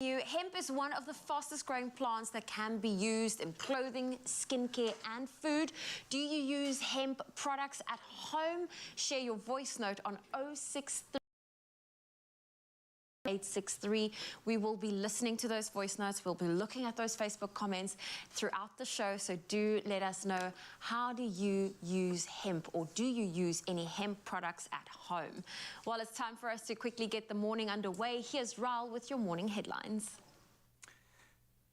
Hemp is one of the fastest growing plants that can be used in clothing, skincare and food. Do you use hemp products at home? Share your voice note on 063 863. We will be listening to those voice notes. We'll be looking at those Facebook comments throughout the show. So do let us know, how do you use hemp, or do you use any hemp products at home? Well, it's time for us to quickly get the morning underway. Here's Raul with your morning headlines.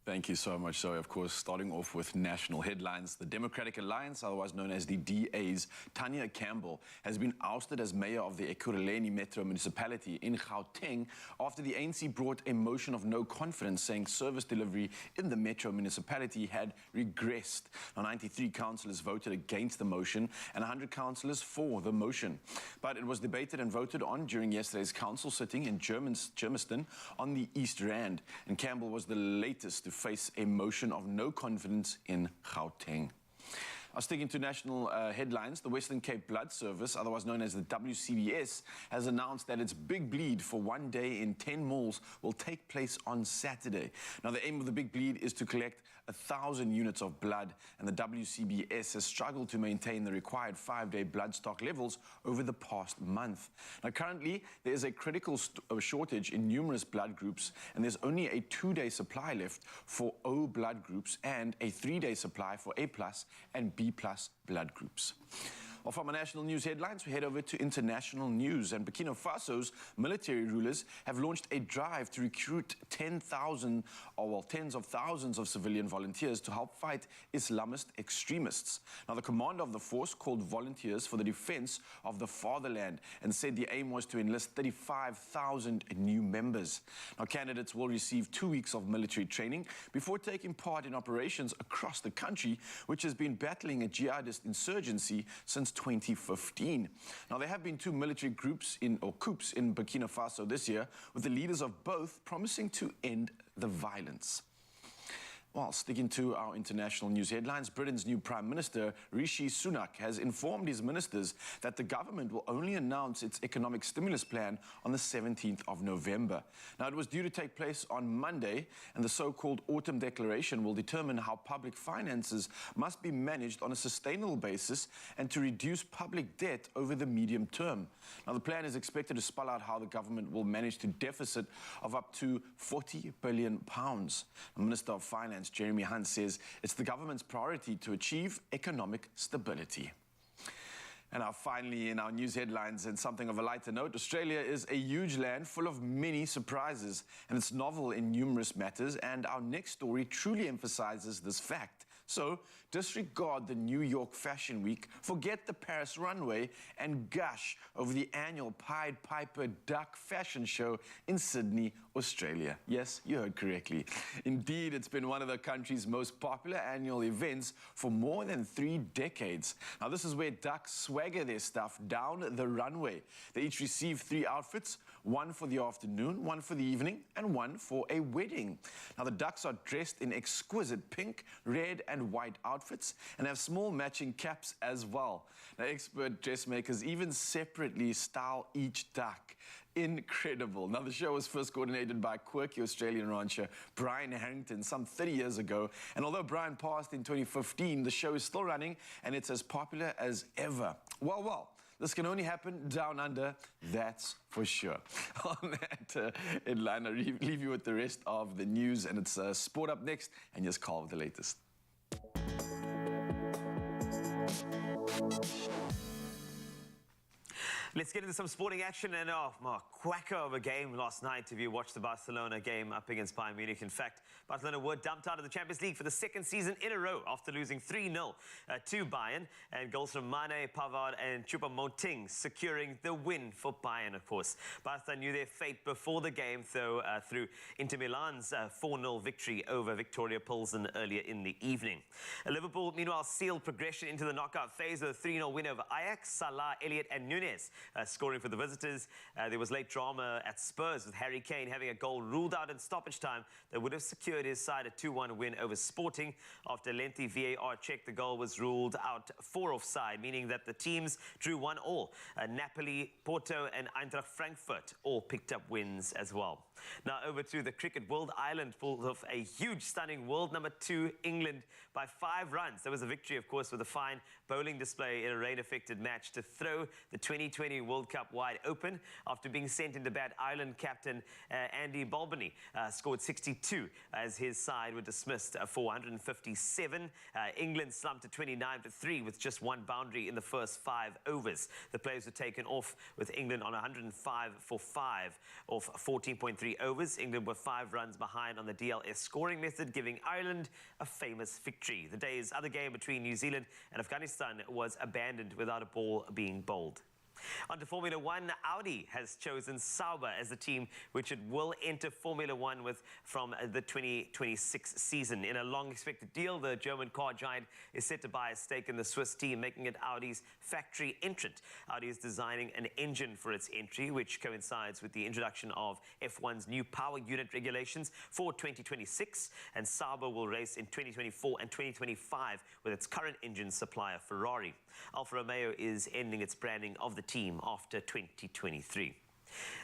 Thank you so much, Zoe. Of course, starting off with national headlines. The Democratic Alliance, otherwise known as the DA's Tanya Campbell, has been ousted as mayor of the Ekurhuleni Metro Municipality in Gauteng after the ANC brought a motion of no confidence, saying service delivery in the Metro Municipality had regressed. Now, 93 councillors voted against the motion and 100 councillors for the motion. But it was debated and voted on during yesterday's council sitting in Germiston on the East Rand, and Campbell was the latest to face a motion of no confidence in Gauteng. Sticking to national headlines, the Western Cape Blood Service, otherwise known as the WCBS, has announced that its big bleed for one day in 10 malls will take place on Saturday. Now, the aim of the big bleed is to collect 1,000 units of blood, and the WCBS has struggled to maintain the required 5-day blood stock levels over the past month. Now, currently, there is a critical shortage in numerous blood groups, and there's only a 2-day supply left for O blood groups and a 3-day supply for A+ and B+ blood groups. Well, from our national news headlines, we head over to international news. And Burkina Faso's military rulers have launched a drive to recruit tens of thousands of civilian volunteers to help fight Islamist extremists. Now, the commander of the force called Volunteers for the Defense of the Fatherland and said the aim was to enlist 35,000 new members. Now, candidates will receive 2 weeks of military training before taking part in operations across the country, which has been battling a jihadist insurgency since 2015. Now, there have been 2 military coups in Burkina Faso this year, with the leaders of both promising to end the violence. Well, sticking to our international news headlines, Britain's new Prime Minister, Rishi Sunak, has informed his ministers that the government will only announce its economic stimulus plan on the 17th of November. Now, it was due to take place on Monday, and the so-called Autumn Declaration will determine how public finances must be managed on a sustainable basis and to reduce public debt over the medium term. Now, the plan is expected to spell out how the government will manage a deficit of up to £40 billion. The Minister of Finance, Jeremy Hunt, says it's the government's priority to achieve economic stability. And now, finally, in our news headlines, and something of a lighter note, Australia is a huge land full of many surprises, and it's novel in numerous matters, and our next story truly emphasizes this fact. So disregard the New York Fashion Week, forget the Paris runway, and gush over the annual Pied Piper Duck fashion show in Sydney, Australia. Yes, you heard correctly. Indeed, it's been one of the country's most popular annual events for more than 3 decades. Now, this is where ducks swagger their stuff down the runway. They each receive 3 outfits, one for the afternoon, one for the evening, and one for a wedding. Now, the ducks are dressed in exquisite pink, red, and white outfits and have small matching caps as well. Now, expert dressmakers even separately style each duck. Incredible. Now, the show was first coordinated by quirky Australian rancher Brian Harrington some 30 years ago. And although Brian passed in 2015, the show is still running and it's as popular as ever. Well, this can only happen down under, that's for sure. On that headline, I leave you with the rest of the news, and it's Sport up next, and here's Carl with the latest. Let's get into some sporting action, and a quacker of a game last night if you watched the Barcelona game up against Bayern Munich. In fact, Barcelona were dumped out of the Champions League for the 2nd season in a row after losing 3-0 to Bayern, and goals from Mane, Pavard and Choupo-Moting securing the win for Bayern, of course. Barca knew their fate before the game, though, through Inter Milan's 4-0 victory over Victoria Pilsen earlier in the evening. Liverpool, meanwhile, sealed progression into the knockout phase with a 3-0 win over Ajax. Salah, Elliott and Nunes scoring for the visitors. There was late drama at Spurs with Harry Kane having a goal ruled out in stoppage time that would have secured his side a 2-1 win over Sporting. After a lengthy VAR check, the goal was ruled out for offside, meaning that the teams drew 1-1. Napoli, Porto and Eintracht Frankfurt all picked up wins as well. Now over to the cricket world. Ireland pulled off a huge, stunning world number 2 England by 5 runs. There was a victory, of course, with a fine bowling display in a rain-affected match to throw the 2020 World Cup wide open. After being sent into bat, Ireland captain Andy Balbany scored 62 as his side were dismissed for 157. England slumped to 29-3 with just 1 boundary in the first 5 overs. The players were taken off with England on 105 for 5 off 14.3 overs. England were 5 runs behind on the DLS scoring method, giving Ireland a famous victory. The day's other game between New Zealand and Afghanistan was abandoned without a ball being bowled. On to Formula One, Audi has chosen Sauber as the team which it will enter Formula One with from the 2026 season. In a long-expected deal, the German car giant is set to buy a stake in the Swiss team, making it Audi's factory entrant. Audi is designing an engine for its entry, which coincides with the introduction of F1's new power unit regulations for 2026, and Sauber will race in 2024 and 2025 with its current engine supplier, Ferrari. Alfa Romeo is ending its branding of the team after 2023.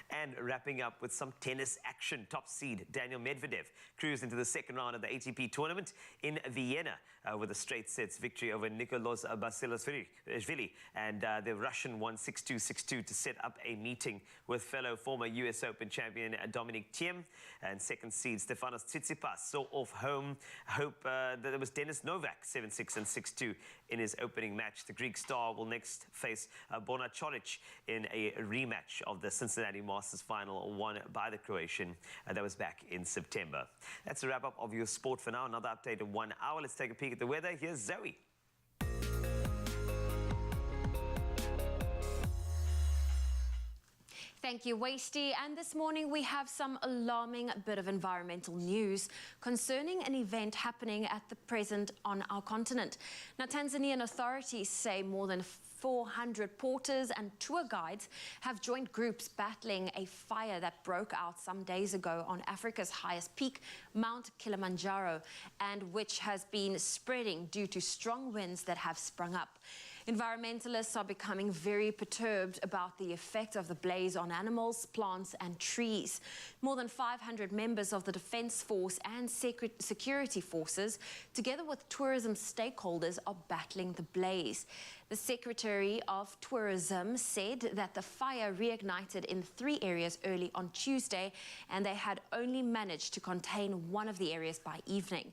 And wrapping up with some tennis action, top seed Daniel Medvedev cruised into the second round of the ATP tournament in Vienna with a straight sets victory over Nicolas Basilashvili, and the Russian won 6-2, 6-2 to set up a meeting with fellow former US Open champion Dominic Thiem. And second seed Stefanos Tsitsipas saw off home hope that there was Denis Novak 7-6 and 6-2 in his opening match. The Greek star will next face Borna Coric in a rematch of the Cincinnati Masters final won by the Croatian. That was back in September. That's a wrap-up of your sport for now. Another update in 1 hour. Let's take a peek at the weather. Here's Zoe. Thank you, Wasty. And this morning we have some alarming bit of environmental news concerning an event happening at the present on our continent. Now, Tanzanian authorities say more than 400 porters and tour guides have joined groups battling a fire that broke out some days ago on Africa's highest peak, Mount Kilimanjaro, and which has been spreading due to strong winds that have sprung up. Environmentalists are becoming very perturbed about the effect of the blaze on animals, plants and trees. More than 500 members of the Defence Force and security forces, together with tourism stakeholders, are battling the blaze. The Secretary of Tourism said that the fire reignited in 3 areas early on Tuesday, and they had only managed to contain one of the areas by evening.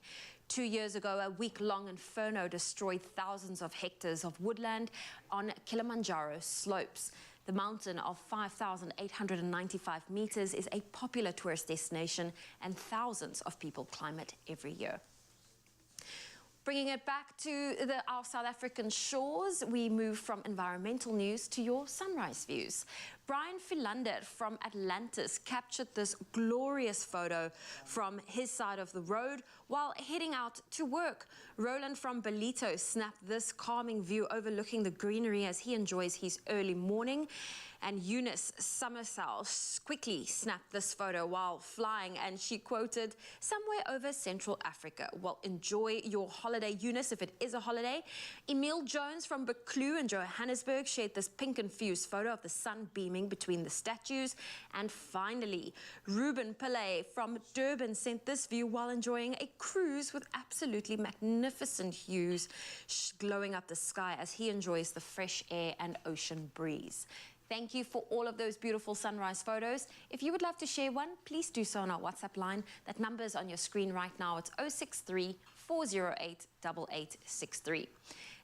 2 years ago, a week-long inferno destroyed thousands of hectares of woodland on Kilimanjaro slopes. The mountain of 5,895 meters is a popular tourist destination, and thousands of people climb it every year. Bringing it back to our South African shores, we move from environmental news to your sunrise views. Brian Philander from Atlantis captured this glorious photo from his side of the road while heading out to work. Roland from Belito snapped this calming view overlooking the greenery as he enjoys his early morning. And Eunice Summersell quickly snapped this photo while flying, and she quoted, "Somewhere over Central Africa. Well, enjoy your holiday, Eunice, if it is a holiday." Emil Jones from Buccleuch in Johannesburg shared this pink-infused photo of the sun beaming between the statues. And finally, Ruben Pillay from Durban sent this view while enjoying a cruise with absolutely magnificent hues glowing up the sky as he enjoys the fresh air and ocean breeze. Thank you for all of those beautiful sunrise photos. If you would love to share one, please do so on our WhatsApp line. That number is on your screen right now. It's 063-408-8863.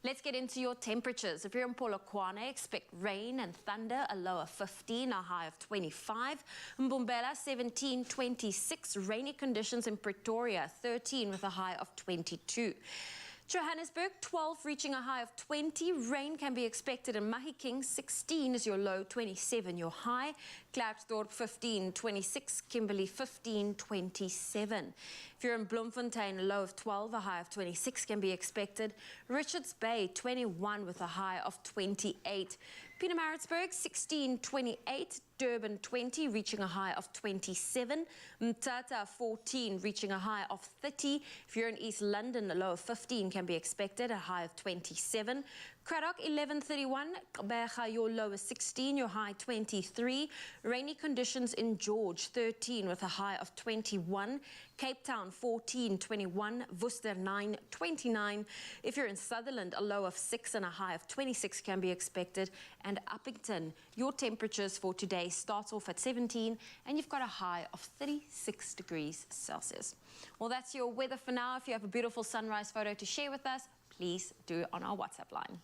Let's get into your temperatures. If you're in Polokwane, expect rain and thunder, a low of 15, a high of 25. Mbombela, 17, 26. Rainy conditions in Pretoria, 13 with a high of 22. Johannesburg, 12, reaching a high of 20. Rain can be expected in Mahikeng, 16 is your low, 27 your high. Klerksdorp, 15, 26. Kimberley, 15, 27. If you're in Bloemfontein, a low of 12, a high of 26 can be expected. Richards Bay, 21 with a high of 28. Pietermaritzburg, 16, 28. Durban, 20, reaching a high of 27. Mthatha, 14, reaching a high of 30. If you're in East London, a low of 15 can be expected, a high of 27. Craddock 11:31, Gqeberha, your low is 16, your high 23. Rainy conditions in George 13 with a high of 21. Cape Town 14:21, Worcester 9:29. If you're in Sutherland, a low of 6 and a high of 26 can be expected. And Uppington, your temperatures for today starts off at 17 and you've got a high of 36 degrees Celsius. Well, that's your weather for now. If you have a beautiful sunrise photo to share with us, please do it on our WhatsApp line.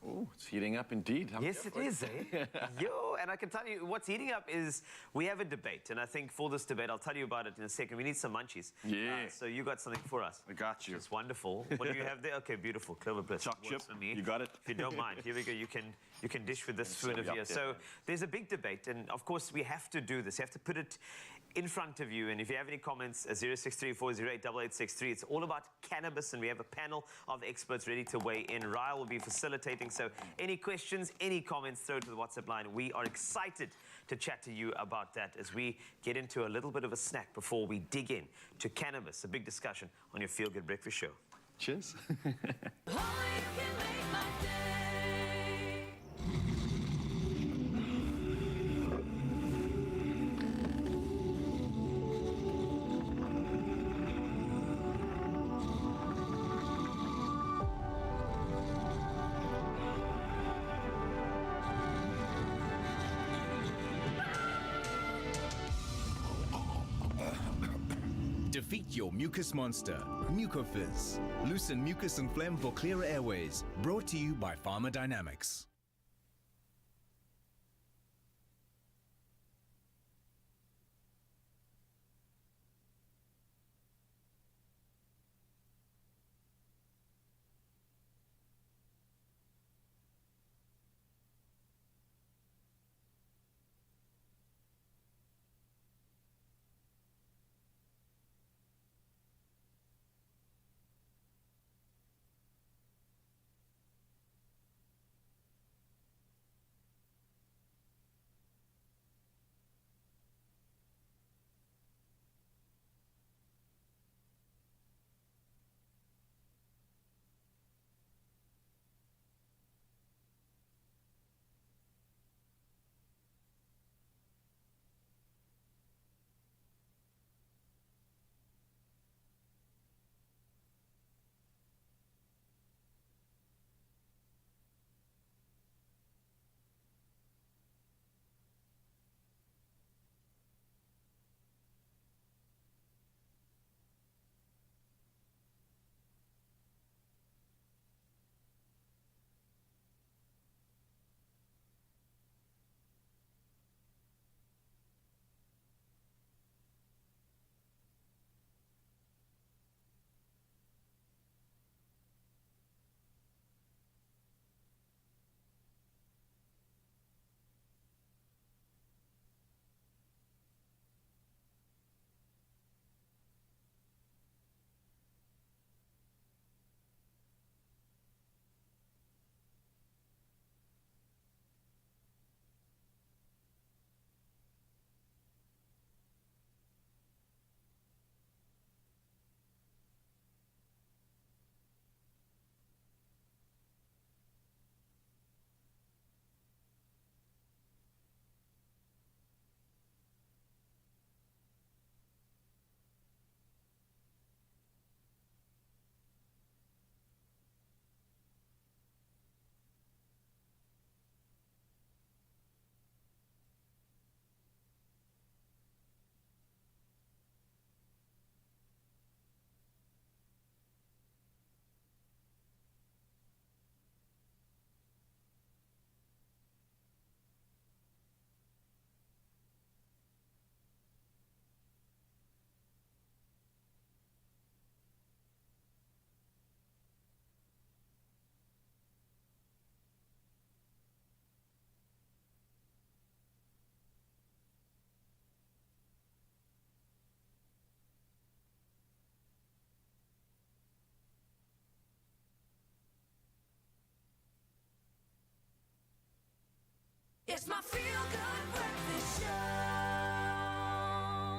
Oh, it's heating up indeed. Yes, it is, eh? Yo, and I can tell you what's heating up is we have a debate, and I think for this debate, I'll tell you about it in a second. We need some munchies. Yeah. So you got something for us. I got you. It's wonderful. What do you have there? Okay, beautiful. Clover bliss. Choc chip. For me. You got it. If you don't mind, here we go. You can dish with this spoon of yours. So there's a big debate, and of course we have to do this. You have to put it in front of you. And if you have any comments, 063-408-8863. It's all about cannabis, and we have a panel of experts ready to weigh in. Raya will be facilitating. So any questions, any comments, throw to the WhatsApp line. We are excited to chat to you about that as we get into a little bit of a snack before we dig in to cannabis. A big discussion on your Feel Good Breakfast Show. Cheers. Defeat your mucus monster, Mucofizz. Loosen mucus and phlegm for clearer airways. Brought to you by Pharmadynamics. It's my feel-good breakfast show.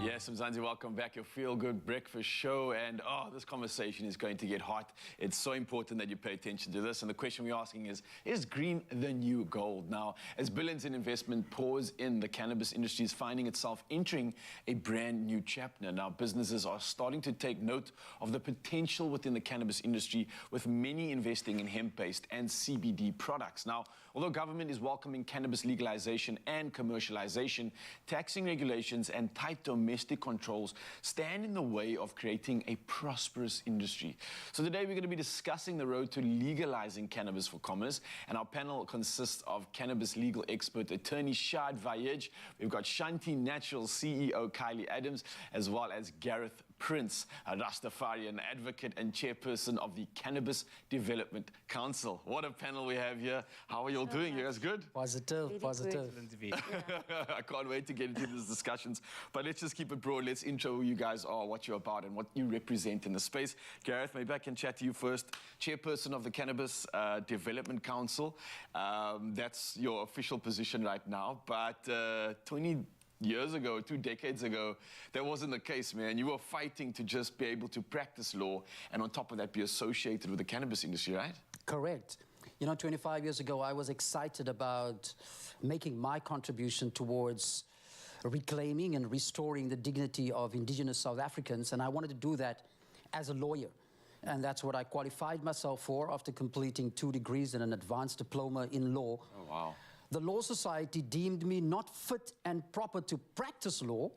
Yes, Mzansi, welcome back. Your Feel Good Breakfast Show. And, this conversation is going to get hot. It's so important that you pay attention to this. And the question we're asking is green the new gold? Now, as billions in investment pours in, the cannabis industry is finding itself entering a brand new chapter. Now, businesses are starting to take note of the potential within the cannabis industry, with many investing in hemp-based and CBD products. Now, although government is welcoming cannabis legalization and commercialization, taxing regulations and tight domestic controls stand in the way of creating a prosperous industry. So today we're going to be discussing the road to legalizing cannabis for commerce, and our panel consists of cannabis legal expert attorney Shad Vayej. We've got Shanti Natural CEO Kylie Adams, as well as Gareth Prince, a Rastafarian advocate and chairperson of the Cannabis Development Council. What a panel we have here. How are you all doing? You guys good? Positive, Really positive. I can't wait to get into these discussions. But let's just keep it broad. Let's intro who you guys are, what you're about, and what you represent in the space. Gareth, maybe I can chat to you first. Chairperson of the Cannabis Development Council. That's your official position right now. But 20 years ago, 2 decades ago, that wasn't the case, man. You were fighting to just be able to practice law and on top of that be associated with the cannabis industry, right? Correct. You know, 25 years ago, I was excited about making my contribution towards reclaiming and restoring the dignity of indigenous South Africans, and I wanted to do that as a lawyer. And that's what I qualified myself for after completing 2 degrees and an advanced diploma in law. Oh, wow. The Law Society deemed me not fit and proper to practice law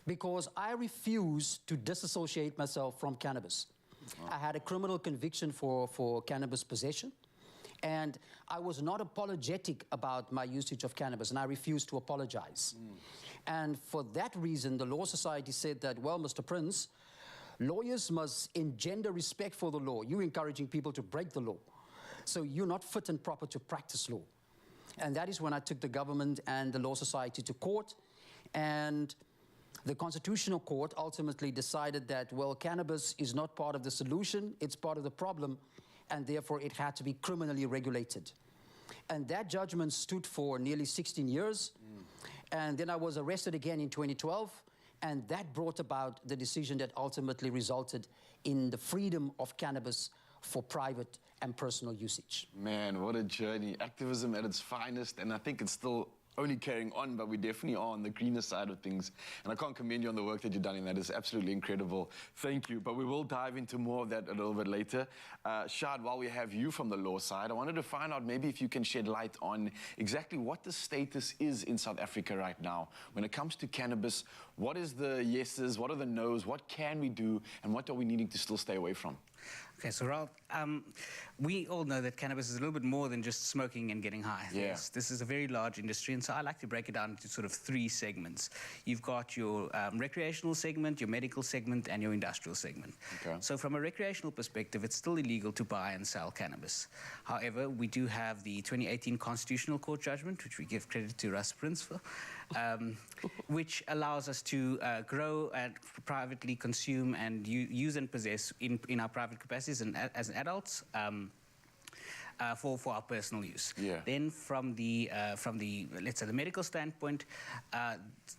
because I refused to disassociate myself from cannabis. Wow. I had a criminal conviction for cannabis possession, and I was not apologetic about my usage of cannabis, and I refused to apologize. And for that reason, the Law Society said that, well, Mr. Prince, lawyers must engender respect for the law. You're encouraging people to break the law. So you're not fit and proper to practice law. And that is when I took the government and the Law Society to court. And the Constitutional Court ultimately decided that, well, cannabis is not part of the solution, it's part of the problem, and therefore it had to be criminally regulated. And that judgment stood for nearly 16 years. And then I was arrested again in 2012, and that brought about the decision that ultimately resulted in the freedom of cannabis for private and personal usage. Man, what a journey. Activism at its finest, and I think it's still only carrying on, but we definitely are on the greener side of things. And I can't commend you on the work that you've done in that. It's absolutely incredible. Thank you. But we will dive into more of that a little bit later. Shad, while we have you from the law side, I wanted to find out maybe if you can shed light on exactly what the status is in South Africa right now. When it comes to cannabis, what is the yeses, what are the nos, what can we do, and what are we needing to still stay away from? Okay, so Ralph, we all know that cannabis is a little bit more than just smoking and getting high. Yeah. This is a very large industry, and so I like to break it down into sort of 3 segments. You've got your recreational segment, your medical segment, and your industrial segment. Okay. So from a recreational perspective, it's still illegal to buy and sell cannabis. However, we do have the 2018 Constitutional Court judgment, which we give credit to Russ Prince for, which allows us to grow and privately consume and use and possess in our private capacities and as adults for our personal use. Yeah. Then from the let's say the medical standpoint,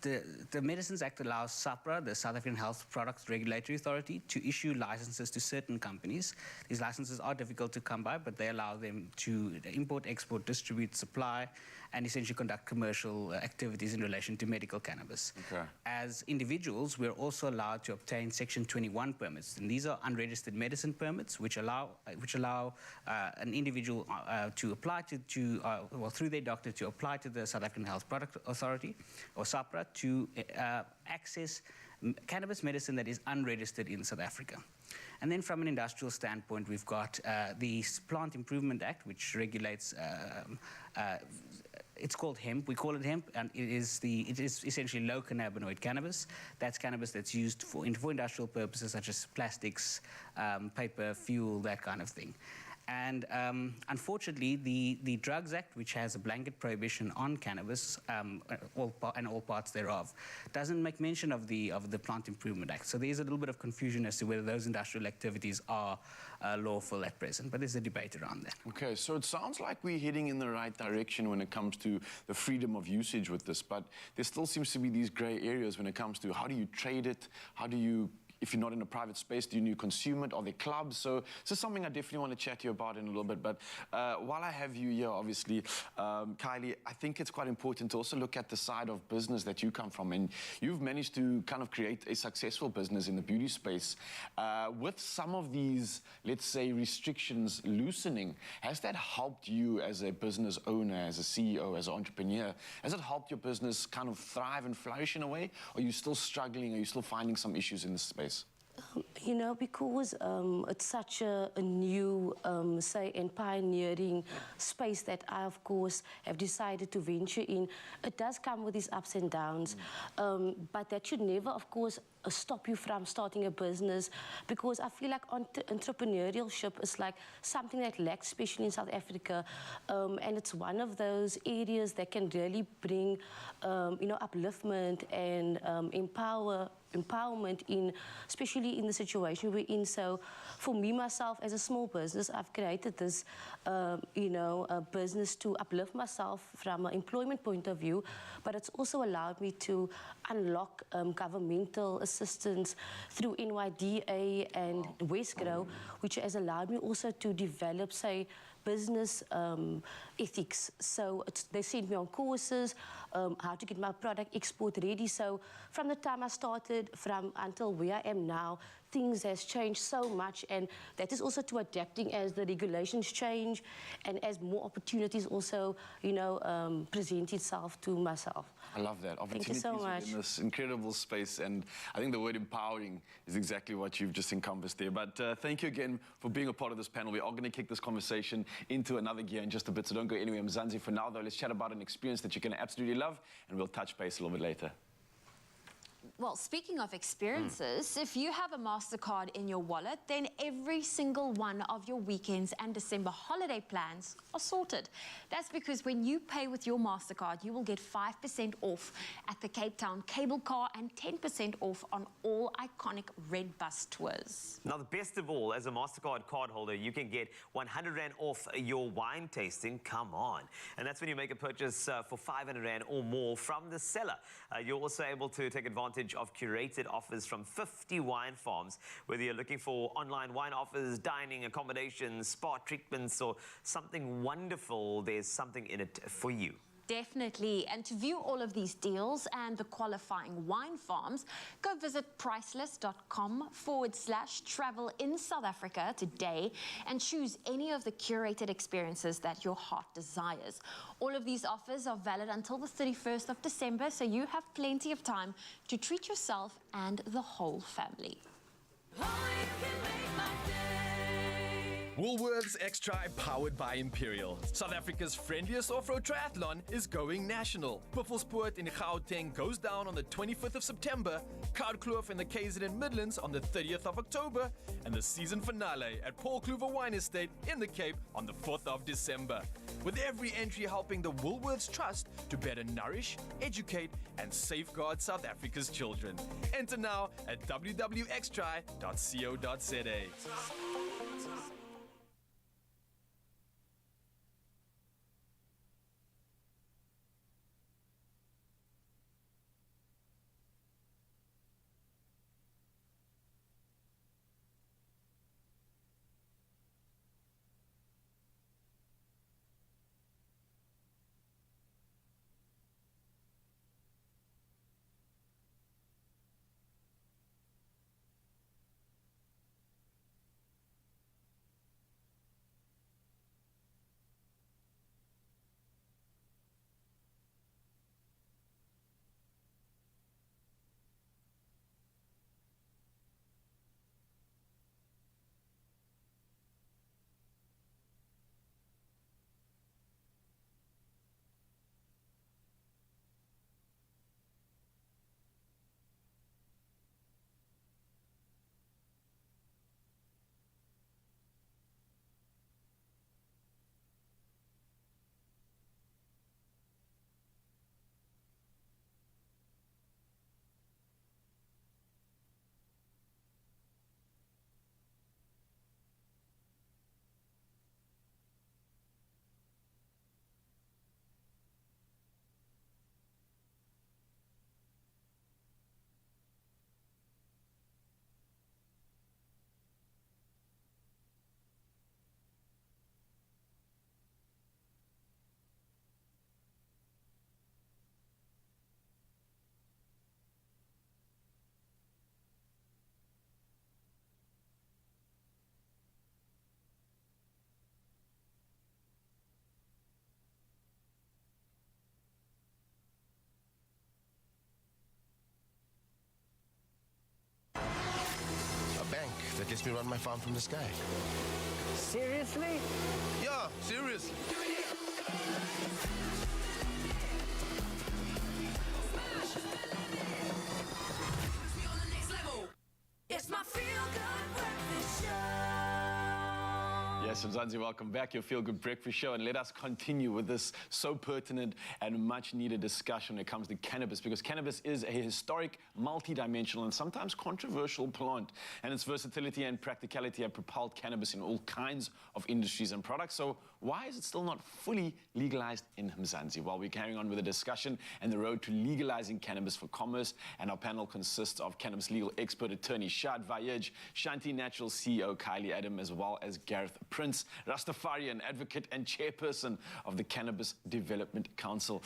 the Medicines Act allows SAHPRA, the South African Health Products Regulatory Authority, to issue licenses to certain companies. These licenses are difficult to come by, but they allow them to import, export, distribute, supply, and essentially conduct commercial activities in relation to medical cannabis. Okay. As individuals, we're also allowed to obtain Section 21 permits, and these are unregistered medicine permits, which allow an individual to apply through their doctor to apply to the South African Health Product Authority, or SAHPRA, to access cannabis medicine that is unregistered in South Africa. And then from an industrial standpoint, we've got the Plant Improvement Act, which regulates it's called hemp. We call it hemp, and it is essentially low cannabinoid cannabis. That's cannabis that's used for industrial purposes such as plastics, paper, fuel, that kind of thing. And unfortunately, the Drugs Act, which has a blanket prohibition on cannabis, and all parts thereof, doesn't make mention of the Plant Improvement Act. So there's a little bit of confusion as to whether those industrial activities are lawful at present, but there's a debate around that. Okay, so it sounds like we're heading in the right direction when it comes to the freedom of usage with this, but there still seems to be these grey areas when it comes to how do you trade it, how do you, if you're not in a private space, do you consume it? Are there clubs? So this is something I definitely want to chat to you about in a little bit. But while I have you here, obviously, Kylie, I think it's quite important to also look at the side of business that you come from. And you've managed to kind of create a successful business in the beauty space. With some of these, let's say, restrictions loosening, has that helped you as a business owner, as a CEO, as an entrepreneur? Has it helped your business kind of thrive and flourish in a way? Or are you still struggling? Are you still finding some issues in this space? You know, because it's such a new, say, and pioneering space that I, of course, have decided to venture in. It does come with these ups and downs, but that should never, of course, stop you from starting a business, because I feel like entrepreneurship is like something that lacks, especially in South Africa, and it's one of those areas that can really bring, you know, upliftment and empowerment in, especially in the situation we're in. So for me, myself, as a small business, I've created this, you know, business to uplift myself from an employment point of view, but it's also allowed me to unlock governmental assistance through NYDA and Westgrow, which has allowed me also to develop, say, business ethics. So they sent me on courses, how to get my product export ready. So from the time I started until where I am now, things has changed so much, and that is also to adapting as the regulations change and as more opportunities also, you know, present itself to myself. I love that. Thank you so much. In this incredible space, and I think the word empowering is exactly what you've just encompassed there. But thank you again for being a part of this panel. We are going to kick this conversation into another gear in just a bit, so don't go anywhere. I'm Zanzi for now, though. Let's chat about an experience that you're going to absolutely love, and we'll touch base a little bit later. Well, speaking of experiences, if you have a MasterCard in your wallet, then every single one of your weekends and December holiday plans are sorted. That's because when you pay with your MasterCard, you will get 5% off at the Cape Town cable car and 10% off on all iconic red bus tours. Now, the best of all, as a MasterCard cardholder, you can get 100 Rand off your wine tasting. Come on. And that's when you make a purchase for 500 Rand or more from the seller. You're also able to take advantage of curated offers from 50 wine farms. Whether you're looking for online wine offers, dining, accommodations, spa treatments, or something wonderful, there's something in it for you. Definitely. And to view all of these deals and the qualifying wine farms, go visit priceless.com/travel in South Africa today and choose any of the curated experiences that your heart desires. All of these offers are valid until the 31st of December, so you have plenty of time to treat yourself and the whole family. Woolworths X-Tri powered by Imperial. South Africa's friendliest off-road triathlon is going national. Buffelspoort in Gauteng goes down on the 25th of September, Koudkloof in the KZN Midlands on the 30th of October, and the season finale at Paul Kluwer Wine Estate in the Cape on the 4th of December. With every entry helping the Woolworths Trust to better nourish, educate, and safeguard South Africa's children. Enter now at www.xtri.co.za. lets me run my farm from the sky. Seriously? Yeah, seriously. It's my feel-good breakfast show. Yes, Mzansi, welcome back. Your Feel Good Breakfast Show. And let us continue with this so pertinent and much needed discussion when it comes to cannabis, because cannabis is a historic, multi-dimensional and sometimes controversial plant. And its versatility and practicality have propelled cannabis in all kinds of industries and products. So why is it still not fully legalized in Mzansi? Well, we're carrying on with the discussion and the road to legalizing cannabis for commerce. And our panel consists of cannabis legal expert attorney Shad Vayej, Shanti Natural CEO Kylie Adam, as well as Gareth Prince, Rastafarian advocate and chairperson of the Cannabis Development Council.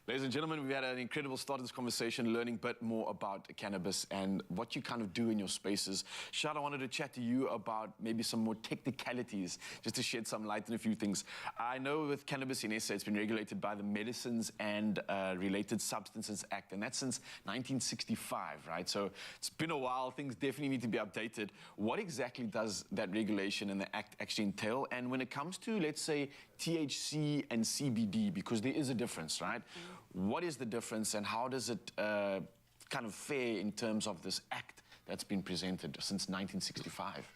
Ladies and gentlemen, we've had an incredible start to this conversation, learning a bit more about cannabis and what you kind of do in your spaces. Shad, I wanted to chat to you about maybe some more technicalities, just to shed some light on a few things. I know with cannabis in SA, it's been regulated by the Medicines and Related Substances Act, and that's since 1965, right? So it's been a while. Things definitely need to be updated. What exactly does that regulation and the act actually entail? And when it comes to, let's say, THC and CBD, because there is a difference, right? What is the difference and how does it kind of fare in terms of this act that's been presented since 1965?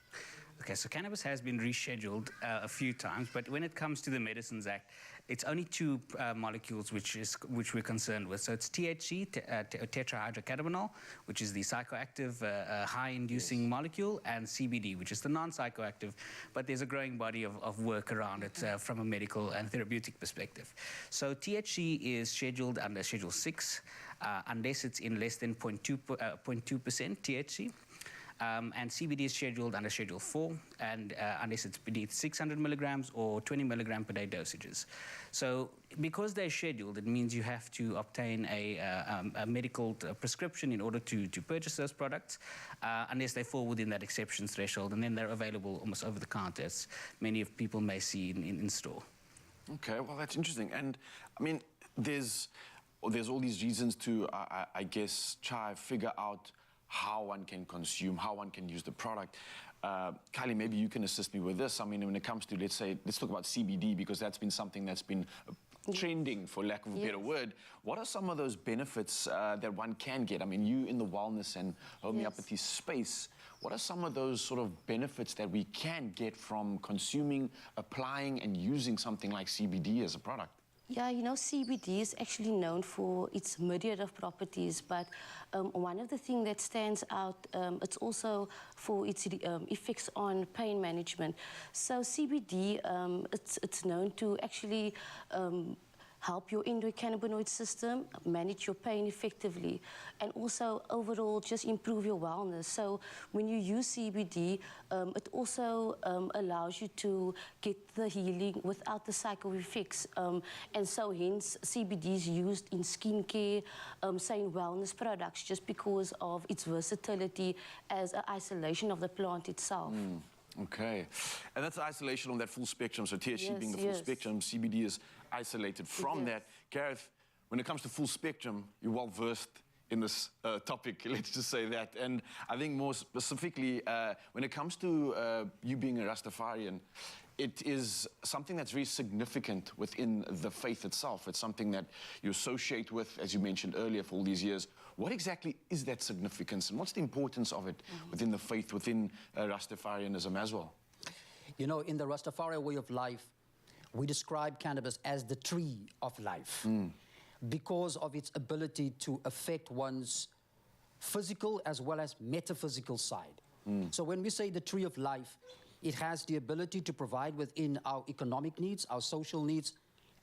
Okay, so cannabis has been rescheduled a few times, but when it comes to the Medicines Act, it's only two molecules which we're concerned with. So it's THC, tetrahydrocannabinol, which is the psychoactive, high-inducing molecule, and CBD, which is the non-psychoactive, but there's a growing body of work around it from a medical and therapeutic perspective. So THC is scheduled under Schedule 6, unless it's in less than 0.2% THC. And CBD is scheduled under Schedule 4, and unless it's beneath 600 milligrams or 20 milligram per day dosages. So because they're scheduled, it means you have to obtain a medical prescription in order to purchase those products, unless they fall within that exceptions threshold, and then they're available almost over the counter, as many of people may see in store. Okay, well, that's interesting. And, I mean, there's all these reasons to, I guess, try to figure out how one can consume, how one can use the product. Kylie, maybe you can assist me with this. I mean, when it comes to, let's talk about CBD, because that's been something that's been trending, for lack of a better word. What are some of those benefits that one can get? I mean, you in the wellness and homeopathy space, what are some of those sort of benefits that we can get from consuming, applying, and using something like CBD as a product? Yeah, you know, CBD is actually known for its myriad of properties, but one of the things that stands out, it's also for its effects on pain management. So CBD, it's known to actually help your endocannabinoid system manage your pain effectively, and also overall just improve your wellness. So when you use CBD, it also allows you to get the healing without the psycho effects, and so hence CBD is used in skincare, say in wellness products, just because of its versatility as an isolation of the plant itself. Okay. And that's isolation on that full spectrum. So THC being the full spectrum, CBD is isolated from that. Gareth, when it comes to full spectrum, you're well versed in this topic, let's just say that. And I think more specifically, when it comes to you being a Rastafarian, it is something that's very significant within the faith itself. It's something that you associate with, as you mentioned earlier, for all these years. What exactly is that significance, and what's the importance of it within the faith, within Rastafarianism as well? You know, in the Rastafari way of life, we describe cannabis as the tree of life because of its ability to affect one's physical as well as metaphysical side. So when we say the tree of life, it has the ability to provide within our economic needs, our social needs,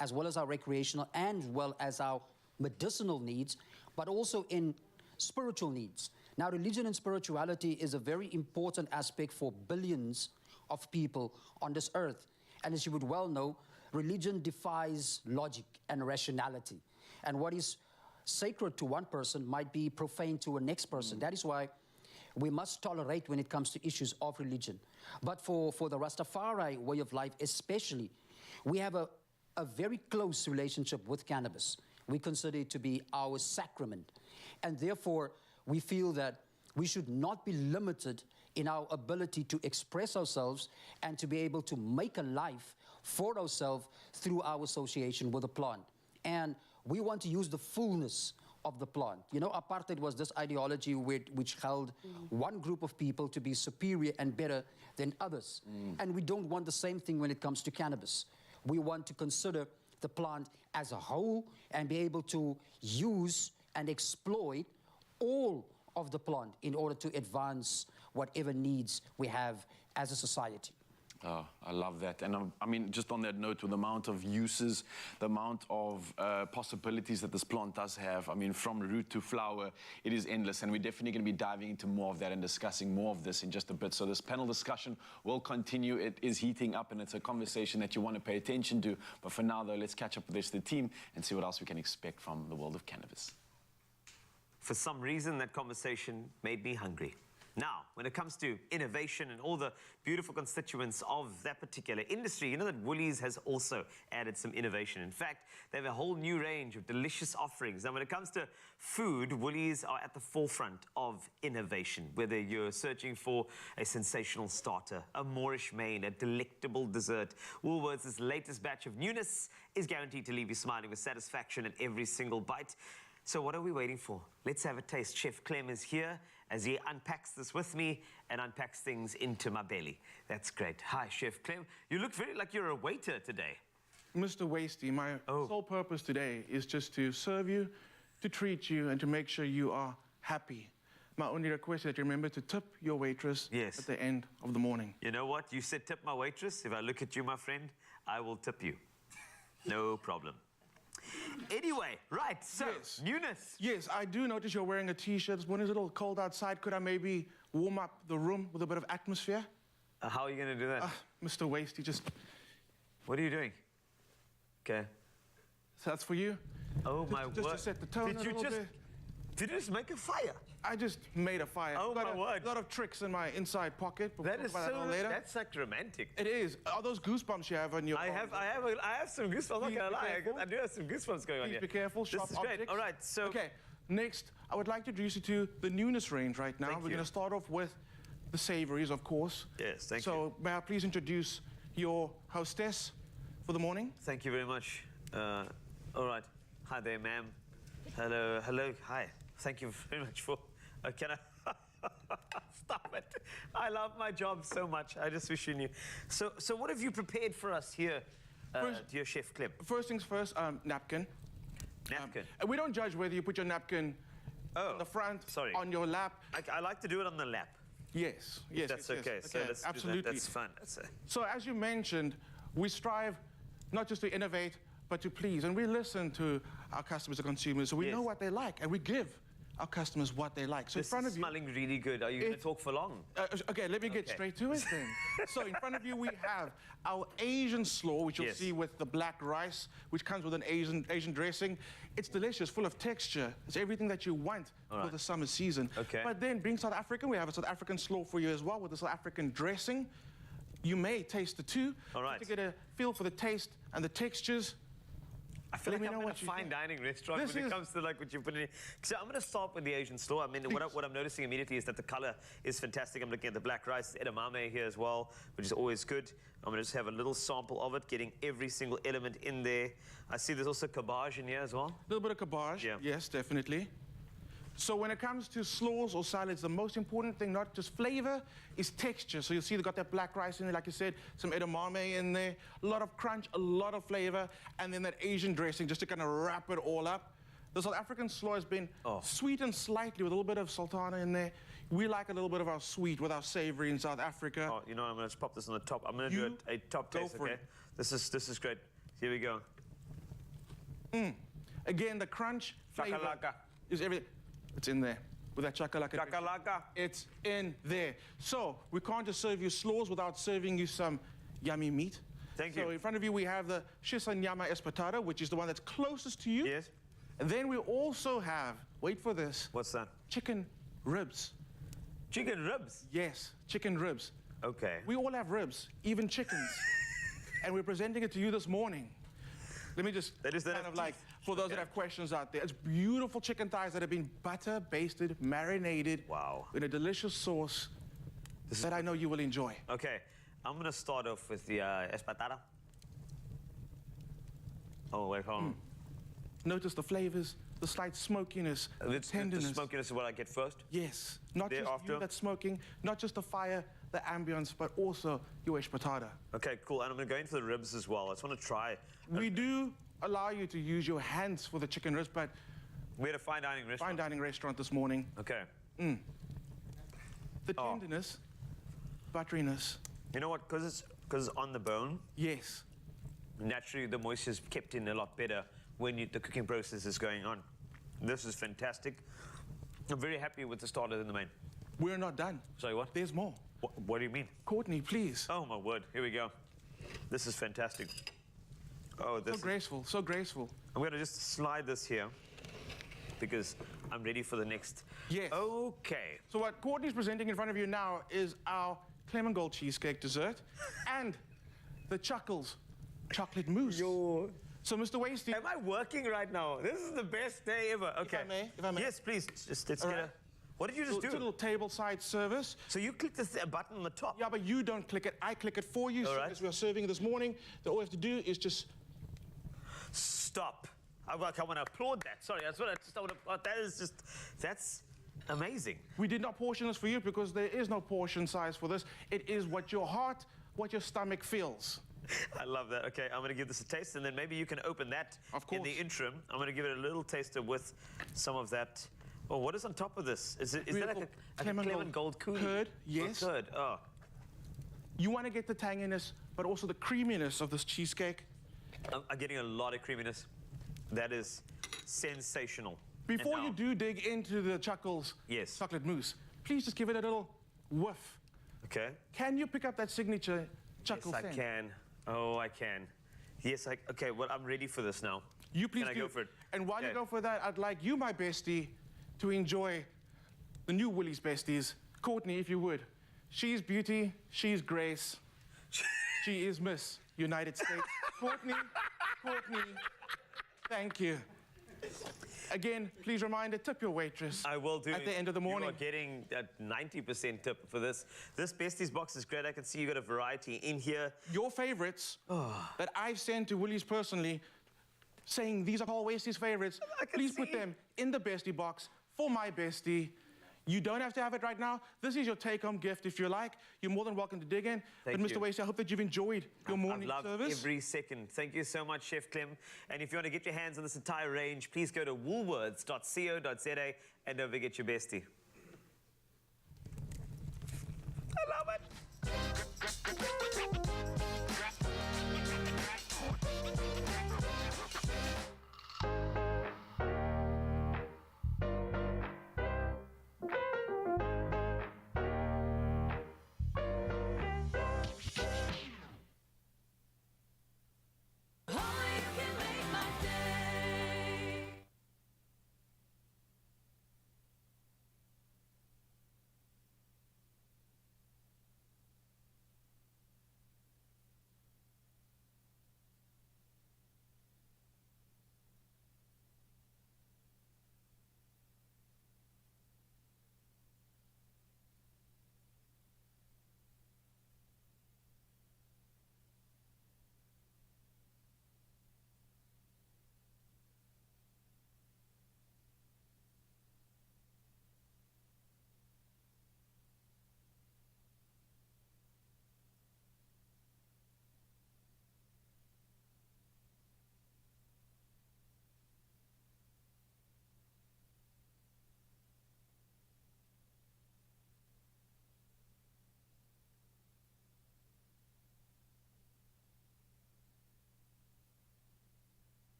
as well as our recreational and well as our medicinal needs, but also in spiritual needs. Now, religion and spirituality is a very important aspect for billions of people on this earth. And as you would well know, religion defies logic and rationality. And what is sacred to one person might be profane to a next person. That is why we must tolerate when it comes to issues of religion. But for the Rastafari way of life especially, we have a very close relationship with cannabis. We consider it to be our sacrament. And therefore, we feel that We should not be limited in our ability to express ourselves and to be able to make a life for ourselves through our association with the plant. And we want to use the fullness of the plant. You know, apartheid was this ideology which held one group of people to be superior and better than others. And we don't want the same thing when it comes to cannabis. We want to consider the plant as a whole and be able to use and exploit all of the plant in order to advance whatever needs we have as a society. Oh, I love that. And I mean, just on that note, with the amount of uses, the amount of possibilities that this plant does have, I mean, from root to flower, it is endless. And we're definitely going to be diving into more of that and discussing more of this in just a bit. So this panel discussion will continue. It is heating up, and it's a conversation that you want to pay attention to. But for now, though, let's catch up with the rest of the team and see what else we can expect from the world of cannabis. For some reason, that conversation made me hungry. Now, when it comes to innovation and all the beautiful constituents of that particular industry, you know that Woolies has also added some innovation. In fact, they have a whole new range of delicious offerings. Now, when it comes to food, Woolies are at the forefront of innovation. Whether you're searching for a sensational starter, a Moorish main, a delectable dessert, Woolworths' latest batch of newness is guaranteed to leave you smiling with satisfaction at every single bite. So what are we waiting for? Let's have a taste. Chef Clem is here as he unpacks this with me and unpacks things into my belly. That's great. Hi, Chef Clem. You look very like you're a waiter today. Mr. Wasty, my sole purpose today is just to serve you, to treat you, and to make sure you are happy. My only request is that you remember to tip your waitress at the end of the morning. You know what? You said tip my waitress. If I look at you, my friend, I will tip you. No problem. Anyway, right, so, newness. Yes, I do notice you're wearing a T-shirt. This morning is a little cold outside. Could I maybe warm up the room with a bit of atmosphere? How are you going to do that? Mr. Wasty, just... What are you doing? Okay. So that's for you? Oh, my word. Just to set the tone a little bit. Did you just make a fire? I just made a fire. Oh, my word. A lot of tricks in my inside pocket. That is so... later. That's like romantic. It is. Are those goosebumps you have on your... I have some goosebumps. I'm not going to lie. I do have some goosebumps going on here. Please be careful. Sharp This is great. objects. All right, so... Okay, next, I would like to introduce you to the newness range right now. We're going to start off with the savories, of course. Yes, thank you. So may I please introduce your hostess for the morning? Thank you very much. All right. Hi there, ma'am. Hello, hello, hi. Thank you very much for... can I... Stop it. I love my job so much. I just wish you knew. So what have you prepared for us here, dear Chef Clem? First things first, napkin. Napkin. We don't judge whether you put your napkin on the front, on your lap. I like to do it on the lap. Yes, yes, That's yes, okay. yes. So let's absolutely. do that. That's fun. So as you mentioned, we strive not just to innovate, but to please. And we listen to our customers and consumers, so we know what they like, and we give our customers what they like. So this in front is of you, smelling really good. Are you going to talk for long? Okay, let me get straight to it then. So in front of you, we have our Asian slaw, which you'll see with the black rice, which comes with an Asian dressing. It's delicious, full of texture. It's everything that you want for the summer season. Okay. But then, being South African, we have a South African slaw for you as well, with the South African dressing. You may taste the two. All right. To get a feel for the taste and the textures. I feel like I'm in a fine dining restaurant when it comes to like what you put in. So I'm going to start with the Asian slaw. I mean, what I'm noticing immediately is that the color is fantastic. I'm looking at the black rice, edamame here as well, which is always good. I'm going to just have a little sample of it, getting every single element in there. I see there's also cabbage in here as well. A little bit of cabbage, yes, definitely. So when it comes to slaws or salads, the most important thing, not just flavor, is texture. So you'll see they've got that black rice in there, like you said, some edamame in there, a lot of crunch, a lot of flavor, and then that Asian dressing just to kind of wrap it all up. The South African slaw has been sweetened slightly with a little bit of sultana in there. We like a little bit of our sweet with our savory in South Africa. Oh, you know, I'm going to pop this on the top. I'm going to do a top taste, okay? This is great. Here we go. Again, the crunch flavor is everything. It's in there. With that chakalaka. Chakalaka. It's in there. So we can't just serve you slaws without serving you some yummy meat. Thank you. So in front of you we have the shisa nyama espatado, which is the one that's closest to you. Yes. And then we also have, wait for this. What's that? Chicken ribs. Chicken ribs? Yes, chicken ribs. Okay. We all have ribs, even chickens. And we're presenting it to you this morning. Let me just kind of like For those that have questions out there, it's beautiful chicken thighs that have been butter basted, marinated, Wow. in a delicious sauce that I know you will enjoy. Okay, I'm gonna start off with the espatada. Oh, wait, hold on. Notice the flavors, the slight smokiness, the tenderness. The smokiness is what I get first? Yes, not just Thereafter? you that's smoking, not just the fire, the ambience, but also your espatada. Okay, cool. And I'm gonna go in for the ribs as well. I just wanna try. We do allow you to use your hands for the chicken ribs, but We had a fine dining restaurant. fine dining restaurant this morning. Okay. The tenderness, butteriness, You know what? Because it's on the bone, yes. naturally the moisture is kept in a lot better when the cooking process is going on. This is fantastic. I'm very happy with the starter and the main. We're not done. Sorry, what? There's more. What do you mean? Courtney, please. Oh my word! Here we go. This is fantastic. Oh, this. So graceful, so graceful. I'm gonna just slide this here because I'm ready for the next. Yes. Okay. So what Courtney's presenting in front of you now is our Clement Gold cheesecake dessert and the Chuckles chocolate mousse. So Mr. Wasty, Am I working right now? This is the best day ever. Okay. if I may. Yes, please. Just let's All get right. a. What did you just it's a do? little tableside service. So you click this button on the top. Yeah, but you don't click it. I click it for you. All So right. as we are serving this morning, all we have to do is just Stop. I want to applaud that. Sorry, that's what I want to. That is just. That's amazing. We did not portion this for you because there is no portion size for this. It is what your heart, what your stomach feels. I love that. Okay, I'm going to give this a taste, and then maybe you can open that Of in the course. interim. I'm going to give it a little taster with some of that. Oh, what is on top of this? Is that like Beautiful a Clement Clement Gold coulis? curd, Oh, yes. curd. Oh, You want to get the tanginess, but also the creaminess of this cheesecake. I'm getting a lot of creaminess. That is sensational. Before And you now- do dig into the Chuckles Yes. chocolate mousse, please just give it a little whiff. Okay. Can you pick up that signature Chuckles Yes, I scent? can. Oh, I can. Yes, okay. Well, I'm ready for this now. You please Can I do. go for it? And while you Okay. go for that, I'd like you, my bestie, to enjoy the new Willie's besties. Courtney, if you would. She's beauty, she's grace. She is Miss United States. Courtney, thank you. Again, please reminder, tip your waitress. I will do. At the end of the morning. You are getting a 90% tip for this. This Besties box is great. I can see you got a variety in here. Your favorites that I've sent to Willie's personally, saying these are Paul Wasties favorites, I can please put see. them in the bestie box for my bestie. You don't have to have it right now. This is your take-home gift if you like. You're more than welcome to dig in. Thank but Mr. you. Wasty, I hope that you've enjoyed your morning I've loved service. every second. Thank you so much, Chef Clem. And if you want to get your hands on this entire range, please go to woolworths.co.za and don't forget your bestie. I love it. Only you can make my day.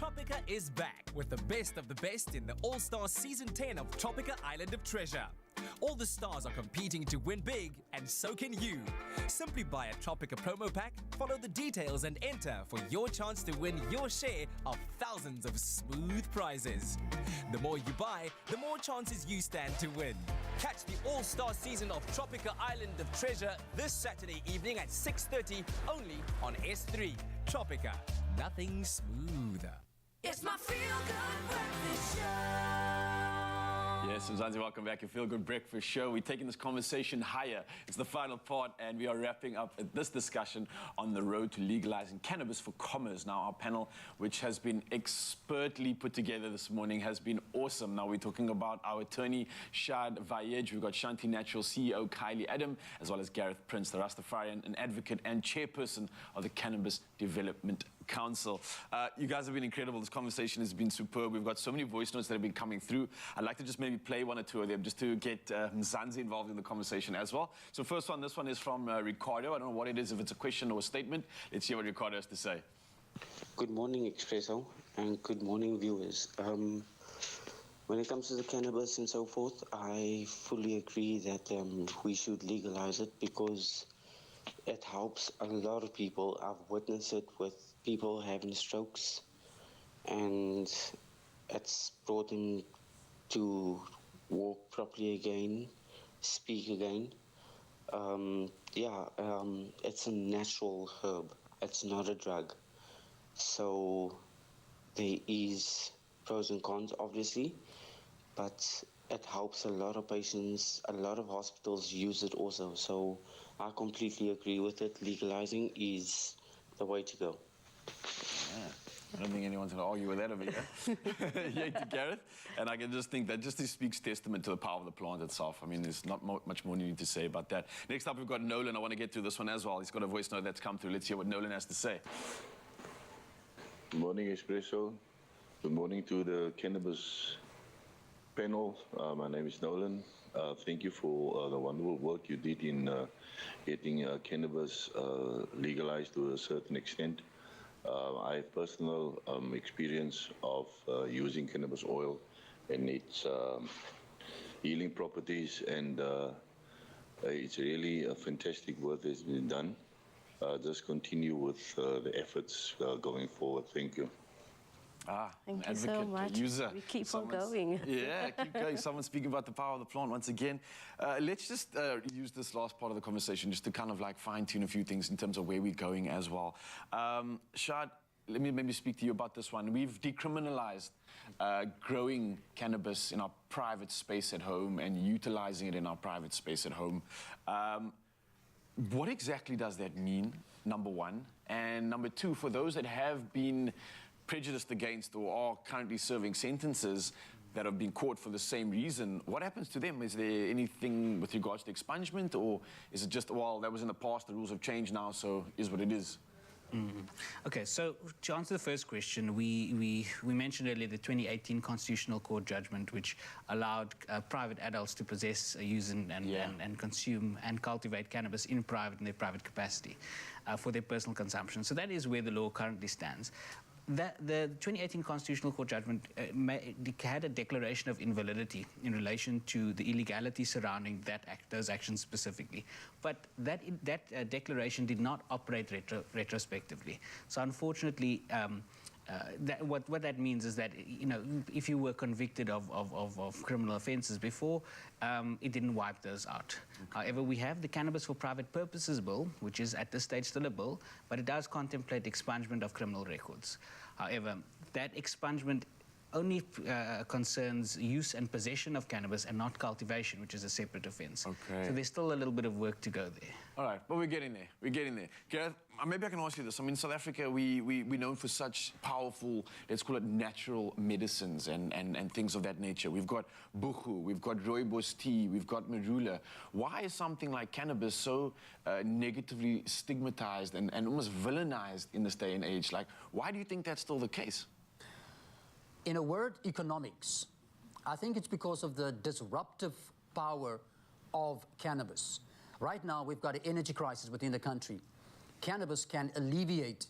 Tropica is back with the best of the best in the All-Star Season 10 of Tropica Island of Treasure. All the stars are competing to win big, and so can you. Simply buy a Tropica promo pack, follow the details, and enter for your chance to win your share of thousands of smooth prizes. The more you buy, the more chances you stand to win. Catch the All-Star Season of Tropica Island of Treasure this Saturday evening at 6:30 only on S3. Tropica, nothing smoother. It's my feel-good breakfast show. Yes, Mzansi, welcome back. Your Feel Good Breakfast Show. We're taking this conversation higher. It's the final part, and we are wrapping up this discussion on the road to legalizing cannabis for commerce. Now, our panel, which has been expertly put together this morning, has been awesome. Now, we're talking about our attorney, Shad Vayej. We've got Shanti Natural CEO, Kylie Adam, as well as Gareth Prince, the Rastafarian, an advocate and chairperson of the Cannabis Development Council. You guys have been incredible. This conversation has been superb. We've got so many voice notes that have been coming through. I'd like to just maybe play one or two of them just to get Mzansi involved in the conversation as well. So first one, this one is from Ricardo. I don't know what it is, if it's a question or a statement. Let's hear what Ricardo has to say. Good morning, Expresso, and good morning, viewers. When it comes to the cannabis and so forth, I fully agree that we should legalize it because it helps a lot of people. I've witnessed it with people having strokes, and it's brought them to walk properly again, speak again. It's a natural herb. It's not a drug. So there is pros and cons, obviously, but it helps a lot of patients. A lot of hospitals use it also. So I completely agree with it. Legalizing is the way to go. Yeah. I don't think anyone's going to argue with that over here. Yay to Gareth. And I can just think that just speaks testament to the power of the plant itself. I mean, there's not much more you need to say about that. Next up, we've got Nolan. I want to get to this one as well. He's got a voice note that's come through. Let's hear what Nolan has to say. Good morning, Expresso. Good morning to the cannabis panel. My name is Nolan. Thank you for the wonderful work you did in getting cannabis legalized to a certain extent. I have personal experience of using cannabis oil and its healing properties, and it's really a fantastic work that's been done. Just continue with the efforts going forward. Thank you. Thank you advocate, so much. user. We keep on going. Yeah, keep going. Someone speaking about the power of the plant once again. Let's just use this last part of the conversation just to kind of like fine-tune a few things in terms of where we're going as well. Shad, let me maybe speak to you about this one. We've decriminalized growing cannabis in our private space at home and utilizing it in our private space at home. What exactly does that mean, number one? And number two, for those that have been prejudiced against or are currently serving sentences that have been caught for the same reason, what happens to them? Is there anything with regards to expungement, or is it just, well, that was in the past, the rules have changed now, so is what it is? Okay, so to answer the first question, we mentioned earlier the 2018 Constitutional Court judgment, which allowed private adults to possess, use, and consume and cultivate cannabis in their private capacity for their personal consumption. So that is where the law currently stands. The 2018 Constitutional Court judgment had a declaration of invalidity in relation to the illegality surrounding those actions specifically. But that declaration did not operate retrospectively. So unfortunately, what that means is that, you know, if you were convicted of criminal offences before, it didn't wipe those out. However, we have the Cannabis for Private Purposes Bill, which is at this stage still a bill, but it does contemplate expungement of criminal records. However, that expungement only concerns use and possession of cannabis and not cultivation, which is a separate offence. Okay. So there's still a little bit of work to go there. All right, but we're getting there. We're getting there. Gareth, maybe I can ask you this. I mean, South Africa, we're known for such powerful, let's call it natural medicines and things of that nature. We've got buchu, we've got rooibos tea, we've got marula. Why is something like cannabis so negatively stigmatized and almost villainized in this day and age? Like, why do you think that's still the case? In a word, economics. I think it's because of the disruptive power of cannabis. Right now, we've got an energy crisis within the country. Cannabis can alleviate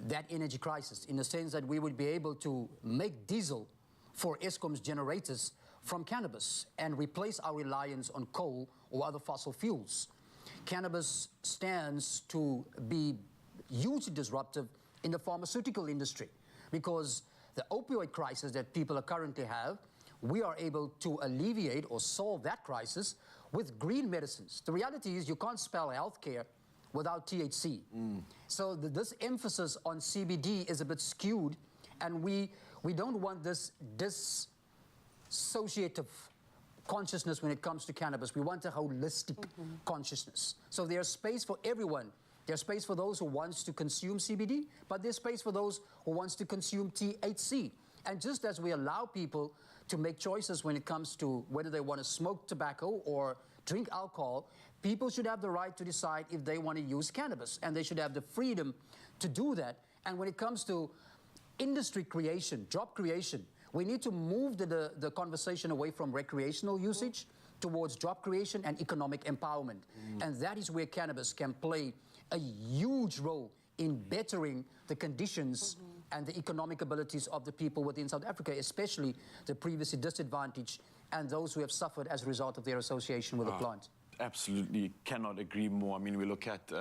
that energy crisis in the sense that we would be able to make diesel for Eskom's generators from cannabis and replace our reliance on coal or other fossil fuels. Cannabis stands to be hugely disruptive in the pharmaceutical industry because the opioid crisis that people currently have, we are able to alleviate or solve that crisis with green medicines. The reality is you can't spell healthcare without THC. So this emphasis on CBD is a bit skewed, and we don't want this dissociative consciousness when it comes to cannabis. We want a holistic consciousness. So there's space for everyone. There's space for those who wants to consume CBD, but there's space for those who wants to consume THC. And just as we allow people to make choices when it comes to whether they want to smoke tobacco or drink alcohol, people should have the right to decide if they want to use cannabis, and they should have the freedom to do that. And when it comes to industry creation, job creation, we need to move the conversation away from recreational usage towards job creation and economic empowerment. And that is where cannabis can play a huge role in bettering the conditions and the economic abilities of the people within South Africa, especially the previously disadvantaged and those who have suffered as a result of their association with the plant. Absolutely cannot agree more. I mean, we look at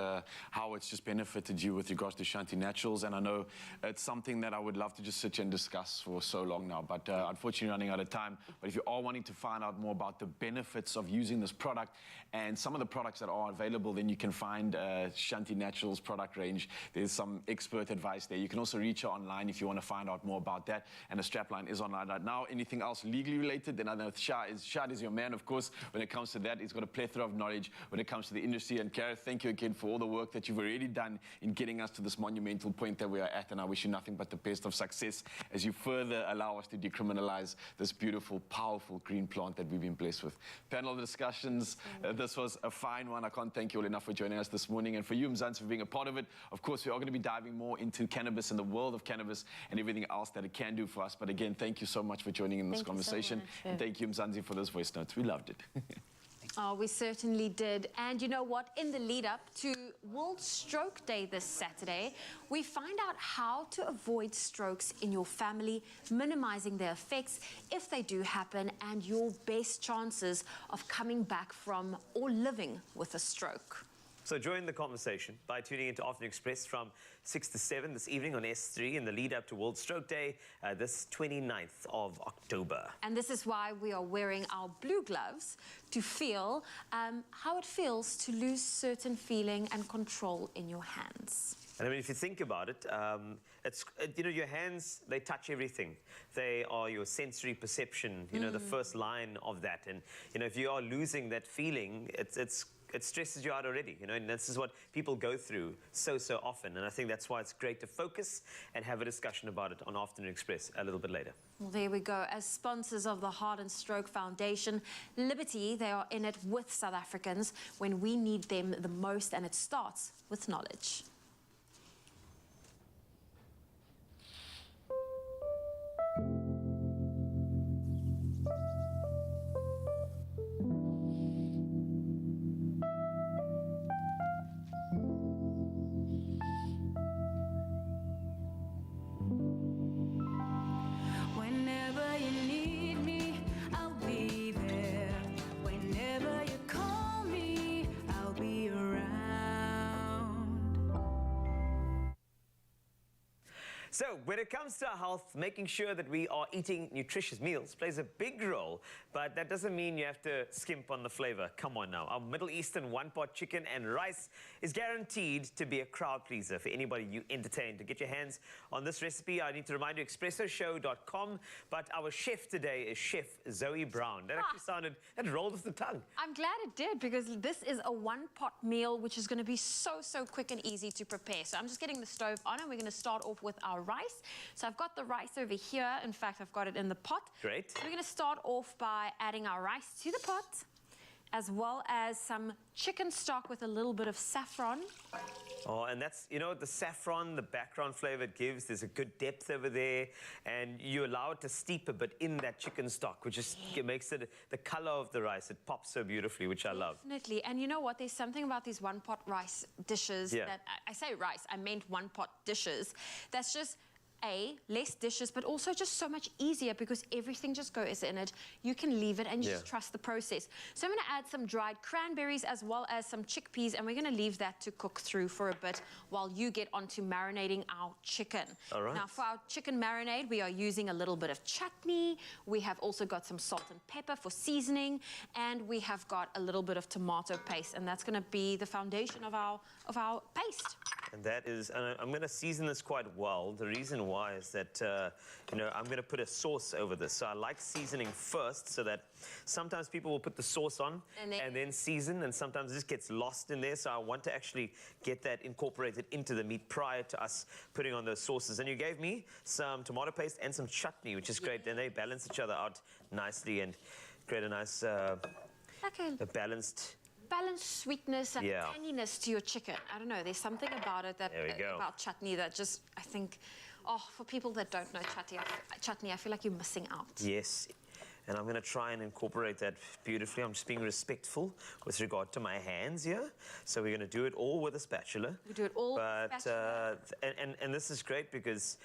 how it's just benefited you with regards to Shanti Naturals, and I know it's something that I would love to just sit here and discuss for so long now, but unfortunately running out of time. But if you are wanting to find out more about the benefits of using this product and some of the products that are available, then you can find Shanti Naturals product range. There's some expert advice there. You can also reach her online if you want to find out more about that, and the strapline is online right now. Anything else legally related, then I know Shad is your man, of course, when it comes to that. He's got a plethora of knowledge when it comes to the industry. And Gareth, thank you again for all the work that you've already done in getting us to this monumental point that we are at, and I wish you nothing but the best of success as you further allow us to decriminalize this beautiful, powerful green plant that we've been blessed with. Panel discussions, this was a fine one. I can't thank you all enough for joining us this morning, and for you, Mzansi, for being a part of it. Of course, we are going to be diving more into cannabis and the world of cannabis and everything else that it can do for us. But again, thank you so much for joining in this conversation. So and thank you, Mzansi, for those voice notes. We loved it. Oh, we certainly did. And you know what? In the lead up to World Stroke Day this Saturday, we find out how to avoid strokes in your family, minimizing their effects if they do happen, and your best chances of coming back from or living with a stroke. So join the conversation by tuning into Afternoon Express from 6 to 7 this evening on S3 in the lead up to World Stroke Day, this 29th of October. And this is why we are wearing our blue gloves to feel how it feels to lose certain feeling and control in your hands. And I mean, if you think about it, you know, your hands, they touch everything. They are your sensory perception, you know, the first line of that. And, you know, if you are losing that feeling, it stresses you out already, you know, and this is what people go through so often. And I think that's why it's great to focus and have a discussion about it on Afternoon Express a little bit later. Well, there we go. As sponsors of the Heart and Stroke Foundation, Liberty, they are in it with South Africans when we need them the most, and it starts with knowledge. So, when it comes to our health, making sure that we are eating nutritious meals plays a big role, but that doesn't mean you have to skimp on the flavor. Come on now. Our Middle Eastern one-pot chicken and rice is guaranteed to be a crowd pleaser for anybody you entertain. To get your hands on this recipe, I need to remind you, expressoshow.com, but our chef today is Chef Zoe Brown. That actually that rolled off the tongue. I'm glad it did, because this is a one-pot meal, which is going to be so quick and easy to prepare. So I'm just getting the stove on, and we're going to start off with our rice. So I've got the rice over here. In fact, I've got it in the pot. Great. So we're going to start off by adding our rice to the pot. as well as some chicken stock with a little bit of saffron. Oh, and that's, you know, the saffron, the background flavor it gives, there's a good depth over there, and you allow it to steep a bit in that chicken stock, which just it makes it, the color of the rice, it pops so beautifully, which I love. Definitely. And you know what? There's something about these one-pot rice dishes that, I say rice, I meant one-pot dishes, that's just, less dishes, but also just so much easier because everything just goes in it. You can leave it and you just trust the process. So I'm going to add some dried cranberries as well as some chickpeas, and we're going to leave that to cook through for a bit while you get onto marinating our chicken. All right. Now, for our chicken marinade, we are using a little bit of chutney. We have also got some salt and pepper for seasoning, and we have got a little bit of tomato paste, and that's going to be the foundation of our paste. And that is, and I'm going to season this quite well. The reason why is that, you know, I'm going to put a sauce over this. So I like seasoning first so that sometimes people will put the sauce on and then season, and sometimes this gets lost in there. So I want to actually get that incorporated into the meat prior to us putting on those sauces. And you gave me some tomato paste and some chutney, which is great. And they balance each other out nicely and create a nice, a balanced sweetness and tanginess to your chicken. I don't know, there's something about it that about chutney that just, I think, for people that don't know chutney, I feel like you're missing out. Yes. And I'm going to try and incorporate that beautifully. I'm just being respectful with regard to my hands here. So we're going to do it all with a spatula. We do it all with a spatula. And this is great because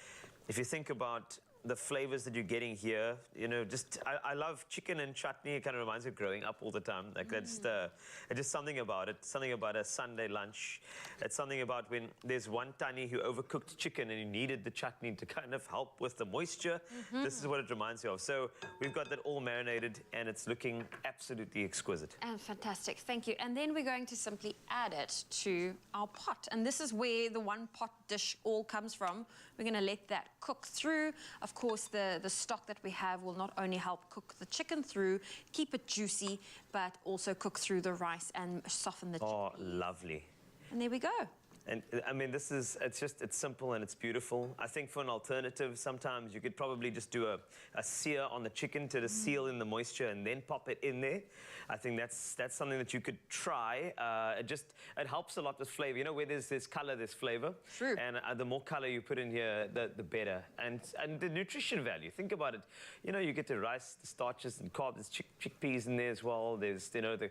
if you think about the flavors that you're getting here, you know, just I love chicken and chutney. It kind of reminds me of growing up all the time. Like that's it's just something about it. Something about a Sunday lunch. It's something about when there's one tani who overcooked chicken and he needed the chutney to kind of help with the moisture. This is what it reminds me of. So we've got that all marinated and it's looking absolutely exquisite. And fantastic, thank you. And then we're going to simply add it to our pot. And this is where the one pot dish all comes from. We're going to let that cook through. Of course, the stock that we have will not only help cook the chicken through, keep it juicy, but also cook through the rice and soften the chicken. Oh, lovely. And there we go. And I mean, it's simple and it's beautiful. I think for an alternative, sometimes you could probably just do a sear on the chicken to seal in the moisture and then pop it in there. I think that's something that you could try. It helps a lot with flavor. You know, where there's color, there's flavor. True. And the more color you put in here, the better. And the nutrition value. Think about it. You know, you get the rice, the starches and carbs. There's chickpeas in there as well. There's, you know, the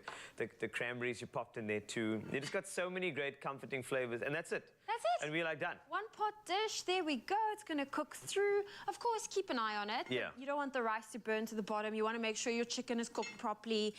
cranberries you popped in there too. You just got so many great comforting flavors. And that's it. That's it. And we're like done. One pot dish, there we go. It's going to cook through. Of course, keep an eye on it. Yeah. You don't want the rice to burn to the bottom. You want to make sure your chicken is cooked properly.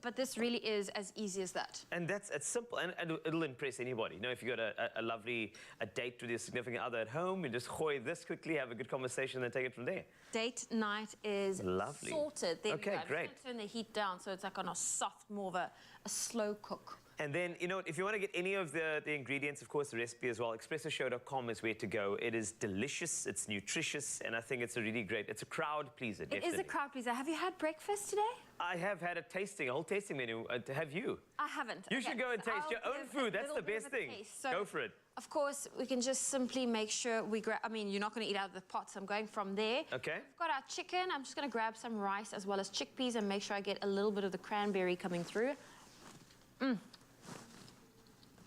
But this really is as easy as that. And it's simple, and it'll impress anybody. You know, if you've got a lovely date with your significant other at home, you just hoy this quickly, have a good conversation, then take it from there. Date night is lovely. Sorted. There okay, we go. Great. I'm just going to turn the heat down so it's like on a soft, more of a slow cook. And then, you know, if you want to get any of the ingredients, of course, the recipe as well, expressoshow.com is where to go. It is delicious, it's nutritious, and I think it's it's a crowd pleaser, definitely. It is a crowd pleaser. Have you had breakfast today? I have had a whole tasting menu. Have you? I haven't. You should go and taste your own food. That's the best thing. So, go for it. Of course, we can just simply make sure we grab, I mean, you're not going to eat out of the pot, so I'm going from there. Okay. We've got our chicken. I'm just going to grab some rice as well as chickpeas and make sure I get a little bit of the cranberry coming through.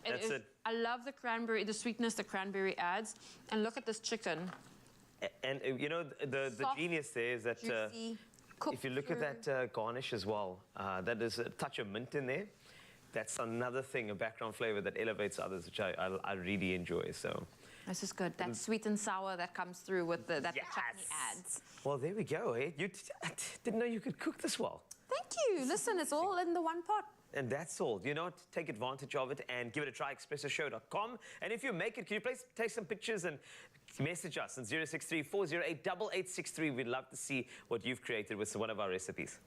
That's it. I love the cranberry, the sweetness the cranberry adds. And look at this chicken. And you know, the genius there is that juicy, if you look at that garnish as well, that is a touch of mint in there. That's another thing, a background flavor that elevates others, which I really enjoy. So this is good. That sweet and sour that comes through with the chutney adds. Well, there we go. Eh? I didn't know you could cook this well. Thank you. Listen, it's all in the one pot. And that's all. You know, take advantage of it and give it a try, expressoshow.com. And if you make it, can you please take some pictures and message us on 063-408-8863. We'd love to see what you've created with one of our recipes.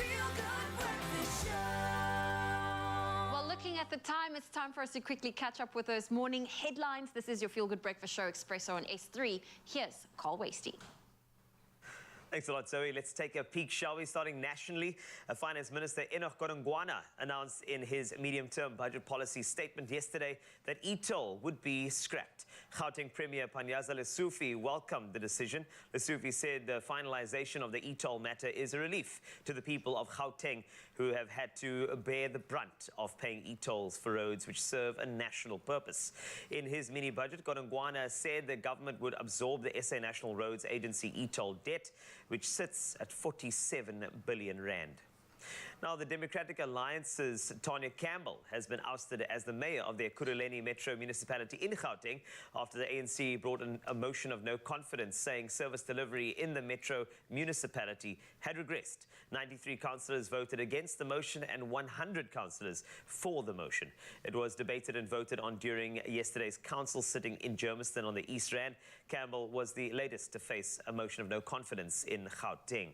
Feel Good Breakfast Show. Well, looking at the time, it's time for us to quickly catch up with those morning headlines. This is your Feel Good Breakfast Show, Expresso on S3. Here's Carl Wastie. Thanks a lot, Zoe. Let's take a peek, shall we? Starting nationally, Finance Minister Enoch Godongwana announced in his medium-term budget policy statement yesterday that e-toll would be scrapped. Gauteng Premier Panyaza Lesufi welcomed the decision. Lesufi said the finalization of the e-toll matter is a relief to the people of Gauteng who have had to bear the brunt of paying e-tolls for roads which serve a national purpose. In his mini-budget, Godongwana said the government would absorb the SA National Roads Agency e-toll debt, which sits at 47 billion rand. Now, the Democratic Alliance's Tanya Campbell has been ousted as the mayor of the Ekurhuleni Metro Municipality in Gauteng after the ANC brought in a motion of no confidence, saying service delivery in the Metro Municipality had regressed. 93 councillors voted against the motion and 100 councillors for the motion. It was debated and voted on during yesterday's council sitting in Germiston on the East Rand. Campbell was the latest to face a motion of no confidence in Gauteng.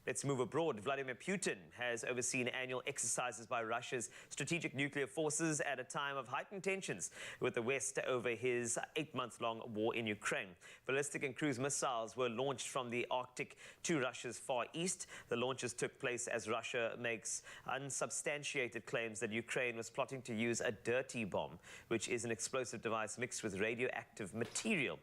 Let's move abroad. Vladimir Putin has overseen annual exercises by Russia's strategic nuclear forces at a time of heightened tensions with the West over his 8-month-long war in Ukraine. Ballistic and cruise missiles were launched from the Arctic to Russia's Far East. The launches took place as Russia makes unsubstantiated claims that Ukraine was plotting to use a dirty bomb, which is an explosive device mixed with radioactive material.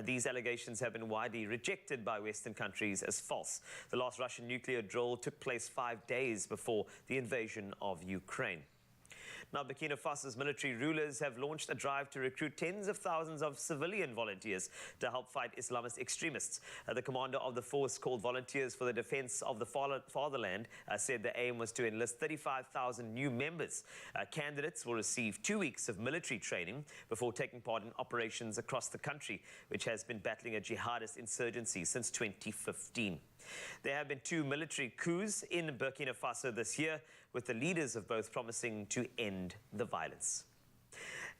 These allegations have been widely rejected by Western countries as false. The last Russian nuclear drill took place 5 days before the invasion of Ukraine. Now, Burkina Faso's military rulers have launched a drive to recruit tens of thousands of civilian volunteers to help fight Islamist extremists. The commander of the force, called Volunteers for the Defense of the Fatherland, said the aim was to enlist 35,000 new members. Candidates will receive 2 weeks of military training before taking part in operations across the country, which has been battling a jihadist insurgency since 2015. There have been 2 military coups in Burkina Faso this year, with the leaders of both promising to end the violence.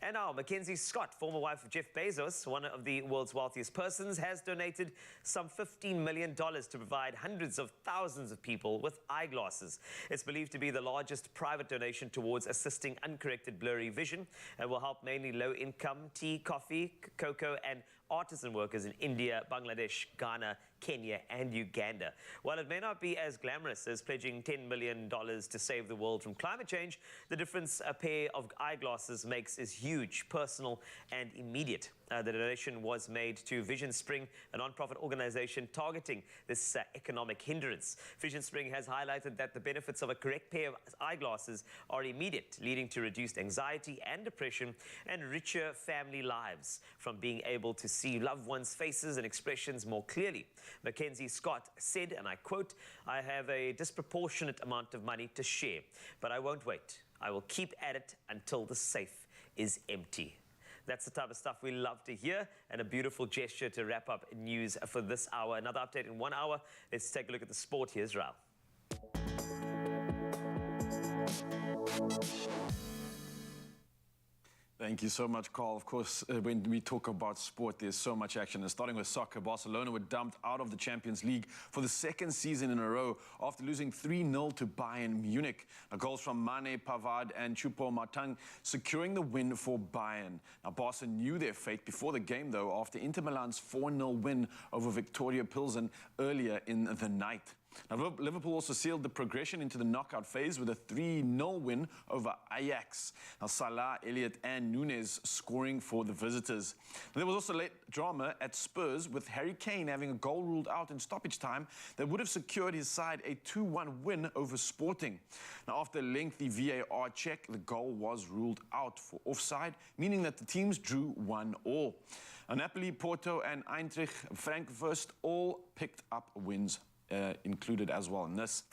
And now, Mackenzie Scott, former wife of Jeff Bezos, one of the world's wealthiest persons, has donated some $15 million to provide hundreds of thousands of people with eyeglasses. It's believed to be the largest private donation towards assisting uncorrected blurry vision and will help mainly low-income tea, coffee, cocoa and artisan workers in India, Bangladesh, Ghana, Kenya and Uganda. While it may not be as glamorous as pledging $10 million to save the world from climate change, the difference a pair of eyeglasses makes is huge, personal and immediate. The donation was made to Vision Spring, a non-profit organization targeting this economic hindrance. Vision Spring has highlighted that the benefits of a correct pair of eyeglasses are immediate, leading to reduced anxiety and depression and richer family lives from being able to see loved ones' faces and expressions more clearly. Mackenzie Scott said, and I quote, "I have a disproportionate amount of money to share, but I won't wait. I will keep at it until the safe is empty." That's the type of stuff we love to hear, and a beautiful gesture to wrap up news for this hour. Another update in 1 hour. Let's take a look at the sport. Here's Raul. Thank you so much, Carl. Of course, when we talk about sport, there's so much action. And starting with soccer, Barcelona were dumped out of the Champions League for the 2nd season in a row after losing 3-0 to Bayern Munich. Now, goals from Mane, Pavard and Choupo-Moting securing the win for Bayern. Now, Barca knew their fate before the game, though, after Inter Milan's 4-0 win over Victoria Pilsen earlier in the night. Now, Liverpool also sealed the progression into the knockout phase with a 3-0 win over Ajax. Now, Salah, Elliott and Nunes scoring for the visitors. Now, there was also late drama at Spurs with Harry Kane having a goal ruled out in stoppage time that would have secured his side a 2-1 win over Sporting. Now, after a lengthy VAR check, the goal was ruled out for offside, meaning that the teams drew 1-1. Napoli, Porto and Eintracht Frankfurt all picked up wins. Included as well in this.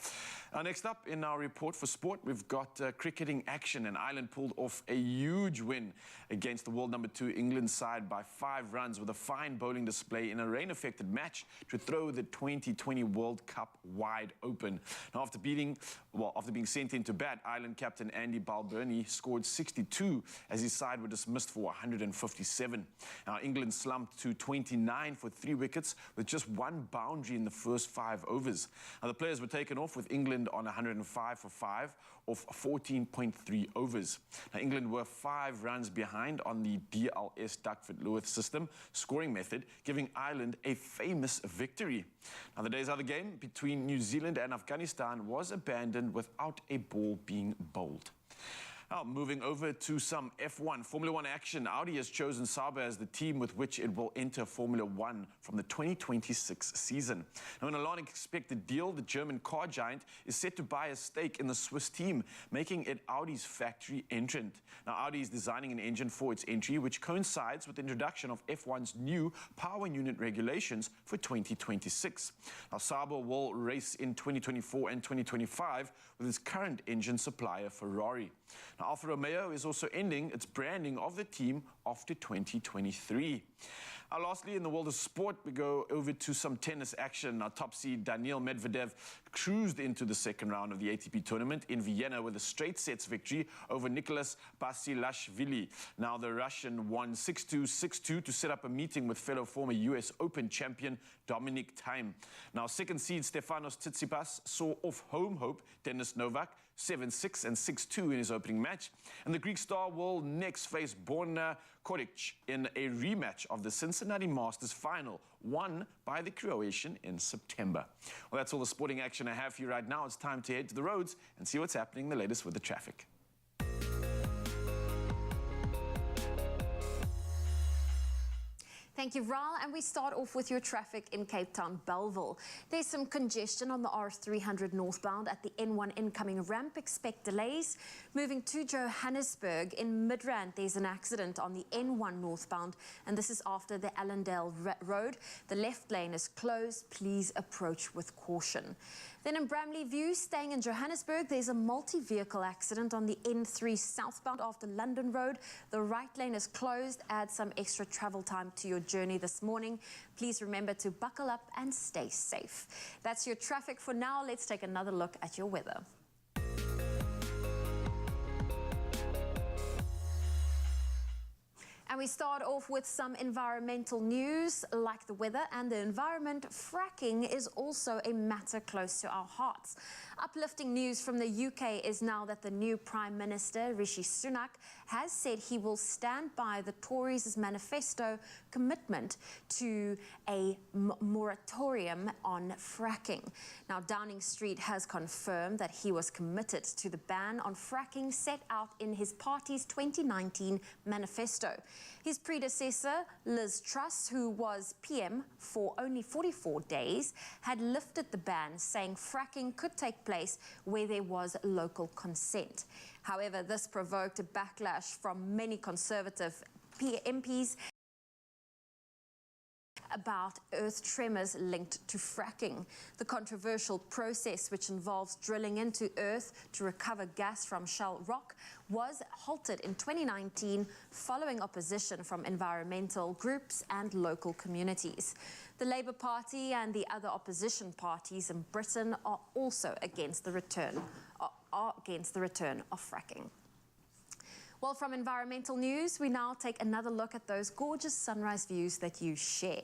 Next up in our report for sport, we've got cricketing action, and Ireland pulled off a huge win against the world number 2 England side by 5 runs with a fine bowling display in a rain-affected match to throw the 2020 World Cup wide open. Now, after being sent into bat, Ireland captain Andy Balbirnie scored 62 as his side were dismissed for 157. Now, England slumped to 29 for 3 wickets with just 1 boundary in the first 5 overs. Now, the players were taken off with England on 105 for 5 off 14.3 overs. Now, England were 5 runs behind on the DLS Duckford-Lewis system scoring method, giving Ireland a famous victory. Now, the day's other game between New Zealand and Afghanistan was abandoned without a ball being bowled. Now, moving over to some F1. Formula One action. Audi has chosen Sauber as the team with which it will enter Formula One from the 2026 season. Now, in a long-expected deal, the German car giant is set to buy a stake in the Swiss team, making it Audi's factory entrant. Now, Audi is designing an engine for its entry, which coincides with the introduction of F1's new power unit regulations for 2026. Now, Sauber will race in 2024 and 2025 with its current engine supplier, Ferrari. Now, Alfa Romeo is also ending its branding of the team after 2023. Lastly, in the world of sport, we go over to some tennis action. Our top seed Daniil Medvedev cruised into the second round of the ATP tournament in Vienna with a straight sets victory over Nicolas Basilashvili. Now, the Russian won 6-2, 6-2 to set up a meeting with fellow former US Open champion Dominic Thiem. Now, second seed Stefanos Tsitsipas saw off home hope Denis Novak 7-6 and 6-2 in his opening match. And the Greek star will next face Borna Koric in a rematch of the Cincinnati Masters final, won by the Croatian in September. Well, that's all the sporting action I have for you right now. It's time to head to the roads and see what's happening, the latest with the traffic. Thank you, Ral. And we start off with your traffic in Cape Town, Bellville. There's some congestion on the R300 northbound at the N1 incoming ramp. Expect delays. Moving to Johannesburg, in Midrand, there's an accident on the N1 northbound, and this is after the Allendale Road. The left lane is closed. Please approach with caution. Then in Bramley View, staying in Johannesburg, there's a multi-vehicle accident on the N3 southbound after London Road. The right lane is closed. Add some extra travel time to your journey this morning. Please remember to buckle up and stay safe. That's your traffic for now. Let's take another look at your weather. And we start off with some environmental news. Like the weather and the environment, fracking is also a matter close to our hearts. Uplifting news from the UK is now that the new Prime Minister, Rishi Sunak, has said he will stand by the Tories' manifesto commitment to a moratorium on fracking. Now, Downing Street has confirmed that he was committed to the ban on fracking set out in his party's 2019 manifesto. His predecessor, Liz Truss, who was PM for only 44 days, had lifted the ban, saying fracking could take place where there was local consent. However, this provoked a backlash from many Conservative MPs about earth tremors linked to fracking. The controversial process, which involves drilling into earth to recover gas from shale rock, was halted in 2019 following opposition from environmental groups and local communities. The Labour Party and the other opposition parties in Britain are also against the return of fracking. Well, from environmental news, we now take another look at those gorgeous sunrise views that you share.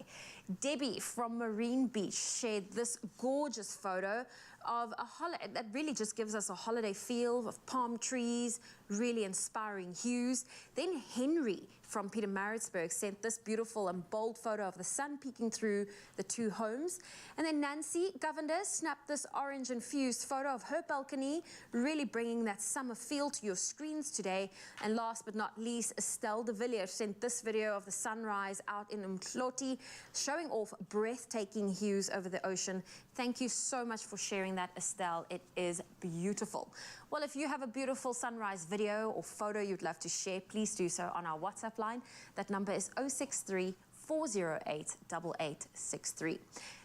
Debbie from Marine Beach shared this gorgeous photo of a holiday that really just gives us a holiday feel of palm trees, really inspiring hues. Then Henry from Pietermaritzburg sent this beautiful and bold photo of the sun peeking through the two homes. And then Nancy Govender snapped this orange-infused photo of her balcony, really bringing that summer feel to your screens today. And last but not least, Estelle de Villiers sent this video of the sunrise out in Umhloti, showing off breathtaking hues over the ocean. Thank you so much for sharing that, Estelle. It is beautiful. Well, if you have a beautiful sunrise video or photo you'd love to share, please do so on our WhatsApp line. That number is 063 408 8863.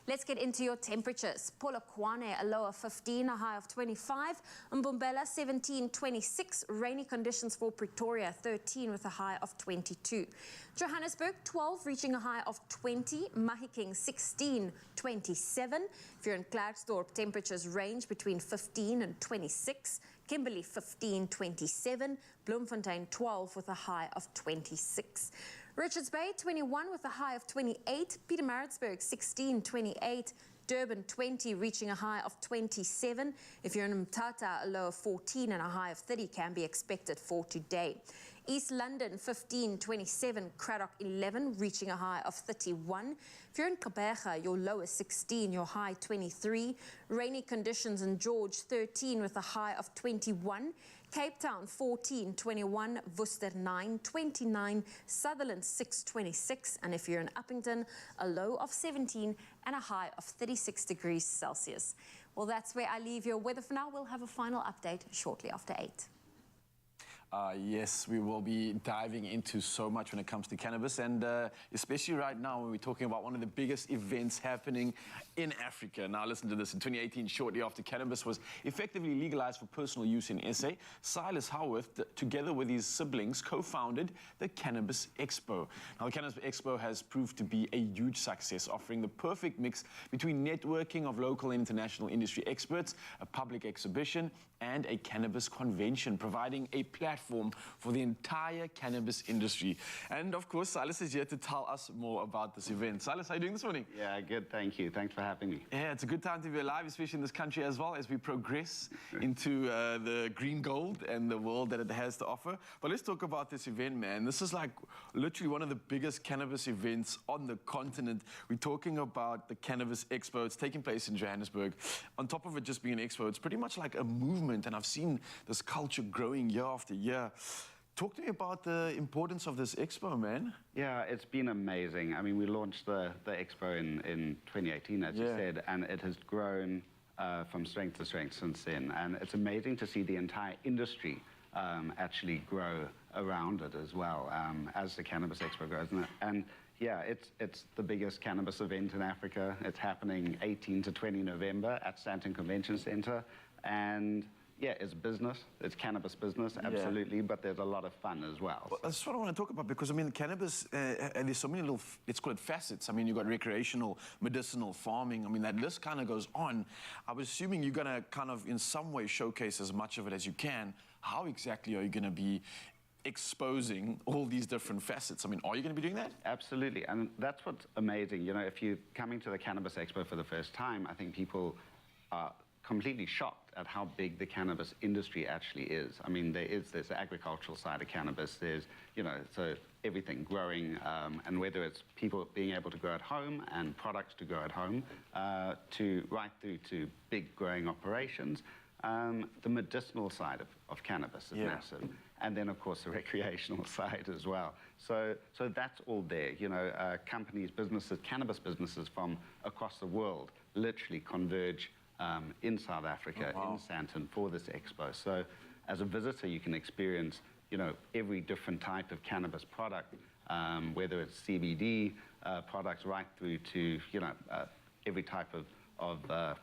Let's get into your temperatures. Polokwane, a low of 15, a high of 25. Mbombela, 17, 26. Rainy conditions for Pretoria, 13 with a high of 22. Johannesburg, 12, reaching a high of 20. Mahikeng, 16, 27. If you're in Klerksdorp, temperatures range between 15 and 26. Kimberley, 15, 27. Bloemfontein, 12 with a high of 26. Richards Bay, 21 with a high of 28. Pietermaritzburg, 16, 28. Durban 20, reaching a high of 27. If you're in Mthatha, a low of 14 and a high of 30 can be expected for today. East London 15, 27, Cradock 11, reaching a high of 31. If you're in Gqeberha, your low is 16, your high 23. Rainy conditions in George 13 with a high of 21. Cape Town 14, 21, Worcester 9, 29, Sutherland 6, 26, and if you're in Uppington, a low of 17 and a high of 36 degrees Celsius. Well, that's where I leave your weather for now. We'll have a final update shortly after 8. Yes, we will be diving into so much when it comes to cannabis, and especially right now when we're talking about one of the biggest events happening in Africa. Now listen to this. In 2018, shortly after cannabis was effectively legalized for personal use in SA, Silas Howarth, together with his siblings, co-founded the Cannabis Expo. Now the Cannabis Expo has proved to be a huge success, offering the perfect mix between networking of local and international industry experts, a public exhibition, and a cannabis convention, providing a platform for the entire cannabis industry. And of course, Silas is here to tell us more about this event. Silas, how are you doing this morning? Yeah, good, thank you. Thanks for having me. Yeah, it's a good time to be alive, especially in this country as well, as we progress into the green gold and the world that it has to offer. But let's talk about this event, man. This is like literally one of the biggest cannabis events on the continent. We're talking about the Cannabis Expo. It's taking place in Johannesburg. On top of it just being an expo, it's pretty much like a movement, and I've seen this culture growing year after year. Talk to me about the importance of this expo, man. Yeah, it's been amazing. I mean, we launched the expo in 2018, as you said, and it has grown from strength to strength since then. And it's amazing to see the entire industry actually grow around it as well, as the Cannabis Expo grows. And yeah, it's the biggest cannabis event in Africa. It's happening 18 to 20 November at Sandton Convention Center. And yeah, it's business. It's cannabis business, absolutely, but there's a lot of fun as well. Well, that's what I want to talk about, because, I mean, cannabis, and there's so many little, let's call it facets. I mean, you've got recreational, medicinal, farming. I mean, that list kind of goes on. I was assuming you're going to kind of, in some way, showcase as much of it as you can. How exactly are you going to be exposing all these different facets? I mean, are you going to be doing that? Absolutely, and that's what's amazing. You know, if you're coming to the Cannabis Expo for the first time, I think people are completely shocked at how big the cannabis industry actually is. I mean, there's the agricultural side of cannabis. There's, you know, so everything growing, and whether it's people being able to grow at home and products to grow at home, to right through to big growing operations. The medicinal side of cannabis is massive. And then, of course, the recreational side as well. So that's all there. You know, companies, businesses, cannabis businesses from across the world literally converge in South Africa, in Sandton, for this expo. So as a visitor, you can experience, you know, every different type of cannabis product, whether it's CBD products right through to, you know, every type of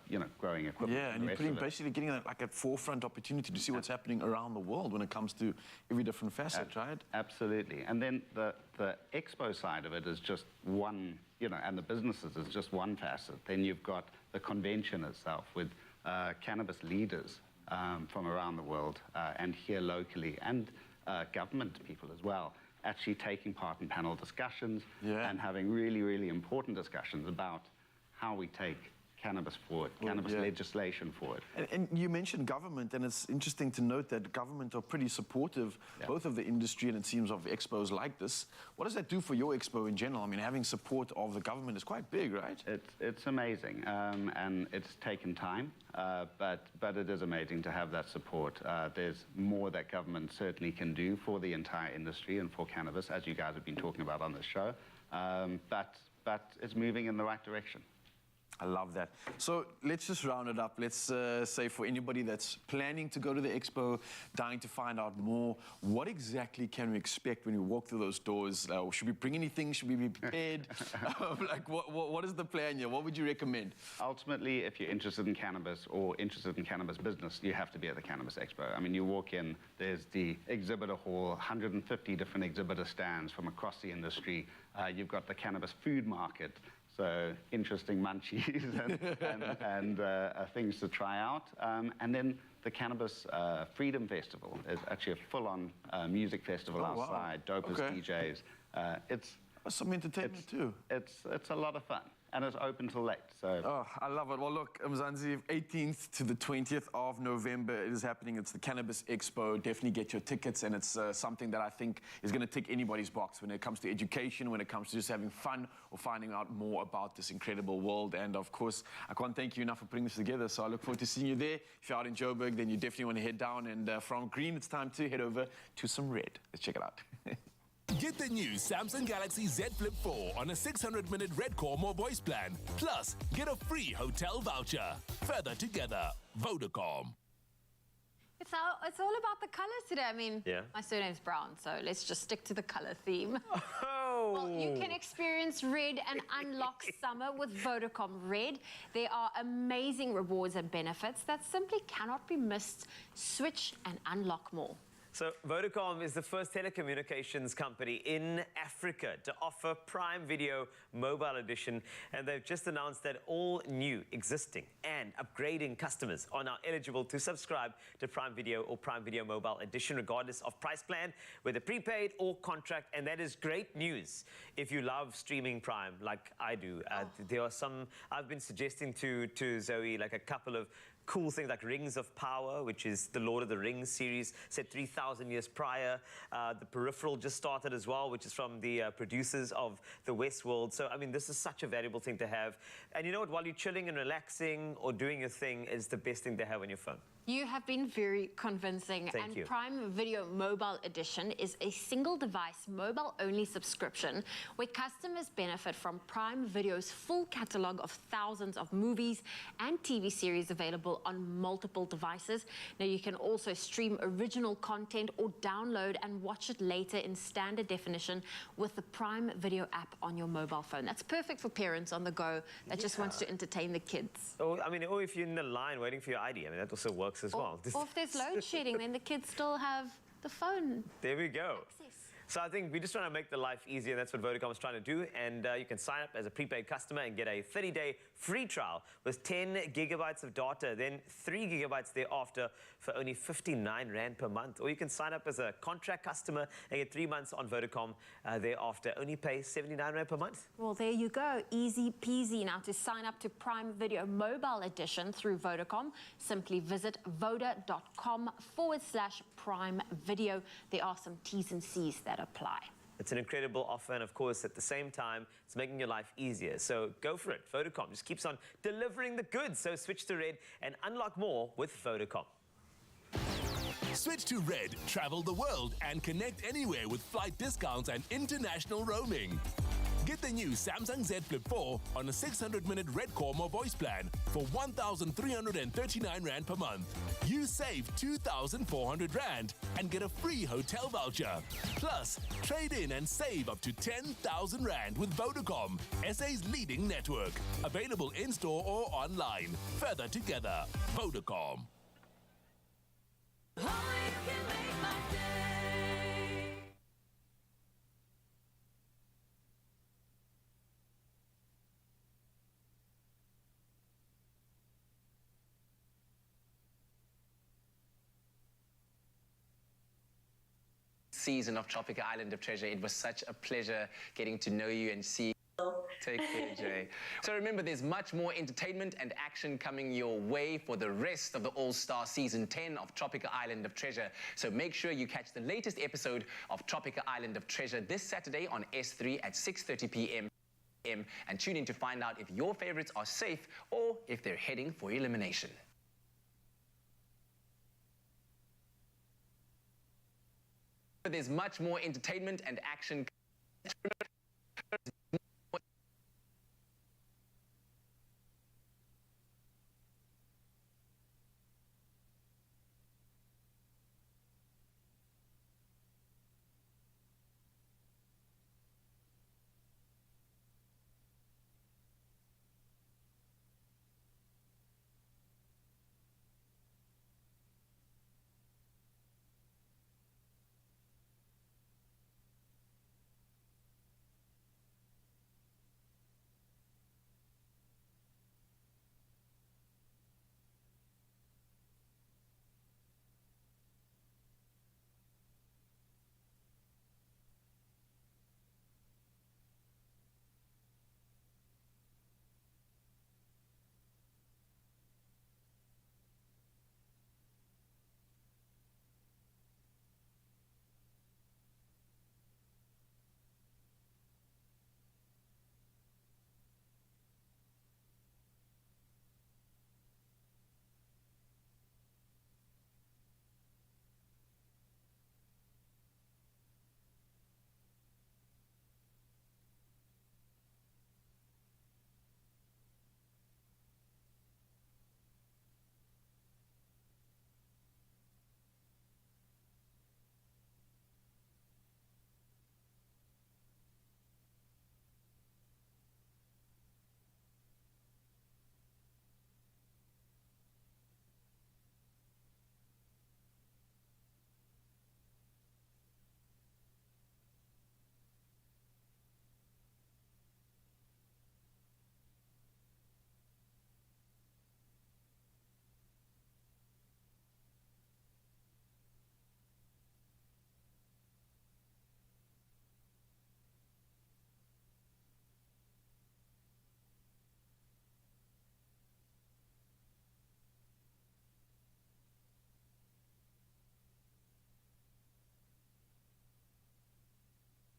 you know, growing equipment. Yeah, and you're basically getting like a forefront opportunity to see what's happening around the world when it comes to every different facet, right? Absolutely. And then the expo side of it is just one, you know, and the businesses is just one facet. Then you've got the convention itself with cannabis leaders from around the world and here locally, and government people as well, actually taking part in panel discussions and having really, really important discussions about how we take cannabis forward, cannabis legislation forward. And you mentioned government, and it's interesting to note that government are pretty supportive, both of the industry and it seems of expos like this. What does that do for your expo in general? I mean, having support of the government is quite big, right? It's amazing, and it's taken time, but it is amazing to have that support. There's more that government certainly can do for the entire industry and for cannabis, as you guys have been talking about on the show, but it's moving in the right direction. I love that. So let's just round it up. Let's say for anybody that's planning to go to the expo, dying to find out more, what exactly can we expect when we walk through those doors? Should we bring anything? Should we be prepared? Like, what is the plan here? What would you recommend? Ultimately, if you're interested in cannabis or interested in cannabis business, you have to be at the Cannabis Expo. I mean, you walk in, there's the exhibitor hall, 150 different exhibitor stands from across the industry. You've got the cannabis food market. So interesting munchies and things to try out. And then the Cannabis Freedom Festival is actually a full-on music festival outside, dopest DJs. It's some entertainment too. It's a lot of fun. and it's open till late. So Oh, I love it. Well, look, Mzansi, 18th to the 20th of November, it is happening. It's the Cannabis Expo. Definitely get your tickets, and it's something that I think is going to tick anybody's box when it comes to education, when it comes to just having fun or finding out more about this incredible world. And of course, I can't thank you enough for putting this together. So I look forward to seeing you there. If you're out in Joburg, then you definitely want to head down. And from green, it's time to head over to some red. Let's check it out. Get the new Samsung Galaxy Z Flip 4 on a 600-minute red core more voice plan. Plus, get a free hotel voucher. Further together, Vodacom. It's all about the colours today. I mean, Yeah. my surname's Brown, so let's just stick to the colour theme. Oh. Well, you can experience red and unlock summer with Vodacom Red. There are amazing rewards and benefits that simply cannot be missed. Switch and unlock more. So Vodacom is the first telecommunications company in Africa to offer Prime Video Mobile Edition, and they've just announced that all new, existing and upgrading customers are now eligible to subscribe to Prime Video or Prime Video Mobile Edition regardless of price plan, whether prepaid or contract, and that is great news if you love streaming Prime like I do. There are some, I've been suggesting to Zoe like a couple of cool things like Rings of Power, which is the Lord of the Rings series set 3,000 years prior. The Peripheral just started as well, which is from the producers of the Westworld. So, I mean, this is such a valuable thing to have. And you know what? While you're chilling and relaxing or doing your thing, is the best thing to have on your phone. You have been very convincing. Thank you. Prime Video Mobile Edition is a single-device, mobile-only subscription where customers benefit from Prime Video's full catalogue of thousands of movies and TV series available on multiple devices. Now, you can also stream original content or download and watch it later in standard definition with the Prime Video app on your mobile phone. That's perfect for parents on the go that just wants to entertain the kids. Or, I mean, or if you're in the line waiting for your ID, I mean, that also works as well. Or if there's load shedding, then the kids still have the phone. There we go. Access. So I think we're just trying to make the life easier, and that's what Vodacom is trying to do. And you can sign up as a prepaid customer and get a 30-day free trial with 10 gigabytes of data, then 3 gigabytes thereafter for only 59 Rand per month. Or you can sign up as a contract customer and get 3 months on Vodacom thereafter. Only pay 79 Rand per month. Well, there you go. Easy peasy. Now, to sign up to Prime Video Mobile Edition through Vodacom, simply visit voda.com/Prime Video. There are some T's and C's that apply. It's an incredible offer, and of course, at the same time, it's making your life easier. So go for it. Vodacom just keeps on delivering the goods. So switch to Red and unlock more with Vodacom. Switch to Red, travel the world, and connect anywhere with flight discounts and international roaming. Get the new Samsung Z Flip 4 on a 600-minute red core more voice plan for 1,339 Rand per month. You save 2,400 Rand and get a free hotel voucher. Plus, trade in and save up to 10,000 Rand with Vodacom, SA's leading network. Available in-store or online. Further together, Vodacom. Only you can make my day. Season of Tropical Island of Treasure. It was such a pleasure getting to know you and see. Take care, Jay. So remember, there's much more entertainment and action coming your way for the rest of the All-Star Season 10 of Tropical Island of Treasure. So make sure you catch the latest episode of Tropical Island of Treasure this Saturday on S3 at 6:30 p.m. and tune in to find out if your favorites are safe or if they're heading for elimination. There's much more entertainment and action.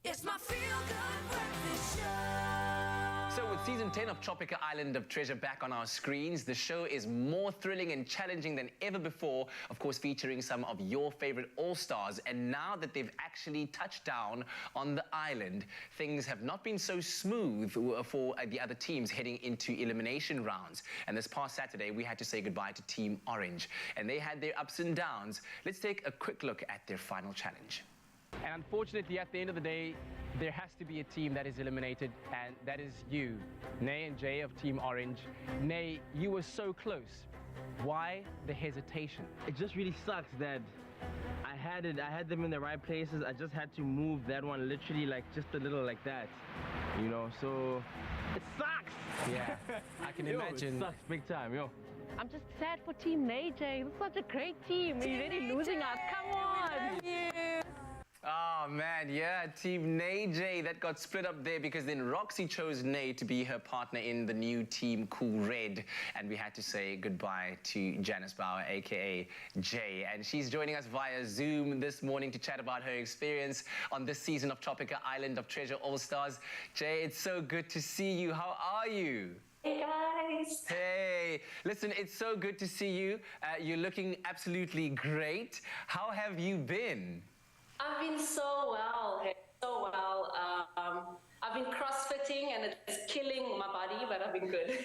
It's my feel-good breakfast show. So with season 10 of Tropica Island of Treasure back on our screens, the show is more thrilling and challenging than ever before, of course featuring some of your favorite all-stars. And now that they've actually touched down on the island, things have not been so smooth for the other teams heading into elimination rounds. And this past Saturday, we had to say goodbye to Team Orange. And they had their ups and downs. Let's take a quick look at their final challenge. And unfortunately, at the end of the day, there has to be a team that is eliminated, and that is you, Nay and Jay of Team Orange. Nay, you were so close. Why the hesitation? It just really sucks that I had them in the right places. I just had to move that one literally like just a little like that, you know, so it sucks. Yeah, I can imagine. It sucks big time, yo. I'm just sad for Team Nay, Jay. This is such a great team. You're really losing us. Come on. Oh man, yeah, Team Nay Jay, that got split up there because then Roxy chose Nay to be her partner in the new Team Cool Red, and we had to say goodbye to Janice Bauer, aka Jay, and she's joining us via Zoom this morning to chat about her experience on this season of Tropica Island of Treasure All-Stars. Jay, it's so good to see you. How are you? Hey guys! Hey, listen, it's so good to see you. You're looking absolutely great. How have you been? I've been so well, so well. I've been crossfitting and it's killing my body, but I've been good.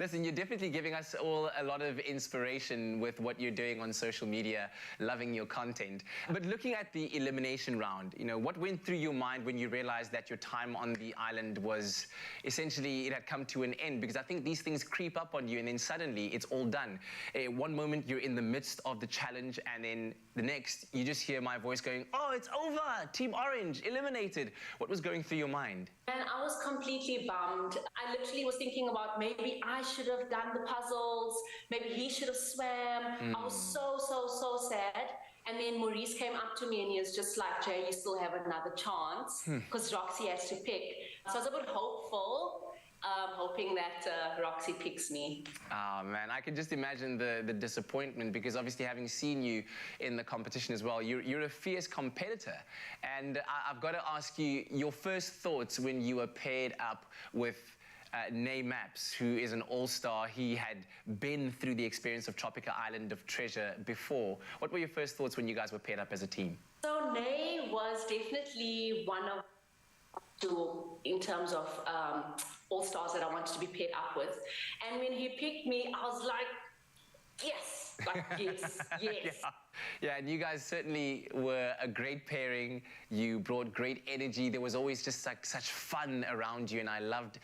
Listen, you're definitely giving us all a lot of inspiration with what you're doing on social media, loving your content. But looking at the elimination round, you know, what went through your mind when you realized that your time on the island was essentially, it had come to an end? Because I think these things creep up on you and then suddenly it's all done. One moment you're in the midst of the challenge and then the next you just hear my voice going, oh, it's over, Team Orange, eliminated. What was going through your mind? And I was completely bummed. I literally was thinking about maybe I should have done the puzzles, maybe he should have swam. I was so sad. And then Maurice came up to me and he was just like, Jay, you still have another chance, because Roxy has to pick. So I was a bit hopeful, hoping that Roxy picks me. Oh man, I can just imagine the disappointment, because obviously having seen you in the competition as well, you're a fierce competitor. And I've got to ask you, your first thoughts when you were paired up with Nay Maps, who is an all-star. He had been through the experience of Tropica Island of Treasure before. What were your first thoughts when you guys were paired up as a team? So Nay was definitely one of two in terms of all-stars that I wanted to be paired up with. And when he picked me, I was like, yes, like yes, yes. Yeah, and you guys certainly were a great pairing. You brought great energy. There was always just like such fun around you, and I loved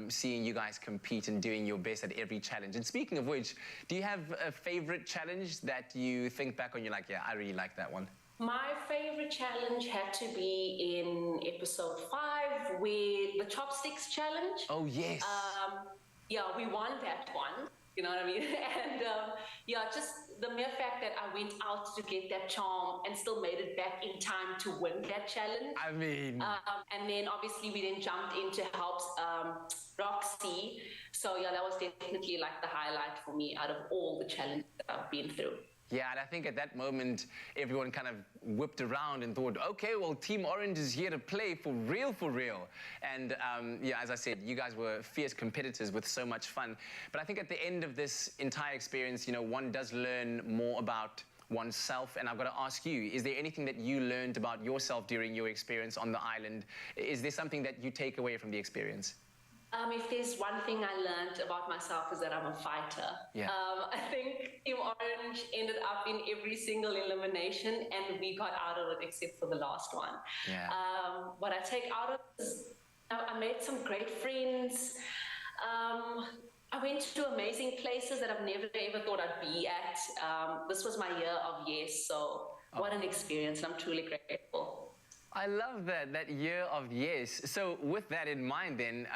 seeing you guys compete and doing your best at every challenge. And speaking of which, do you have a favorite challenge that you think back on, you're like, yeah, I really like that one? My favorite challenge had to be in episode 5 with the chopsticks challenge. Oh, yes. Yeah, we won that one. You know what I mean? And yeah, just the mere fact that I went out to get that charm and still made it back in time to win that challenge. I mean... and then obviously we then jumped in to help Roxy. So yeah, that was definitely like the highlight for me out of all the challenges that I've been through. Yeah, and I think at that moment, everyone kind of whipped around and thought, okay, well, Team Orange is here to play for real, for real. And yeah, as I said, you guys were fierce competitors with so much fun. But I think at the end of this entire experience, you know, one does learn more about oneself. And I've got to ask you, is there anything that you learned about yourself during your experience on the island? Is there something that you take away from the experience? If there's one thing I learned about myself is that I'm a fighter. Yeah. I think Team Orange ended up in every single elimination and we got out of it except for the last one. Yeah. What I take out of it is I made some great friends. I went to amazing places that I've never ever thought I'd be at. This was my year of yes, so what an experience. I'm truly grateful. I love that year of yes. So with that in mind then,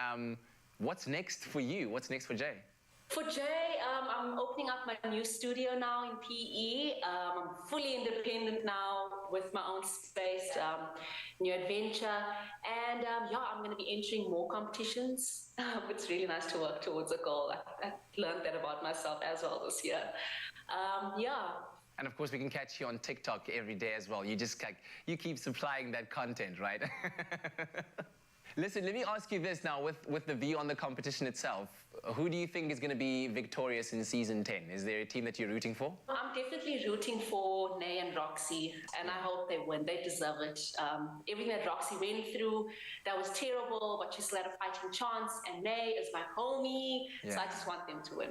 what's next for you? What's next for Jay? For Jay, I'm opening up my new studio now in PE. I'm fully independent now with my own space, new adventure. And yeah, I'm going to be entering more competitions. It's really nice to work towards a goal. I learned that about myself as well this year. Yeah, And of course, we can catch you on TikTok every day as well. You just you keep supplying that content, right? Listen, let me ask you this now, with the view on the competition itself. Who do you think is going to be victorious in season 10? Is there a team that you're rooting for? I'm definitely rooting for Nay and Roxy, and I hope they win. They deserve it. Everything that Roxy went through, that was terrible, but she still had a fighting chance, and Nay is my homie, so I just want them to win.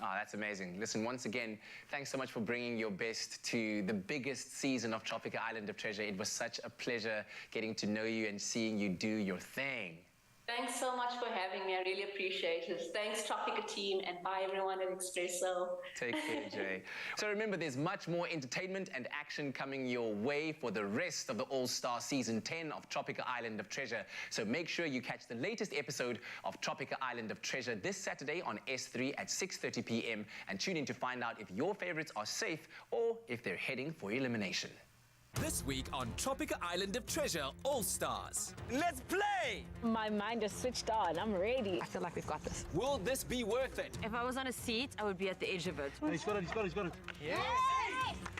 Oh, that's amazing. Listen, once again, thanks so much for bringing your best to the biggest season of Tropica Island of Treasure. It was such a pleasure getting to know you and seeing you do your thing. Thanks so much for having me. I really appreciate it. Thanks, Tropica team, and bye everyone at Expresso. Take care, Jay. So remember, there's much more entertainment and action coming your way for the rest of the All-Star Season 10 of Tropica Island of Treasure. So make sure you catch the latest episode of Tropica Island of Treasure this Saturday on S3 at 6:30 p.m. and tune in to find out if your favorites are safe or if they're heading for elimination. This week on Tropica Island of Treasure All-Stars. Let's play! My mind is switched on. I'm ready. I feel like we've got this. Will this be worth it? If I was on a seat, I would be at the edge of it. He's got it. Yes!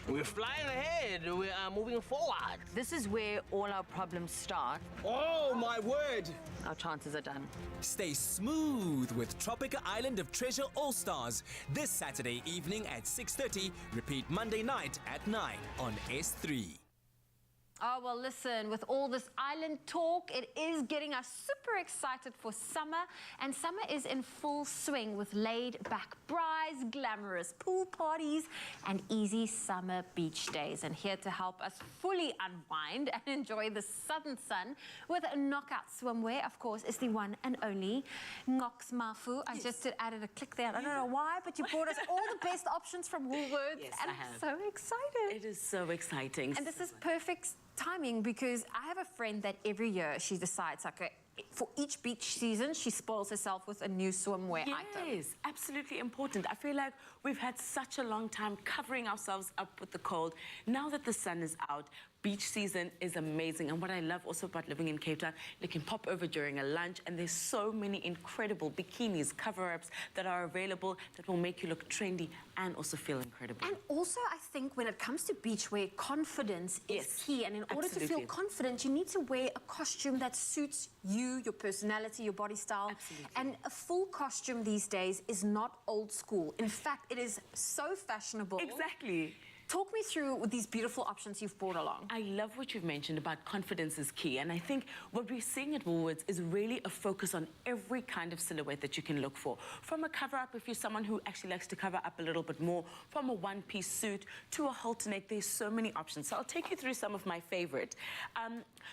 We're flying ahead. We are moving forward. This is where all our problems start. Oh, my word! Our chances are done. Stay smooth with Tropica Island of Treasure All-Stars this Saturday evening at 6:30. Repeat Monday night at 9 on S3. Oh, well, listen, with all this island talk, it is getting us super excited for summer. And summer is in full swing with laid-back brides, glamorous pool parties, and easy summer beach days. And here to help us fully unwind and enjoy the southern sun with a knockout swimwear, of course, is the one and only Ngox Mafu. I just added a click there. I don't know why, but you brought us all the best options from Woolworths. Yes, and I have. I'm so excited. It is so exciting. And this is perfect timing because I have a friend that every year she decides, for each beach season, she spoils herself with a new swimwear item. Yes, absolutely important. I feel like we've had such a long time covering ourselves up with the cold. Now that the sun is out, beach season is amazing. And what I love also about living in Cape Town, you can pop over during a lunch and there's so many incredible bikinis, cover-ups that are available that will make you look trendy and also feel incredible. And also, I think when it comes to beachwear, confidence is key. And in order to feel confident, you need to wear a costume that suits you, your personality, your body style. Absolutely. And a full costume these days is not old school. In fact, it is so fashionable. Exactly. Talk me through these beautiful options you've brought along. I love what you've mentioned about confidence is key. And I think what we're seeing at Woolworths is really a focus on every kind of silhouette that you can look for. From a cover-up, if you're someone who actually likes to cover up a little bit more, from a one-piece suit to a halter neck, there's so many options. So I'll take you through some of my favorite.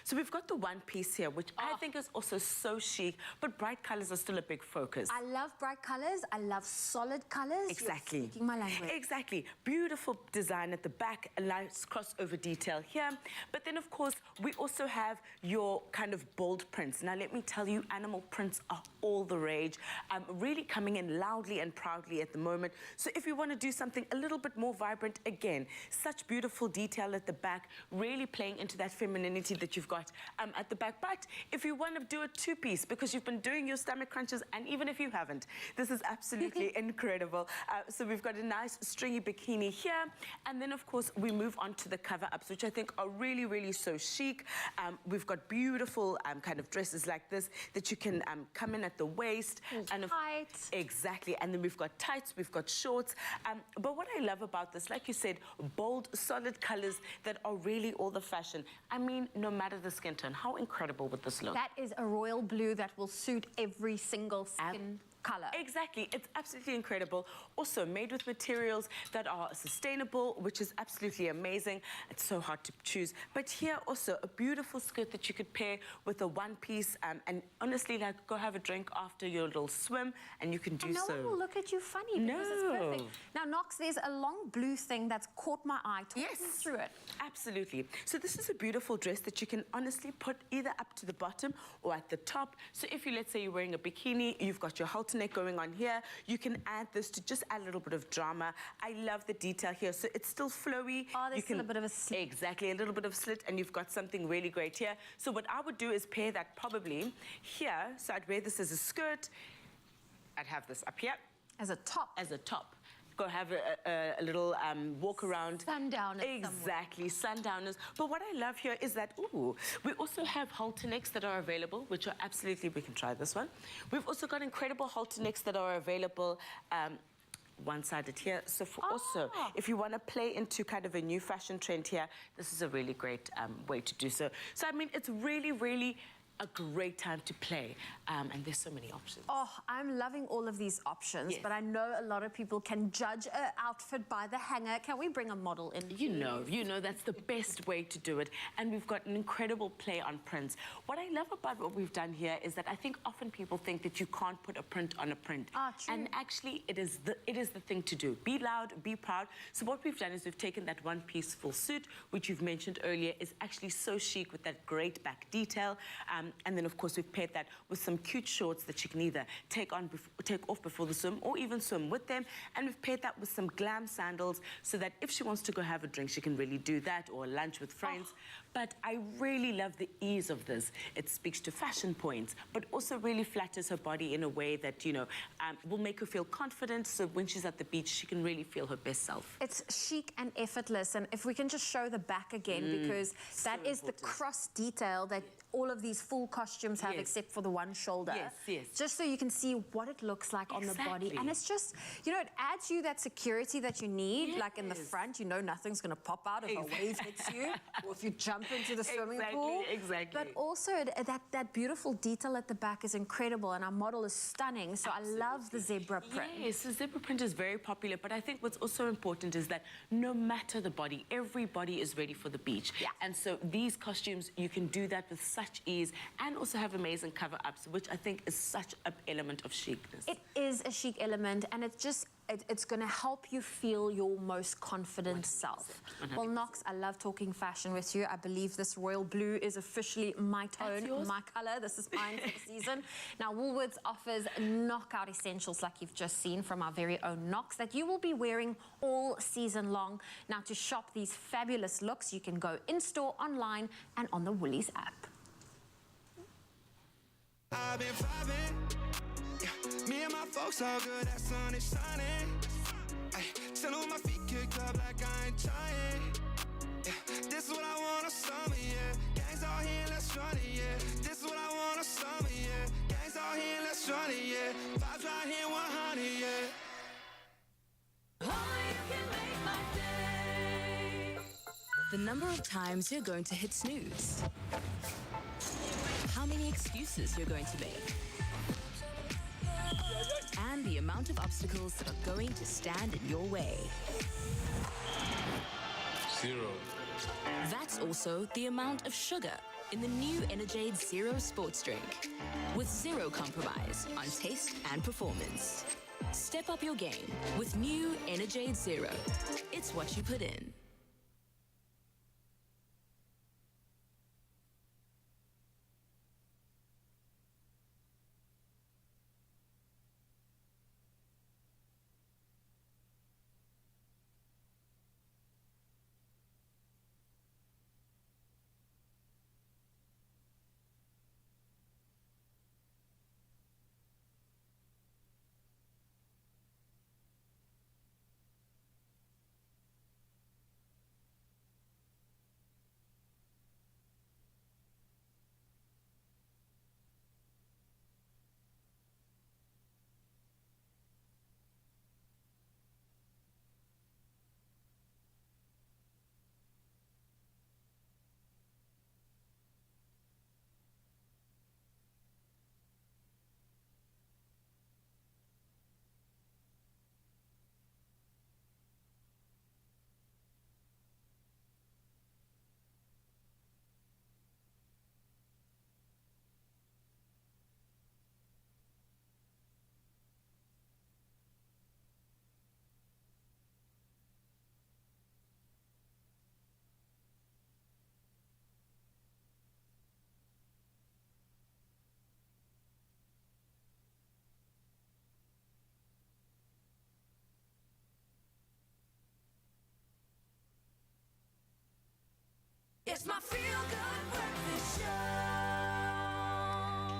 So we've got the one-piece here, which I think is also so chic, but bright colors are still a big focus. I love bright colors. I love solid colors. Exactly. You're speaking my language. Exactly. Beautiful design at the back, a nice crossover detail here. But then, of course, we also have your kind of bold prints. Now, let me tell you, animal prints are all the rage, really coming in loudly and proudly at the moment. So if you want to do something a little bit more vibrant, again, such beautiful detail at the back, really playing into that femininity that you've got at the back. But if you want to do a two-piece, because you've been doing your stomach crunches, and even if you haven't, this is absolutely incredible. So we've got a nice stringy bikini here, and then, of course, we move on to the cover-ups, which I think are really, really so chic. We've got beautiful kind of dresses like this that you can come in at the waist. And tights. Exactly. And then we've got tights, we've got shorts. But what I love about this, like you said, bold, solid colors that are really all the fashion. I mean, no matter the skin tone, how incredible would this look? That is a royal blue that will suit every single skin color. Exactly. It's absolutely incredible. Also made with materials that are sustainable, which is absolutely amazing. It's so hard to choose. But here also a beautiful skirt that you could pair with a one-piece and honestly, like, go have a drink after your little swim and you can do so. No one will look at you funny because it's perfect. Now, Knox, there's a long blue thing that's caught my eye. Talk me through it. Absolutely. So this is a beautiful dress that you can honestly put either up to the bottom or at the top. So if you, let's say you're wearing a bikini, you've got your halter neck going on here, you can add this to just add a little bit of drama. I love the detail here. So it's still flowy. Oh, there's still a bit of a slit. Exactly, a little bit of slit, and you've got something really great here. So what I would do is pair that probably here. So I'd wear this as a skirt. I'd have this up here. As a top. As a top. go have a little walk around. Sundowners. Exactly, sundowners. But what I love here is that, we also have halter necks that are available, which are absolutely, we can try this one. We've also got incredible halter necks that are available one-sided here. So also, if you want to play into kind of a new fashion trend here, this is a really great way to do so. So, I mean, it's really, really a great time to play, and there's so many options. Oh, I'm loving all of these options, but I know a lot of people can judge an outfit by the hanger. Can we bring a model in? You know, that's the best way to do it, and we've got an incredible play on prints. What I love about what we've done here is that I think often people think that you can't put a print on a print, and actually it is the thing to do. Be loud, be proud. So what we've done is we've taken that one-piece full suit, which you've mentioned earlier, is actually so chic with that great back detail. And then, of course, we've paired that with some cute shorts that you can either take off before the swim or even swim with them. And we've paired that with some glam sandals so that if she wants to go have a drink, she can really do that, or lunch with friends. But I really love the ease of this. It speaks to fashion points, but also really flatters her body in a way that, will make her feel confident. So when she's at the beach, she can really feel her best self. It's chic and effortless. And if we can just show the back again, because that is the cross detail that all of these full costumes have, except for the one shoulder. Yes. Just so you can see what it looks like on the body. And it's just, it adds you that security that you need. Like in the front, nothing's going to pop out if a wave hits you or if you jump into the swimming pool. Exactly. But also that beautiful detail at the back is incredible, and our model is stunning. So I love the zebra print. Yes, the zebra print is very popular, but I think what's also important is that no matter the body, everybody is ready for the beach. And so these costumes, you can do that with such ease and also have amazing cover-ups, which I think is such an element of chicness. It is a chic element, and it's going to help you feel your most confident self. 100%. Well, Knox, I love talking fashion with you. I believe this royal blue is officially my tone, my colour. This is mine for the season. Now, Woolworths offers knockout essentials like you've just seen from our very own Knox that you will be wearing all season long. Now, to shop these fabulous looks, you can go in-store, online, and on the Woolies app. I've been vibing, me and my folks all good, that sun is shining. Chillin' with my feet kicked up like I ain't trying. This is what I want on summer, Gangs all here, let's run it, This is what I want on summer, Gangs all here, let's run it, Vibes right here, 100, The number of times you're going to hit snooze. How many excuses you're going to make. And the amount of obstacles that are going to stand in your way. 0. That's also the amount of sugar in the new Energade Zero sports drink. With zero compromise on taste and performance. Step up your game with new Energade Zero. It's what you put in.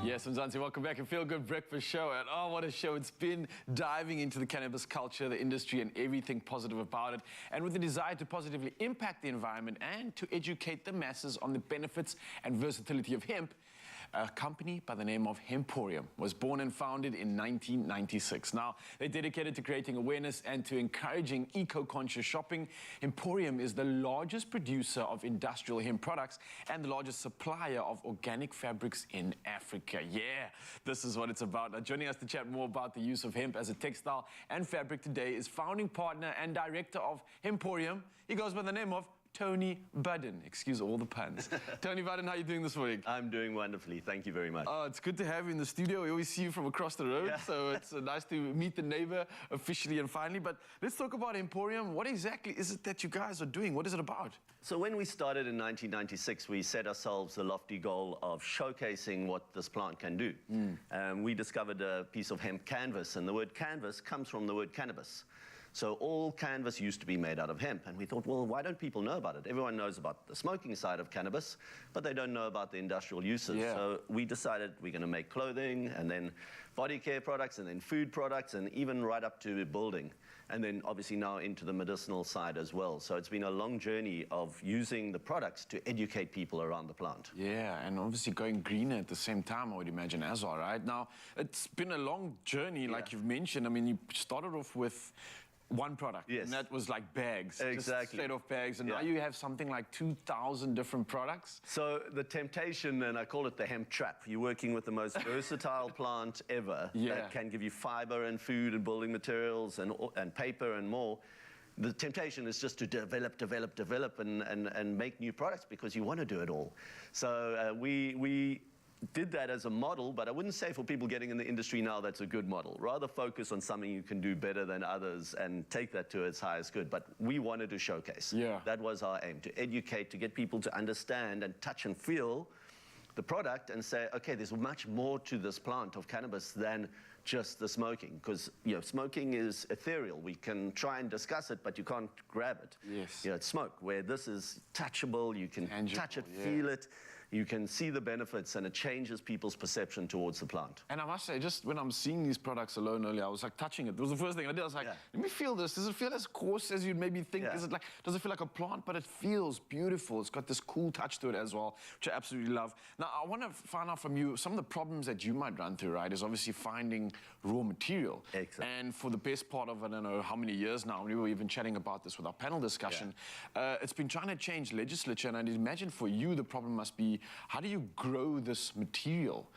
Yes, Mzansi, welcome back. A Feel Good Breakfast Show. And oh, what a show. It's been diving into the cannabis culture, the industry, and everything positive about it. And with the desire to positively impact the environment and to educate the masses on the benefits and versatility of hemp, a company by the name of Hemporium was born and founded in 1996. Now, they're dedicated to creating awareness and to encouraging eco-conscious shopping. Hemporium is the largest producer of industrial hemp products and the largest supplier of organic fabrics in Africa. Yeah, this is what it's about. Now, joining us to chat more about the use of hemp as a textile and fabric today is founding partner and director of Hemporium. He goes by the name of Tony Budden. Excuse all the puns. Tony Budden, how are you doing this morning? I'm doing wonderfully. Thank you very much. Oh, it's good to have you in the studio. We always see you from across the road, so it's nice to meet the neighbor officially and finally. But let's talk about Hemporium. What exactly is it that you guys are doing? What is it about? So when we started in 1996, we set ourselves the lofty goal of showcasing what this plant can do. We discovered a piece of hemp canvas, and the word canvas comes from the word cannabis. So all canvas used to be made out of hemp, and we thought, well, why don't people know about it? Everyone knows about the smoking side of cannabis, but they don't know about the industrial uses. Yeah. So we decided we're going to make clothing, and then body care products, and then food products, and even right up to building. And then obviously now into the medicinal side as well. So it's been a long journey of using the products to educate people around the plant. Yeah, and obviously going greener at the same time, I would imagine, as well, right? Now, it's been a long journey, like you've mentioned. I mean, you started off with one product, and that was like bags, just straight off bags, and now you have something like 2,000 different products. So the temptation, and I call it the hemp trap, you're working with the most versatile plant ever that can give you fiber and food and building materials and paper and more. The temptation is just to develop and make new products because you want to do it all. So we did that as a model, but I wouldn't say for people getting in the industry now that's a good model. Rather focus on something you can do better than others and take that to its highest good. But we wanted to showcase. That was our aim, to educate, to get people to understand and touch and feel the product and say, okay, there's much more to this plant of cannabis than just the smoking, because smoking is ethereal. We can try and discuss it, but you can't grab it. It's smoke, where this is touchable, you can touch it, feel it. You can see the benefits, and it changes people's perception towards the plant. And I must say, just when I'm seeing these products alone earlier, I was like touching it. It was the first thing I did. I was like, let me feel this. Does it feel as coarse as you'd maybe think? Is it like, does it feel like a plant? But it feels beautiful. It's got this cool touch to it as well, which I absolutely love. Now, I want to find out from you, some of the problems that you might run through, right, is obviously finding raw material. And for the best part of, I don't know how many years now, we were even chatting about this with our panel discussion, it's been trying to change legislature, and I'd imagine for you the problem must be, how do you grow this material?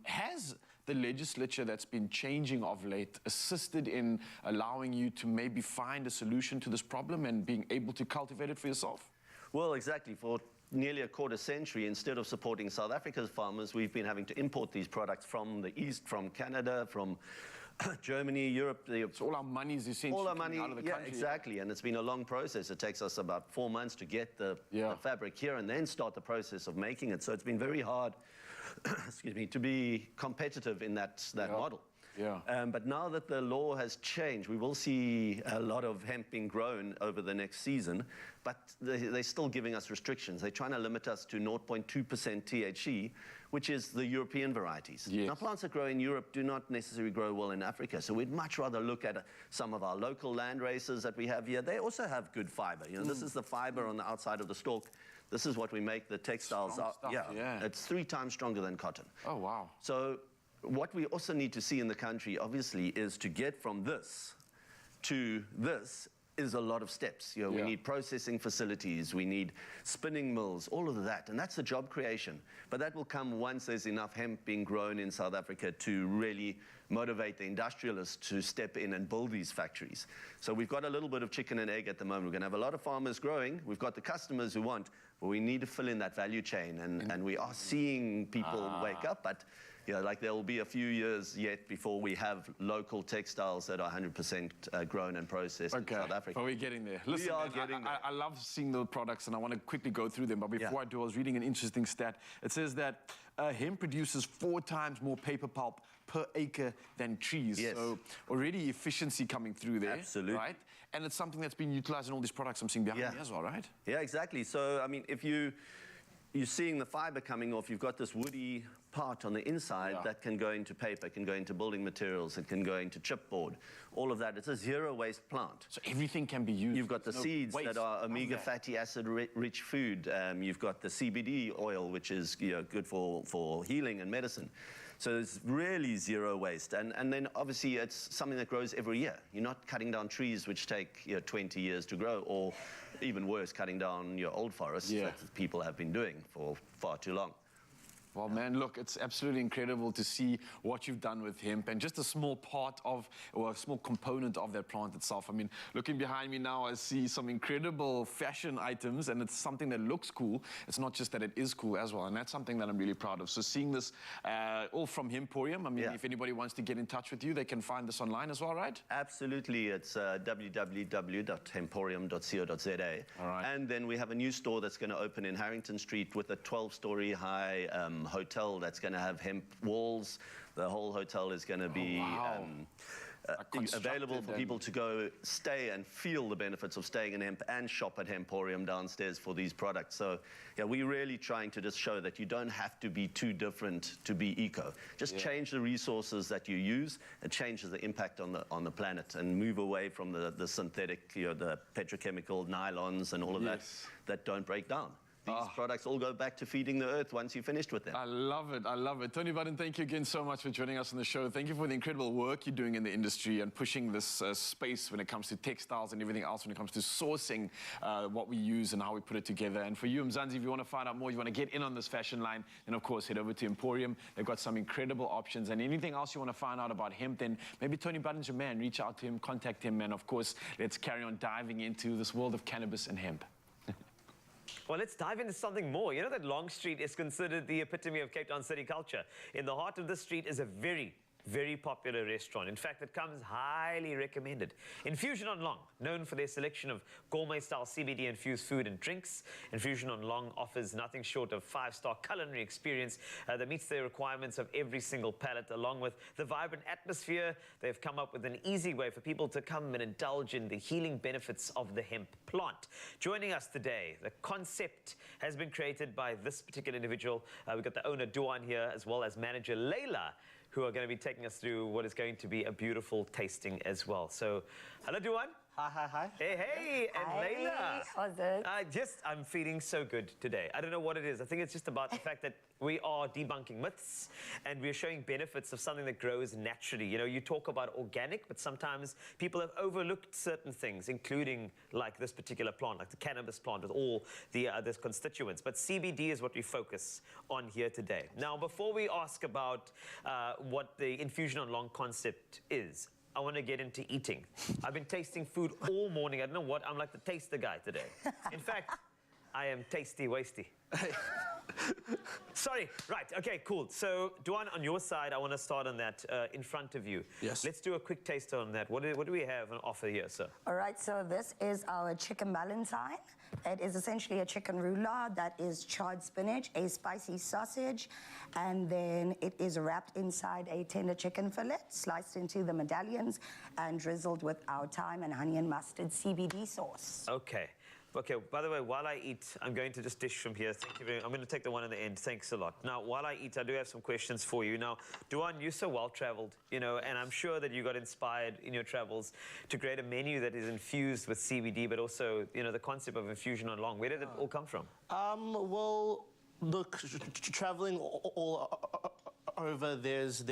Has the legislature that's been changing of late assisted in allowing you to maybe find a solution to this problem and being able to cultivate it for yourself? Well, exactly. For nearly a quarter century, instead of supporting South Africa's farmers, we've been having to import these products from the East, from Canada, from Germany, Europe. So all our money is essentially all our money out of the country. Exactly, and it's been a long process. It takes us about 4 months to get the fabric here and then start the process of making it. So it's been very hard, excuse me, to be competitive in that model. But now that the law has changed, we will see a lot of hemp being grown over the next season, but they're still giving us restrictions. They're trying to limit us to 0.2% THC, which is the European varieties. Now, plants that grow in Europe do not necessarily grow well in Africa, so we'd much rather look at some of our local land races that we have here. They also have good fiber. This is the fiber on the outside of the stalk. This is what we make the textiles out. It's 3 times stronger than cotton. Oh, wow. So what we also need to see in the country, obviously, is to get from this to this is a lot of steps. We need processing facilities, we need spinning mills, all of that, and that's the job creation. But that will come once there's enough hemp being grown in South Africa to really motivate the industrialists to step in and build these factories. So we've got a little bit of chicken and egg at the moment. We're going to have a lot of farmers growing. We've got the customers who want, but we need to fill in that value chain, and we are seeing people wake up, but like there will be a few years yet before we have local textiles that are 100% grown and processed in South Africa. But we're getting there. Listen, we are getting there. I love seeing the products, and I want to quickly go through them. But before I do, I was reading an interesting stat. It says that hemp produces 4 times more paper pulp per acre than trees. So already efficiency coming through there. Absolutely. Right? And it's something that's been utilized in all these products I'm seeing behind me as well, right? Yeah, exactly. So, I mean, if you're seeing the fiber coming off, you've got this woody part on the inside that can go into paper, can go into building materials, it can go into chipboard. All of that. It's a zero-waste plant. So everything can be used. You've got the seeds that are omega fatty acid-rich food. You've got the CBD oil, which is good for healing and medicine. So it's really zero waste. And then obviously it's something that grows every year. You're not cutting down trees which take 20 years to grow, or even worse, cutting down your old forests that people have been doing for far too long. Well, man, look, it's absolutely incredible to see what you've done with hemp, and just a small part of, or a small component of that plant itself. I mean, looking behind me now, I see some incredible fashion items, and it's something that looks cool. It's not just that it is cool as well, and that's something that I'm really proud of. So seeing this all from Hemporium, I mean, if anybody wants to get in touch with you, they can find this online as well, right? Absolutely. It's www.hemporium.co.za. All right. And then we have a new store that's going to open in Harrington Street with a 12-story high hotel that's going to have hemp walls. The whole hotel is going to be available for people to go stay and feel the benefits of staying in hemp, and shop at Hemporium downstairs for these products. So yeah, we're really trying to just show that you don't have to be too different to be eco. Just change the resources that you use. It changes the impact on the planet, and move away from the synthetic, the petrochemical nylons and all of that don't break down. These products all go back to feeding the earth once you're finished with them. I love it. I love it. Tony Budden, thank you again so much for joining us on the show. Thank you for the incredible work you're doing in the industry and pushing this space when it comes to textiles and everything else, when it comes to sourcing what we use and how we put it together. And for you, Mzansi, if you want to find out more, you want to get in on this fashion line, then of course head over to Emporium. They've got some incredible options. And anything else you want to find out about hemp, then maybe Tony Budden's your man. Reach out to him, contact him, and of course, let's carry on diving into this world of cannabis and hemp. Well, let's dive into something more. You know that Long Street is considered the epitome of Cape Town city culture. In the heart of the street is a very popular restaurant. In fact, it comes highly recommended. Infusion on Long, known for their selection of gourmet-style CBD-infused food and drinks. Infusion on Long offers nothing short of 5-star culinary experience that meets the requirements of every single palate. Along with the vibrant atmosphere, they've come up with an easy way for people to come and indulge in the healing benefits of the hemp plant. Joining us today, the concept has been created by this particular individual. We've got the owner, Duan, here, as well as manager Layla, who are going to be taking us through what is going to be a beautiful tasting as well. So, hello, Duan. Hi. Hey, and Layla. How's it? I'm feeling so good today. I don't know what it is. I think it's just about the fact that we are debunking myths, and we're showing benefits of something that grows naturally. You know, you talk about organic, but sometimes people have overlooked certain things, including like this particular plant, like the cannabis plant with all the other constituents. But CBD is what we focus on here today. Now, before we ask about what the Infusion on Long concept is, I want to get into eating. I've been tasting food all morning. I don't know what, I'm like the taster guy today. In fact, I am tasty wasty. Sorry, right, okay, cool. So, Duan, on your side, I want to start on that in front of you. Yes. Let's do a quick taster on that. What do we have on offer here, sir? All right, so this is our chicken valentine. It is essentially a chicken roulade that is charred spinach, a spicy sausage, and then it is wrapped inside a tender chicken fillet, sliced into the medallions, and drizzled with our thyme and honey and mustard CBD sauce. Okay. Okay, by the way, while I eat, I'm going to just dish from here. Thank you very much. I'm going to take the one at the end. Thanks a lot. Now, while I eat, I do have some questions for you. Now, Duan, you're so well-traveled, you know, and I'm sure that you got inspired in your travels to create a menu that is infused with CBD, but also, you know, the concept of Infusion on Long. Where did it all come from? Well, look, traveling all over, there's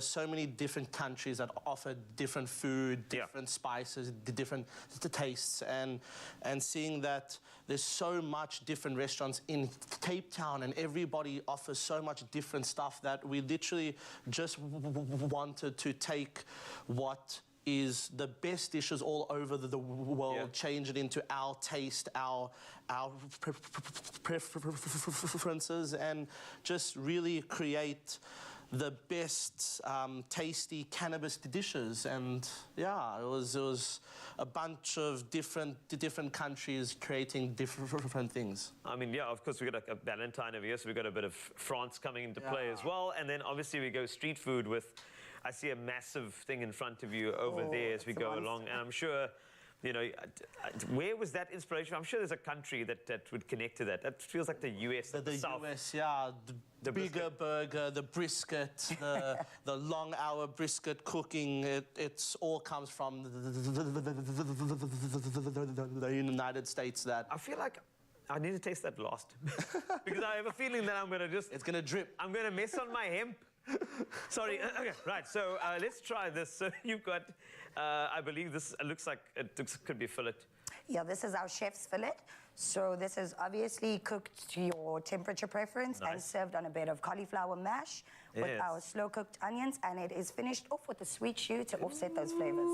so many different countries that offer different food, different spices, different tastes, and seeing that there's so much different restaurants in Cape Town, and everybody offers so much different stuff, that we literally just wanted to take what is the best dishes all over the world, change it into our taste, our preferences, and just really create the best tasty cannabis dishes. And yeah, it was a bunch of different countries creating different things. I mean, yeah, of course, we got a Valentine over here, so we got a bit of France coming into play as well. And then obviously we go street food with, I see a massive thing in front of you over there as we go along. And I'm sure You know, where was that inspiration? I'm sure there's a country that would connect to that. That feels like the US. The South. US, yeah. The bigger burger, the brisket, the long hour brisket cooking. It's all comes from the United States. That I feel like I need to taste that last because I have a feeling that I'm gonna just. It's gonna drip. I'm gonna mess on my hemp. Sorry. Okay. Right. So let's try this. So you've got. I believe this looks like could be fillet. Yeah, this is our chef's fillet. So this is obviously cooked to your temperature preference and served on a bed of cauliflower mash with our slow-cooked onions, and it is finished off with a sweet choux to offset those flavors.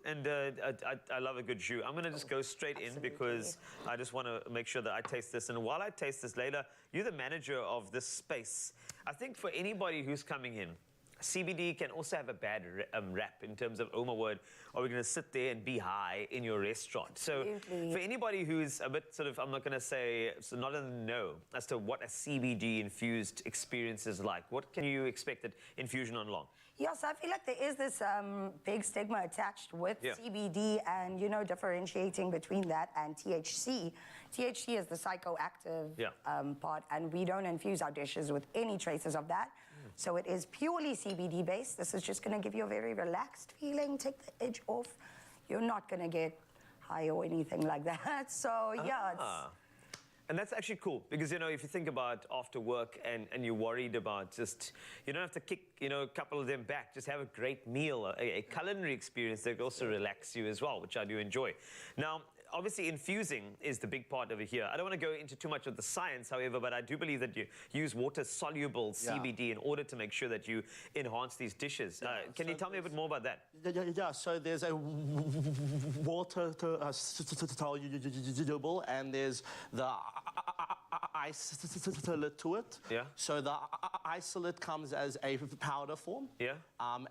And I love a good jus. I'm going to just go straight in because I just want to make sure that I taste this. And while I taste this, Layla, you're the manager of this space. I think for anybody who's coming in, CBD can also have a bad rap in terms of, oh my word, are we going to sit there and be high in your restaurant? Absolutely. So for anybody who's a bit sort of, I'm not going to say, so not in the know as to what a CBD-infused experience is like, what can you expect at Infusion on Long? Yes, I feel like there is this big stigma attached with CBD and, you know, differentiating between that and THC. THC is the psychoactive part, and we don't infuse our dishes with any traces of that. So it is purely CBD based. This is just going to give you a very relaxed feeling, take the edge off. You're not going to get high or anything like that. So yeah, and that's actually cool because, you know, if you think about after work and you're worried about just, you don't have to kick, you know, a couple of them back. Just have a great meal, a culinary experience that also relax you as well, which I do enjoy. Now, obviously, infusing is the big part over here. I don't want to go into too much of the science, however, but I do believe that you use water-soluble CBD in order to make sure that you enhance these dishes. Can you tell me a bit more about that? Yeah, so there's a water-soluble and there's the isolate to it. Yeah. So the isolate comes as a powder form. Yeah.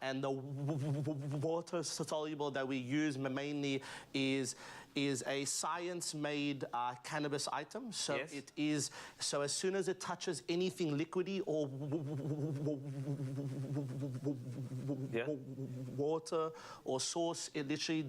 And the water-soluble that we use mainly is a science-made cannabis item. So it is, so as soon as it touches anything liquidy or water or sauce, it literally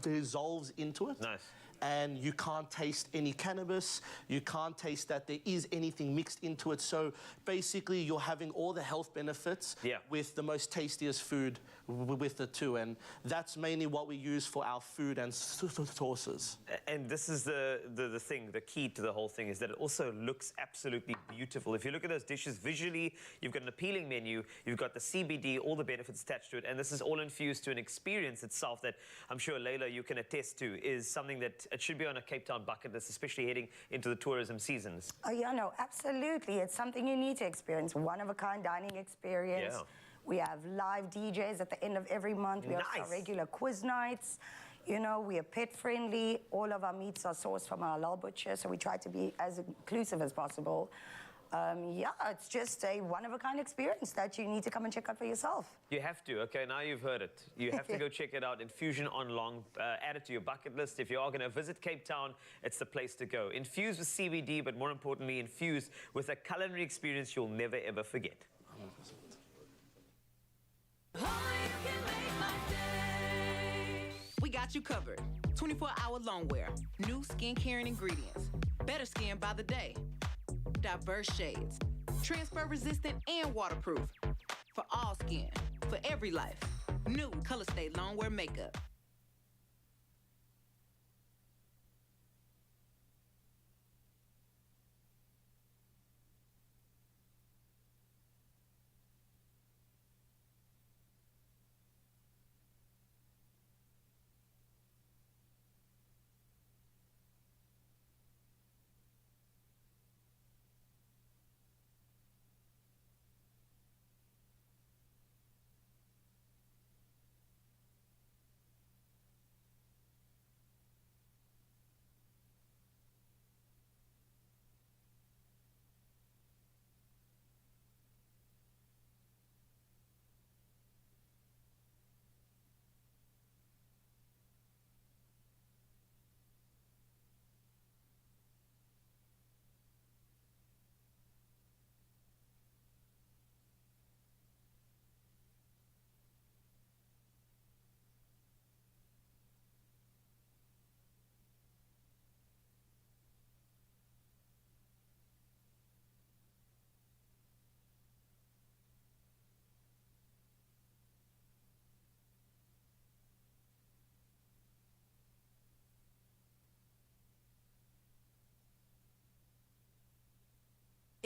dissolves into it. Nice. And you can't taste any cannabis, you can't taste that there is anything mixed into it. So basically you're having all the health benefits with the most tastiest food with the two. And that's mainly what we use for our food and sauces. And this is the thing, the key to the whole thing is that it also looks absolutely beautiful. If you look at those dishes visually, you've got an appealing menu, you've got the CBD, all the benefits attached to it, and this is all infused to an experience itself that I'm sure, Layla, you can attest to is something that it should be on a Cape Town bucket list, especially heading into the tourism seasons. Oh, yeah, no, absolutely. It's something you need to experience, one-of-a-kind dining experience. Yeah. We have live DJs at the end of every month. We have our regular quiz nights. You know, we are pet-friendly. All of our meats are sourced from our halal butcher, so we try to be as inclusive as possible. Yeah, it's just a one-of-a-kind experience that you need to come and check out for yourself. You have to. Okay, now you've heard it. You have to go check it out. Infusion on Long. Add it to your bucket list. If you are going to visit Cape Town, it's the place to go. Infused with CBD, but more importantly, infused with a culinary experience you'll never, ever forget. We got you covered. 24-hour long wear. New skincare and ingredients. Better skin by the day. Diverse shades. Transfer resistant and waterproof. For all skin. For every life. New Color Stay Long Wear Makeup.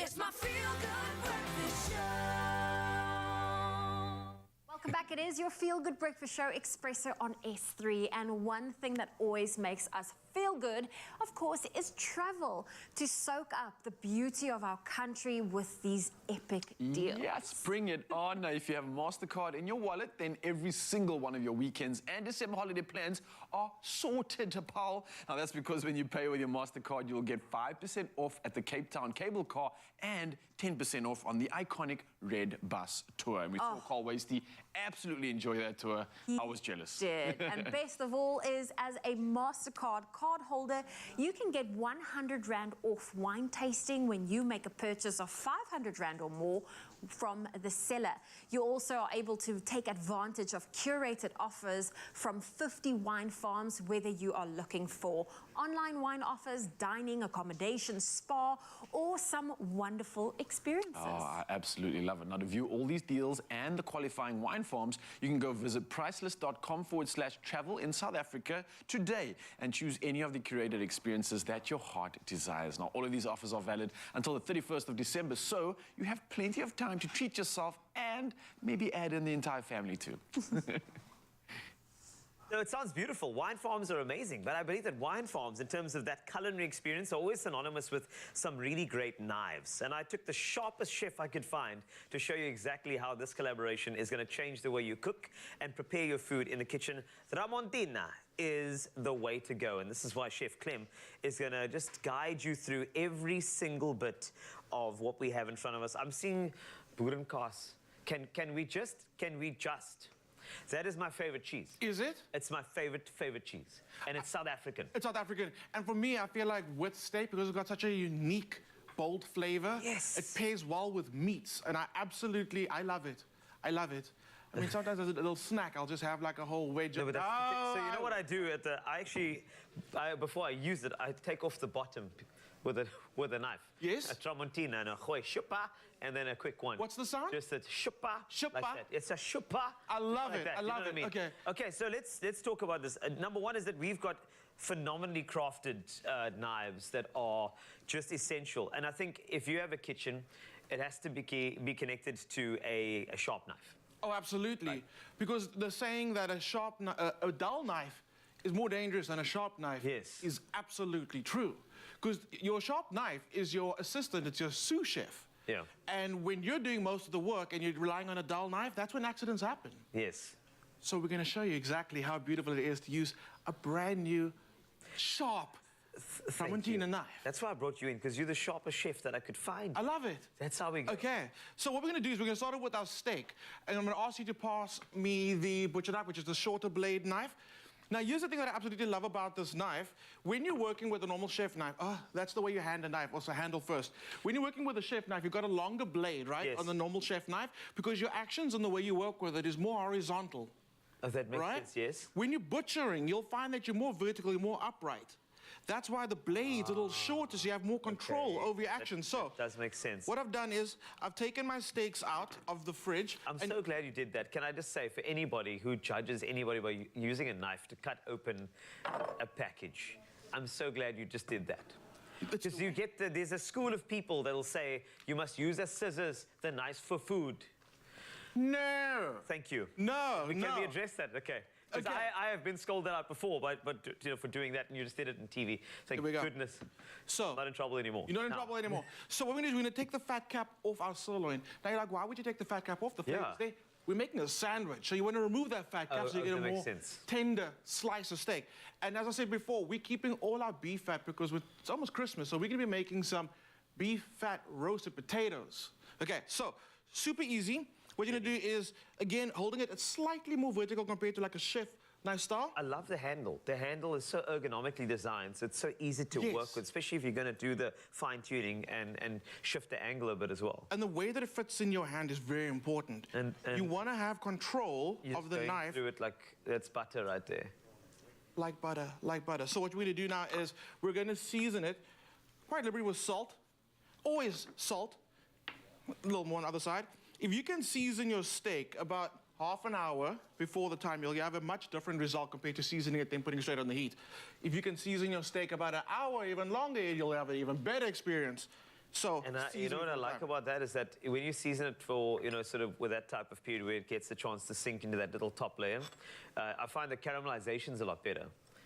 It's my feel-good breakfast show. Welcome back. It is your Feel Good Breakfast Show, Expresso on S3. And one thing that always makes us feel good, of course, is travel, to soak up the beauty of our country with these epic deals. Yes, bring it on. Now, if you have a MasterCard in your wallet, then every single one of your weekends and December holiday plans are sorted, Paul. Now, that's because when you pay with your MasterCard, you'll get 5% off at the Cape Town cable car and 10% off on the iconic Red Bus tour. And we saw Carl Wasty absolutely enjoy that tour. I was jealous. Did. And best of all is, as a MasterCard card holder, you can get 100 Rand off wine tasting when you make a purchase of 500 Rand or more from the seller. You also are able to take advantage of curated offers from 50 wine farms, whether you are looking for online wine offers, dining, accommodation, spa, or some wonderful experiences. Oh, I absolutely love it. Now, to view all these deals and the qualifying wine farms, you can go visit priceless.com/travel in South Africa today and choose any of the curated experiences that your heart desires. Now, all of these offers are valid until the 31st of December, so you have plenty of time to treat yourself and maybe add in the entire family too. No, it sounds beautiful. Wine farms are amazing, but I believe that wine farms, in terms of that culinary experience, are always synonymous with some really great knives. And I took the sharpest chef I could find to show you exactly how this collaboration is going to change the way you cook and prepare your food in the kitchen. Tramontina is the way to go, and this is why Chef Clem is going to just guide you through every single bit of what we have in front of us. I'm seeing boerenkaas. Can we just? That is my favorite cheese. Is it? It's my favorite cheese. And it's South African. It's South African. And for me, I feel like with steak, because it's got such a unique, bold flavor, it pairs well with meats. And I love it. I love it. I mean, sometimes as a little snack, I'll just have like a whole wedge of... So you know what I do? Before I use it, I take off the bottom with a knife. Yes? A tramontina and a gooi shupa, and then a quick one. What's the sound? Just a shupa. Shupa? Like that. It's a shupa. I love like it. That. I love it. I mean? Okay. Okay, so let's talk about this. Number one is that we've got phenomenally crafted knives that are just essential. And I think if you have a kitchen, it has to be connected to a sharp knife. Oh, absolutely. Right. Because the saying that a dull knife is more dangerous than a sharp knife is absolutely true. Because your sharp knife is your assistant, it's your sous chef. Yeah. And when you're doing most of the work and you're relying on a dull knife, that's when accidents happen. Yes. So we're going to show you exactly how beautiful it is to use a brand new, sharp Tramontina knife. That's why I brought you in, because you're the sharpest chef that I could find. I love it. That's how we go. Okay, so what we're going to do is we're going to start off with our steak. And I'm going to ask you to pass me the butcher knife, which is the shorter blade knife. Now, here's the thing that I absolutely love about this knife. When you're working with a normal chef knife, that's the way you hand a knife, also handle first. When you're working with a chef knife, you've got a longer blade, right, on the normal chef knife, because your actions and the way you work with it is more horizontal. Oh, that makes sense, yes. When you're butchering, you'll find that you're more vertical, you're more upright. That's why the blade's a little shorter, so you have more control over your actions. That does make sense. What I've done is I've taken my steaks out of the fridge. I'm so glad you did that. Can I just say, for anybody who judges anybody by using a knife to cut open a package, I'm so glad you just did that. Because there's a school of people that'll say you must use a scissors, the knife for food. No. Thank you. No, Can we address that? Okay. Because I have been scolded out before, but you know, for doing that, and you just did it on TV. Thank goodness. So, I'm not in trouble anymore. You're not in trouble anymore. So what we're going to do is we're going to take the fat cap off our sirloin. Now you're like, why would you take the fat cap off? The flavors there. We're making a sandwich, so you want to remove that fat cap so you get a more tender slice of steak. And as I said before, we're keeping all our beef fat because it's almost Christmas, so we're going to be making some beef fat roasted potatoes. Okay, so super easy. What you're going to do is, again, holding it slightly more vertical compared to like a chef knife style. I love the handle. The handle is so ergonomically designed, so it's so easy to work with, especially if you're going to do the fine-tuning and shift the angle a bit as well. And the way that it fits in your hand is very important. And you want to have control of the knife. Through it like it's butter right there. Like butter, like butter. So what we're going to do now is we're going to season it quite liberally with salt. Always salt. A little more on the other side. If you can season your steak about half an hour before the time, you'll have a much different result compared to seasoning it then putting it straight on the heat. If you can season your steak about an hour, even longer, you'll have an even better experience. So, and you know what I like about that is that when you season it for, you know, sort of with that type of period where it gets the chance to sink into that little top layer, I find the caramelization's a lot better.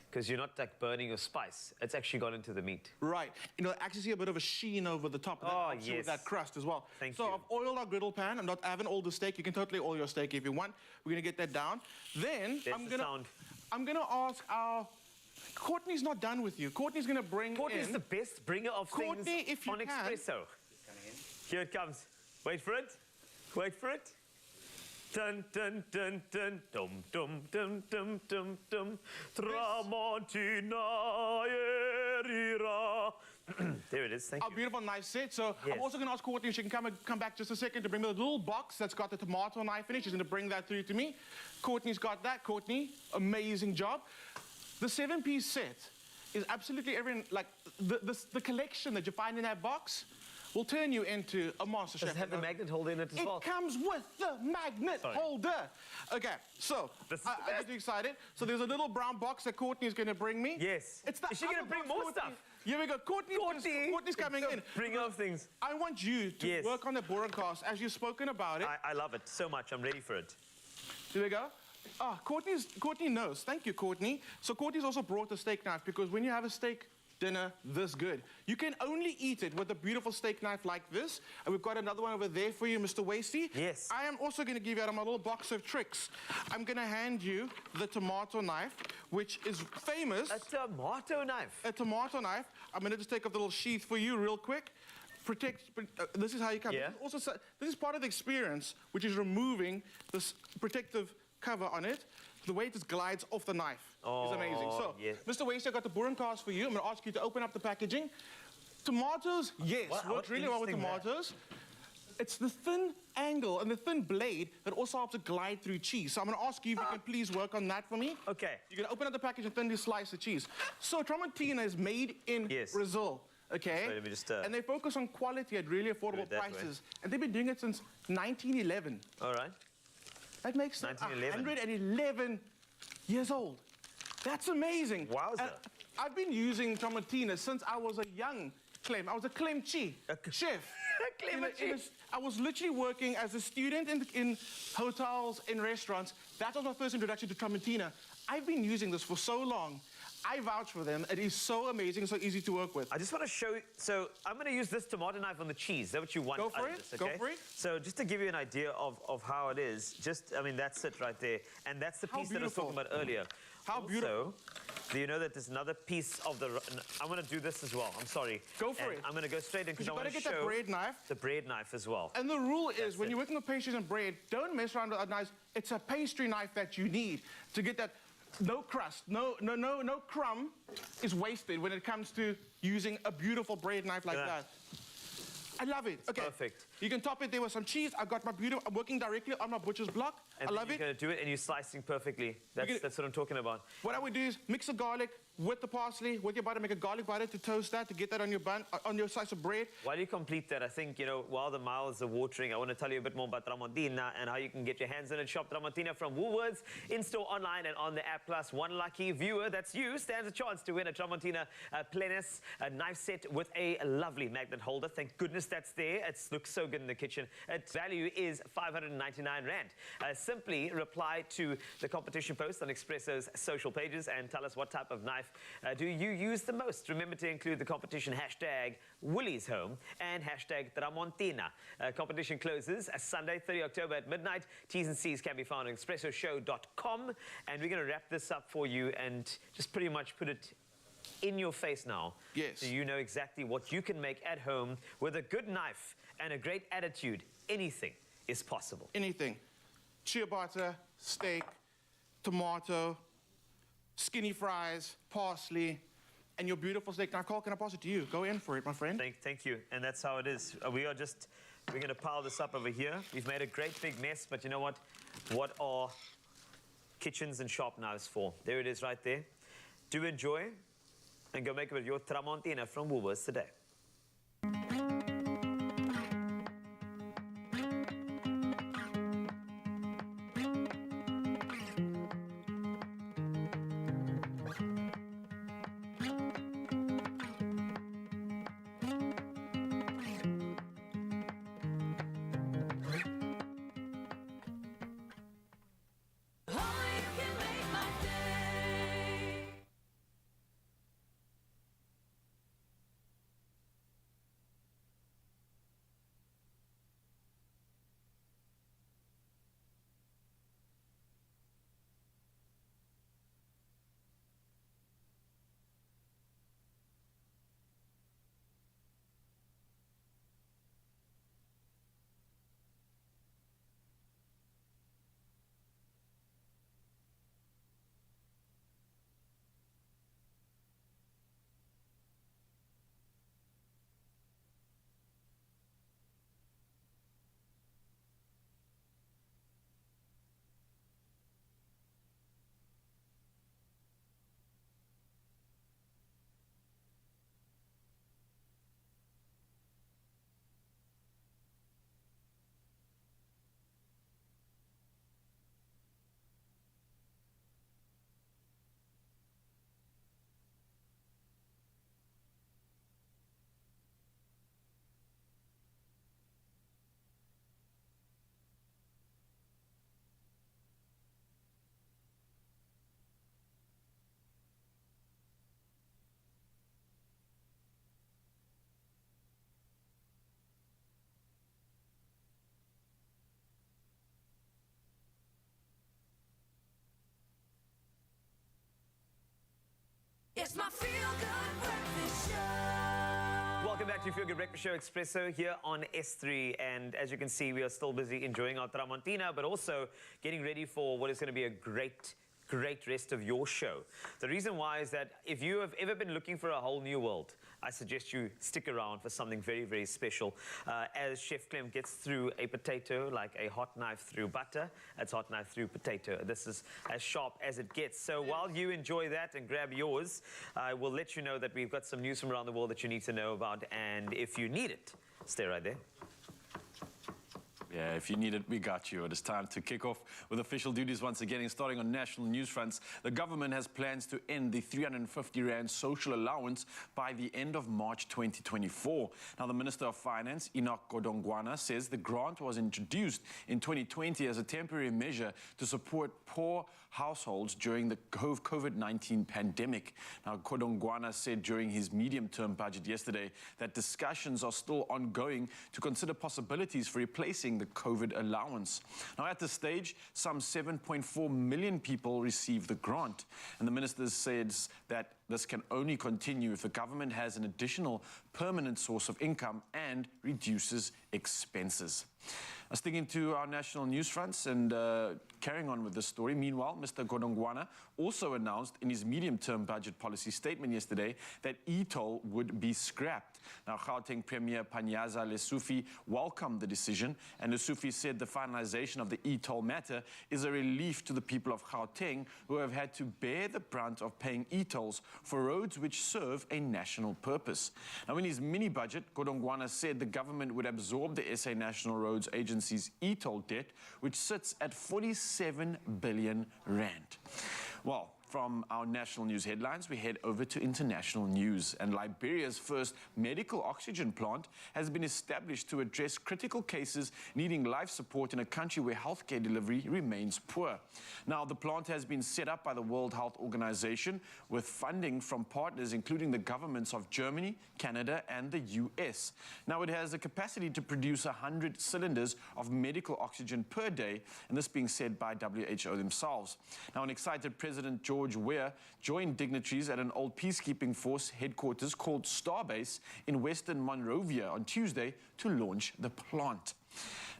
Because you're not like burning your spice. It's actually gone into the meat. Right. You know, actually see a bit of a sheen over the top. Oh, yes. yes. With that crust as well. Thank you. So I've oiled our griddle pan. I haven't oiled the steak. You can totally oil your steak if you want. We're going to get that down. Then I'm gonna ask our... Courtney's not done with you. Courtney's going to bring Courtney's the best bringer of Courtney, things if you on can. Expresso. Here it comes. Wait for it. Wait for it. Dun dun dun dun dum dum dum dum dum dum Tramontina erira. There it is. Thank you. A beautiful knife set. So Yes. I'm also going to ask Courtney if she can come back just a second to bring me the little box that's got the tomato knife in it. She's going to bring that through to me. Courtney's got that. Courtney, amazing job. The 7-piece set is absolutely everything. Like the collection that you find in that box will turn you into a master chef. Does it have the magnet holder in it as well? It comes with the magnet holder. Okay, so I get excited. So there's a little brown box that Courtney's going to bring me. Yes. It's the Is she going to other bring box, more Courtney. stuff? Here we go. Courtney's coming in. Bring of things. I want you to work on the broadcast as you've spoken about it. I love it so much. I'm ready for it. Here we go. Ah, Courtney knows. Thank you, Courtney. So Courtney's also brought a steak knife because when you have a steak dinner this good, you can only eat it with a beautiful steak knife like this. And we've got another one over there for you, Mr. Wasty. Yes. I am also going to give you out of my little box of tricks. I'm going to hand you the tomato knife, which is famous. A tomato knife? A tomato knife. I'm going to just take off the little sheath for you real quick. This is how you come. Yeah. This is part of the experience, which is removing this protective cover on it. The way it just glides off the knife is amazing. So, yes. Mr. Wasty, I've got the boerenkast for you. I'm going to ask you to open up the packaging. Tomatoes, yes, works really well with tomatoes. It's the thin angle and the thin blade that also helps it glide through cheese. So I'm going to ask you if you can please work on that for me. Okay. You're going to open up the package and thinly slice the cheese. So Tramontina is made in Brazil. Okay, so let me just, and they focus on quality at really affordable prices. And they've been doing it since 1911. All right. That makes 111 years old. That's amazing. Wowza. I've been using Tramontina since I was a young Clem. I was a Clem-chi chef. I was literally working as a student in hotels, in restaurants. That was my first introduction to Tramontina. I've been using this for so long. I vouch for them. It is so amazing, so easy to work with. I just want to show you. So I'm going to use this tomato knife on the cheese. Is that what you want? Go for it. This, okay? Go for it. So just to give you an idea of how it is, I mean, that's it right there. And that's the piece that I was talking about earlier. How beautiful. Do you know that there's another piece of the... I'm going to do this as well. I'm sorry. Go for it. I'm going to go straight in because I want to show... You've got to get that bread knife. The bread knife as well. And the rule is when you're working with pastries and bread, don't mess around with that knife. It's a pastry knife that you need to get that... No crust, no crumb is wasted when it comes to using a beautiful bread knife like that. I love it. Okay. Perfect. You can top it there with some cheese. I've got my beautiful, I'm working directly on my butcher's block. And I love it. You're going to do it and you're slicing perfectly. That's what I'm talking about. What I would do is mix the garlic with the parsley, with your butter, make a garlic butter to toast that, to get that on your bun, on your slice of bread. While you complete that, I think, you know, while the mouths are watering, I want to tell you a bit more about Tramontina and how you can get your hands on it. Shop Tramontina from Woolworths, in-store, online, and on the app. Plus, one lucky viewer, that's you, stands a chance to win a Tramontina Plenis knife set with a lovely magnet holder. Thank goodness that's there. It looks so good in the kitchen. Its value is 599 Rand. Simply reply to the competition post on Expresso's social pages and tell us what type of knife do you use the most. Remember to include the competition hashtag Woolies Home and hashtag Tramontina. Competition closes Sunday, 30 October at midnight. T's and C's can be found on expressoshow.com. And we're going to wrap this up for you and just pretty much put it in your face now. Yes. So you know exactly what you can make at home with a good knife and a great attitude. Anything is possible. Anything. Ciabatta, steak, tomato, skinny fries, parsley, and your beautiful steak knife. Carl, can I pass it to you? Go in for it, my friend. Thank you. And that's how it is. We're going to pile this up over here. We've made a great big mess, but you know what? What are kitchens and sharp knives for? There it is right there. Do enjoy and go make it with your Tramontina from Woolworths today. Welcome back to Feel Good Breakfast Show, Expresso here on S3. And as you can see, we are still busy enjoying our Tramontina, but also getting ready for what is going to be a great rest of your show. The reason why is that if you have ever been looking for a whole new world, I suggest you stick around for something very, very special. As Chef Clem gets through a potato like a hot knife through butter, that's hot knife through potato. This is as sharp as it gets. So while you enjoy that and grab yours, I will let you know that we've got some news from around the world that you need to know about. And if you need it, stay right there. Yeah, if you need it, we got you. It is time to kick off with official duties once again. And starting on national news fronts, the government has plans to end the 350 Rand social allowance by the end of March 2024. Now, the Minister of Finance, Enoch Godongwana, says the grant was introduced in 2020 as a temporary measure to support poor households during the COVID-19 pandemic. Now, Godongwana said during his medium-term budget yesterday that discussions are still ongoing to consider possibilities for replacing the COVID allowance. Now, at this stage, some 7.4 million people receive the grant. And the minister says that this can only continue if the government has an additional permanent source of income and reduces expenses. Sticking to our national news fronts and carrying on with this story, meanwhile, Mr. Godongwana also announced in his medium-term budget policy statement yesterday that e-toll would be scrapped. Now, Gauteng Premier Panyaza Lesufi welcomed the decision, and Lesufi said the finalization of the e-toll matter is a relief to the people of Gauteng who have had to bear the brunt of paying e-tolls for roads which serve a national purpose. Now, in his mini-budget, Godongwana said the government would absorb the SA National Roads Agency's e-toll debt, which sits at 47 billion rand. Well, from our national news headlines, we head over to international news. And Liberia's first medical oxygen plant has been established to address critical cases needing life support in a country where healthcare delivery remains poor. Now, the plant has been set up by the World Health Organization with funding from partners including the governments of Germany, Canada, and the US. Now, it has a capacity to produce 100 cylinders of medical oxygen per day, and this being said by WHO themselves. Now, an excited President George Weah joined dignitaries at an old peacekeeping force headquarters called Starbase in Western Monrovia on Tuesday to launch the plant.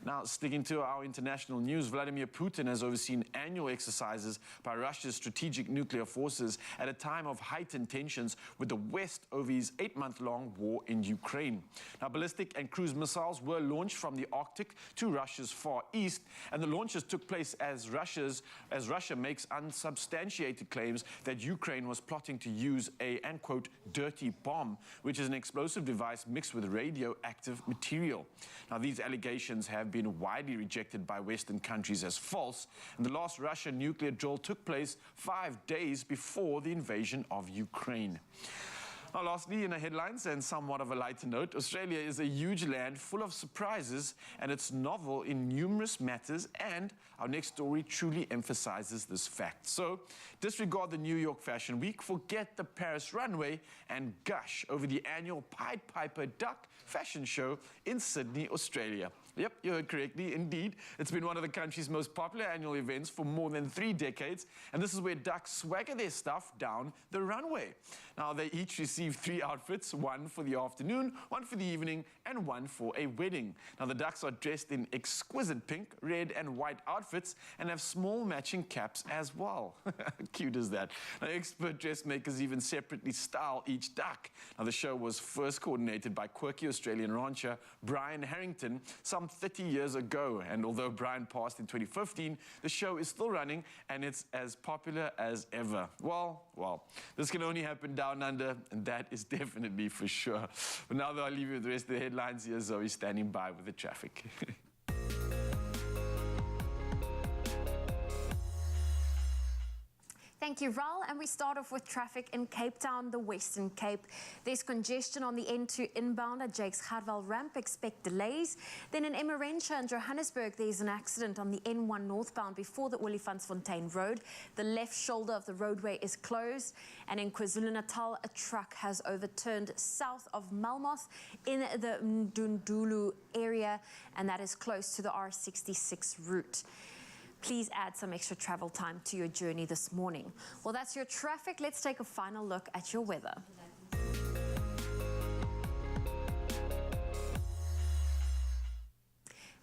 Now, sticking to our international news, Vladimir Putin has overseen annual exercises by Russia's strategic nuclear forces at a time of heightened tensions with the West over his 8-month-long war in Ukraine. Now, ballistic and cruise missiles were launched from the Arctic to Russia's Far East, and the launches took place as Russia makes unsubstantiated claims that Ukraine was plotting to use a, and quote, dirty bomb, which is an explosive device mixed with radioactive material. Now, these allegations have been widely rejected by Western countries as false, and the last Russian nuclear drill took place 5 days before the invasion of Ukraine. Now, lastly, in the headlines and somewhat of a lighter note, Australia is a huge land full of surprises, and it's novel in numerous matters, and our next story truly emphasizes this fact. So, disregard the New York Fashion Week, forget the Paris runway, and gush over the annual Pied Piper Duck fashion show in Sydney, Australia. Yep, you heard correctly. Indeed, it's been one of the country's most popular annual events for more than 3 decades, and this is where ducks swagger their stuff down the runway. Now, they each receive 3 outfits, one for the afternoon, one for the evening, and one for a wedding. Now, the ducks are dressed in exquisite pink, red, and white outfits and have small matching caps as well. Cute as that. Now, expert dressmakers even separately style each duck. Now, the show was first coordinated by quirky Australian rancher Brian Harrington some 30 years ago, and although Brian passed in 2015, the show is still running and it's as popular as ever. Well, this can only happen down under, and that is definitely for sure. But now that I'll leave you with the rest of the headlines, here's Zoe standing by with the traffic. Thank you, Raul. And we start off with traffic in Cape Town, the Western Cape. There's congestion on the N2 inbound at Jakes Gerwel ramp. Expect delays. Then in Emmarentia and Johannesburg, there's an accident on the N1 northbound before the Olifantsfontein Road. The left shoulder of the roadway is closed. And in KwaZulu-Natal, a truck has overturned south of Malmoth in the Mdundulu area, and that is close to the R66 route. please add some extra travel time to your journey this morning. Well, that's your traffic. Let's take a final look at your weather.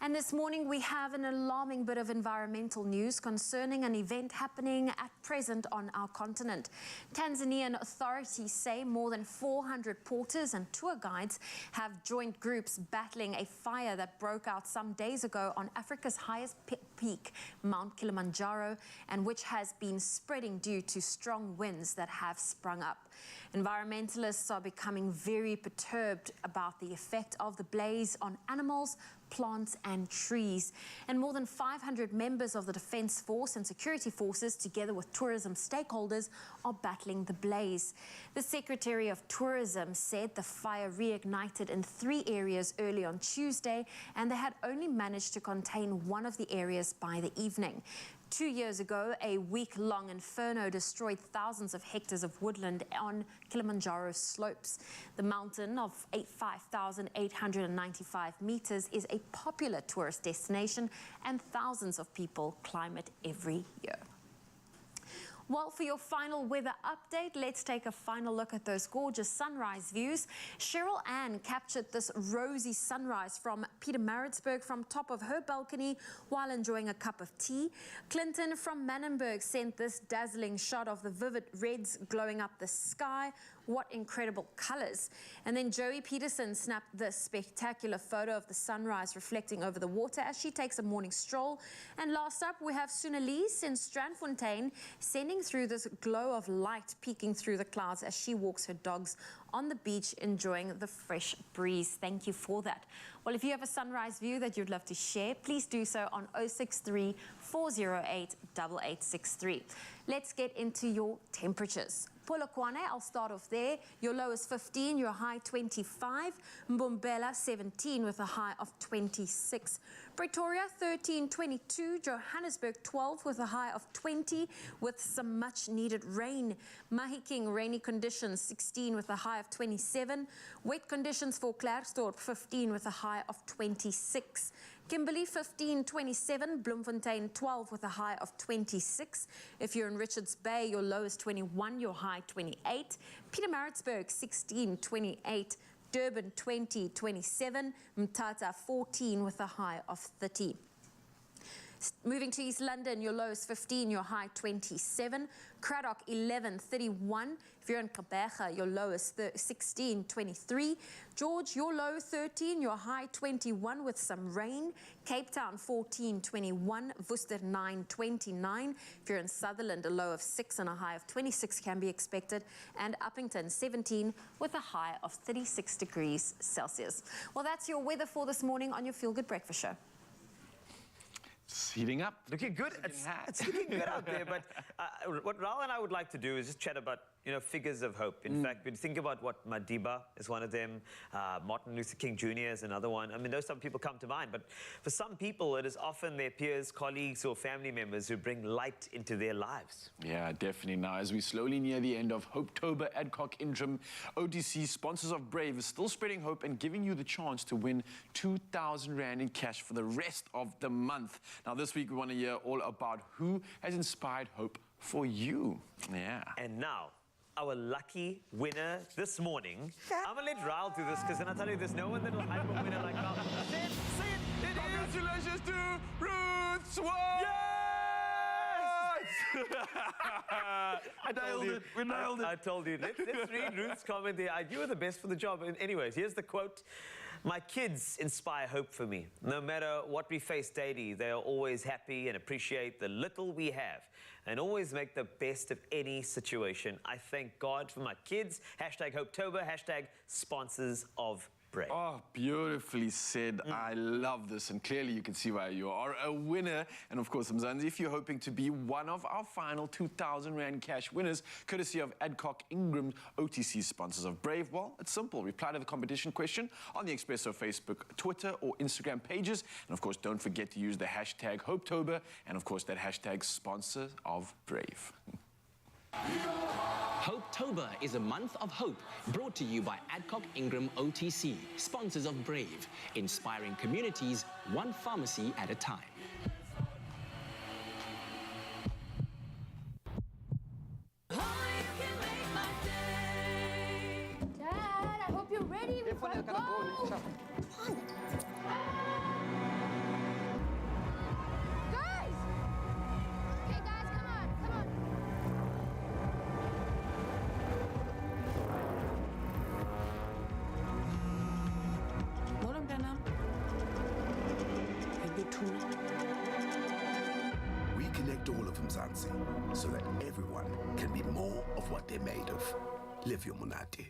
And this morning we have an alarming bit of environmental news concerning an event happening at present on our continent. Tanzanian authorities say more than 400 porters and tour guides have joined groups battling a fire that broke out some days ago on Africa's highest peak, Mount Kilimanjaro, and which has been spreading due to strong winds that have sprung up. Environmentalists are becoming very perturbed about the effect of the blaze on animals, plants and trees. And more than 500 members of the Defence Force and security forces, together with tourism stakeholders, are battling the blaze. The Secretary of Tourism said the fire reignited in 3 areas early on Tuesday, and they had only managed to contain one of the areas by the evening. 2 years ago, a week-long inferno destroyed thousands of hectares of woodland on Kilimanjaro slopes. The mountain of 5,895 meters is a popular tourist destination, and thousands of people climb it every year. Well, for your final weather update, let's take a final look at those gorgeous sunrise views. Cheryl Ann captured this rosy sunrise from Pietermaritzburg from top of her balcony while enjoying a cup of tea. Clinton from Manenberg sent this dazzling shot of the vivid reds glowing up the sky. What incredible colors. And then Joey Peterson snapped this spectacular photo of the sunrise reflecting over the water as she takes a morning stroll. And last up, we have Sunelise in Strandfontein sending through this glow of light peeking through the clouds as she walks her dogs on the beach enjoying the fresh breeze. Thank you for that. Well, if you have a sunrise view that you'd love to share, please do so on 063 408 8863. Let's get into your temperatures. Polokwane, I'll start off there. Your low is 15, your high 25. Mbombela 17 with a high of 26. Pretoria 13, 22. Johannesburg 12 with a high of 20 with some much needed rain. Mahikeng, rainy conditions 16 with a high of 27. Wet conditions for Klerksdorp 15 with a high of 26. Kimberley 15, 27, Bloemfontein 12 with a high of 26. If you're in Richards Bay, your low is 21, your high 28. Pietermaritzburg 16, 28. Durban 20, 27. Mthatha 14 with a high of 30. Moving to East London, your low is 15, your high 27. Cradock 11, 31. If you're in Gqeberha, your low is 16, 23. George, your low 13, your high 21 with some rain. Cape Town 14, 21. Worcester 9, 29. If you're in Sutherland, a low of 6 and a high of 26 can be expected. And Uppington 17 with a high of 36 degrees Celsius. Well, that's your weather for this morning on your Feel Good Breakfast Show. It's heating up. Looking good. It's looking good out there. But what Raul and I would like to do is just chat about, figures of hope. In fact, we think about what Madiba is one of them. Martin Luther King Jr. is another one. I mean, those some people come to mind. But for some people, it is often their peers, colleagues, or family members who bring light into their lives. Yeah, definitely. Now, as we slowly near the end of Hopetober, Adcock Ingram OTC, sponsors of Brave, is still spreading hope and giving you the chance to win 2,000 Rand in cash for the rest of the month. Now, this week, we want to hear all about who has inspired hope for you. Yeah. And now, our lucky winner this morning. I'm going to let Raul do this, because then I tell you, there's no one that will hype a winner like Raul. Say it! Congratulations to Ruth Swan! I nailed it. We nailed it. I told you. Let's read Ruth's comment there. You were the best for the job. Anyways, here's the quote. My kids inspire hope for me. No matter what we face daily, they are always happy and appreciate the little we have and always make the best of any situation. I thank God for my kids. Hashtag Hopetober. Hashtag sponsors of Brave. Oh, beautifully said. I love this. And clearly you can see why you are a winner. And of course, Mzansi, if you're hoping to be one of our final 2,000 Rand cash winners, courtesy of Adcock Ingram OTC, sponsors of Brave, well, it's simple. Reply to the competition question on the Expresso Facebook, Twitter, or Instagram pages. And of course, don't forget to use the hashtag Hopetober and of course that hashtag sponsors of Brave. Hopetober is a month of hope, brought to you by Adcock Ingram OTC, sponsors of Brave, inspiring communities one pharmacy at a time. one is gonna go. Guys! Okay, guys, come on, come on. Load him down. We connect all of Mzansi so that everyone can be more of what they're made of. Live your Munati.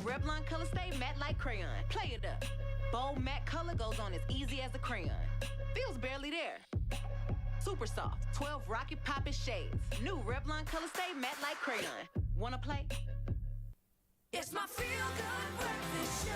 Revlon color stay matte like crayon. Play it up. Bold matte color goes on as easy as a crayon. Feels barely there. Super soft, 12 rocket poppin' shades. New Revlon color stay matte like crayon. Wanna play? It's my feel-good breakfast show.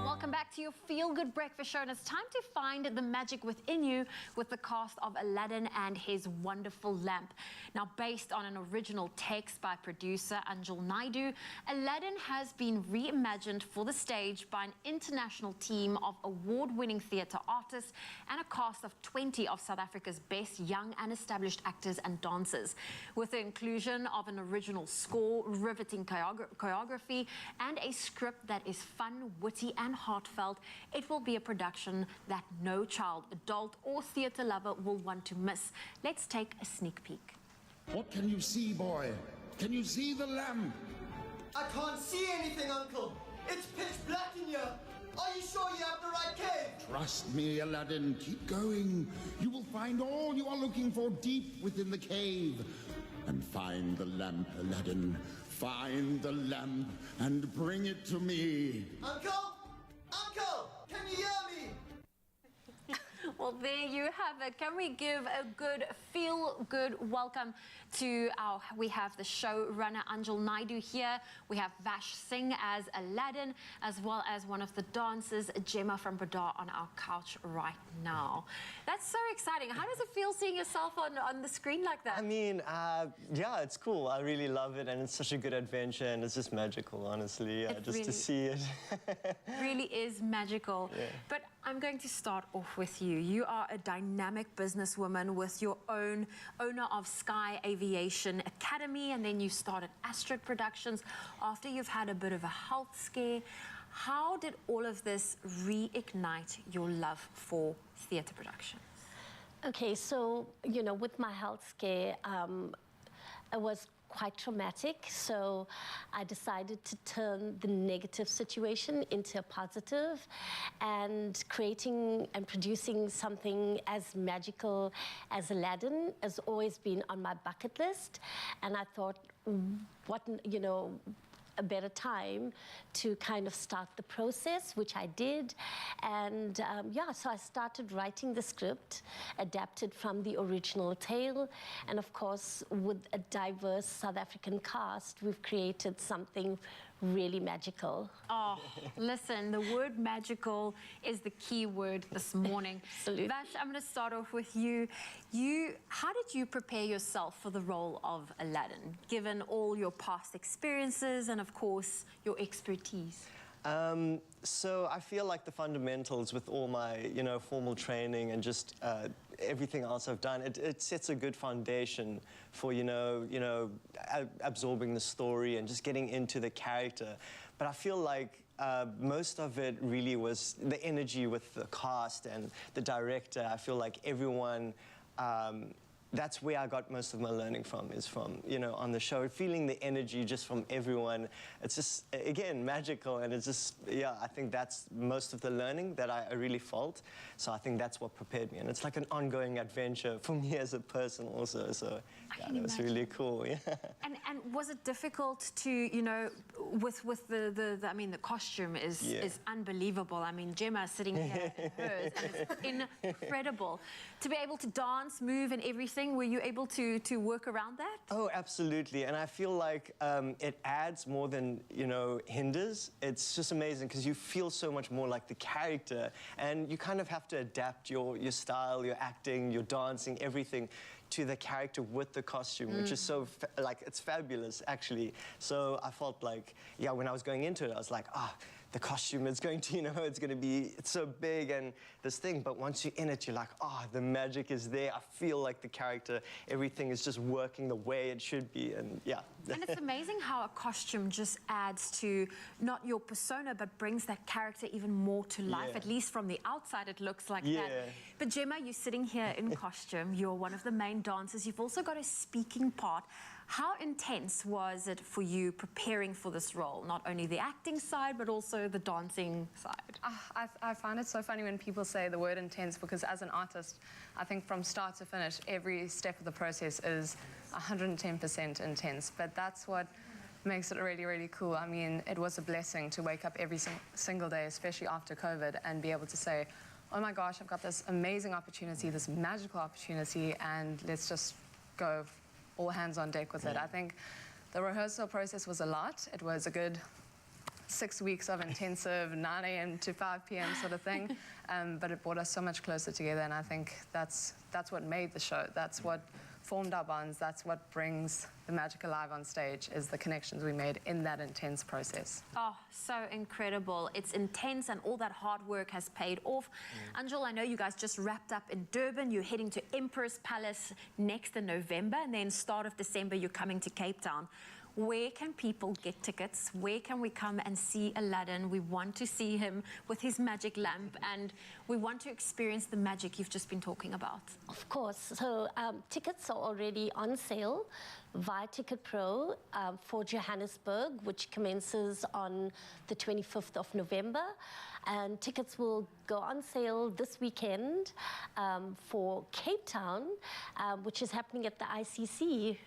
Welcome back to your Feel Good Breakfast Show, and it's time to find the magic within you with the cast of Aladdin and His Wonderful Lamp. Now, based on an original text by producer Anjul Naidu, Aladdin has been reimagined for the stage by an international team of award-winning theatre artists and a cast of 20 of South Africa's best young and established actors and dancers. With the inclusion of an original score, riveting choreography, and a script that is fun, witty, and heartfelt, it will be a production that no child, adult, or theatre lover will want to miss. Let's take a sneak peek. What can you see, boy? Can you see the lamp? I can't see anything, Uncle. It's pitch black in here. Are you sure you have the right cave? Trust me, Aladdin. Keep going. You will find all you are looking for deep within the cave. And find the lamp, Aladdin. Find the lamp and bring it to me. Uncle? Uncle! Can you hear me? Well, there you have it. Can we give a good, feel-good welcome to we have the showrunner Anjul Naidu here. We have Vash Singh as Aladdin, as well as one of the dancers, Gemma from Badar, on our couch right now. That's so exciting. How does it feel seeing yourself on the screen like that? I mean, yeah, it's cool. I really love it, and it's such a good adventure, and it's just magical, honestly. To see it. Really is magical. Yeah. But I'm going to start off with you. You are a dynamic businesswoman with your own owner of Sky Aviation Academy, and then you started Astrid Productions after you've had a bit of a health scare. How did all of this reignite your love for theatre production? Okay, so, you know, with my health scare, it was quite traumatic, so I decided to turn the negative situation into a positive, and creating and producing something as magical as Aladdin has always been on my bucket list, and I thought, what, you know, a better time to kind of start the process, which I did. And yeah, so I started writing the script, adapted from the original tale. And of course, with a diverse South African cast, we've created something really magical. Oh, listen, the word magical is the key word this morning. Absolutely. Vash, I'm going to start off with you. How did you prepare yourself for the role of Aladdin, given all your past experiences and, of course, your expertise? So I feel like the fundamentals with all my, you know, formal training and just everything else I've done, it sets a good foundation for, you know, absorbing the story and just getting into the character. But I feel like most of it really was the energy with the cast and the director. I feel like everyone, that's where I got most of my learning from, is from, you know, on the show, feeling the energy just from everyone. It's just, again, magical, and it's just, yeah, I think that's most of the learning that I really felt. So I think that's what prepared me, and it's like an ongoing adventure for me as a person also, so yeah, that was really cool, yeah. And was it difficult to, you know, with I mean, the costume is unbelievable. I mean, Gemma sitting here in hers, and it's incredible. To be able to dance, move, and everything, were you able to work around that? Oh, absolutely. And I feel like it adds more than, you know, hinders. It's just amazing because you feel so much more like the character, and you kind of have to adapt your style, your acting, your dancing, everything to the character with the costume, which is so, like, it's fabulous, actually. So I felt like, yeah, when I was going into it, I was like, the costume is going to, you know, it's going to be, it's so big and this thing. But once you're in it, you're like, the magic is there. I feel like the character, everything is just working the way it should be. And yeah. And it's amazing how a costume just adds to not your persona, but brings that character even more to life. Yeah. At least from the outside, it looks like that. But Gemma, you're sitting here in costume. You're one of the main dancers. You've also got a speaking part. How intense was it for you preparing for this role? Not only the acting side, but also the dancing side. I find it so funny when people say the word intense, because as an artist, I think from start to finish, every step of the process is 110% intense. But that's what makes it really, really cool. I mean, it was a blessing to wake up every single day, especially after COVID, and be able to say, oh my gosh, I've got this amazing opportunity, this magical opportunity, and let's just go all hands on deck with it. I think the rehearsal process was a lot. It was a good 6 weeks of intensive 9 a.m. to 5 p.m. sort of thing, but it brought us so much closer together, and I think that's what made the show. That's what formed our bonds. That's what brings the magic alive on stage, is the connections we made in that intense process. Oh, so incredible. It's intense, and all that hard work has paid off. Anjul, I know you guys just wrapped up in Durban. You're heading to Emperor's Palace next in November, and then start of December, you're coming to Cape Town. Where can people get tickets? Where can we come and see Aladdin? We want to see him with his magic lamp, and we want to experience the magic you've just been talking about. Of course. So tickets are already on sale via Ticket Pro for Johannesburg, which commences on the 25th of November. And tickets will go on sale this weekend for Cape Town, which is happening at the ICC.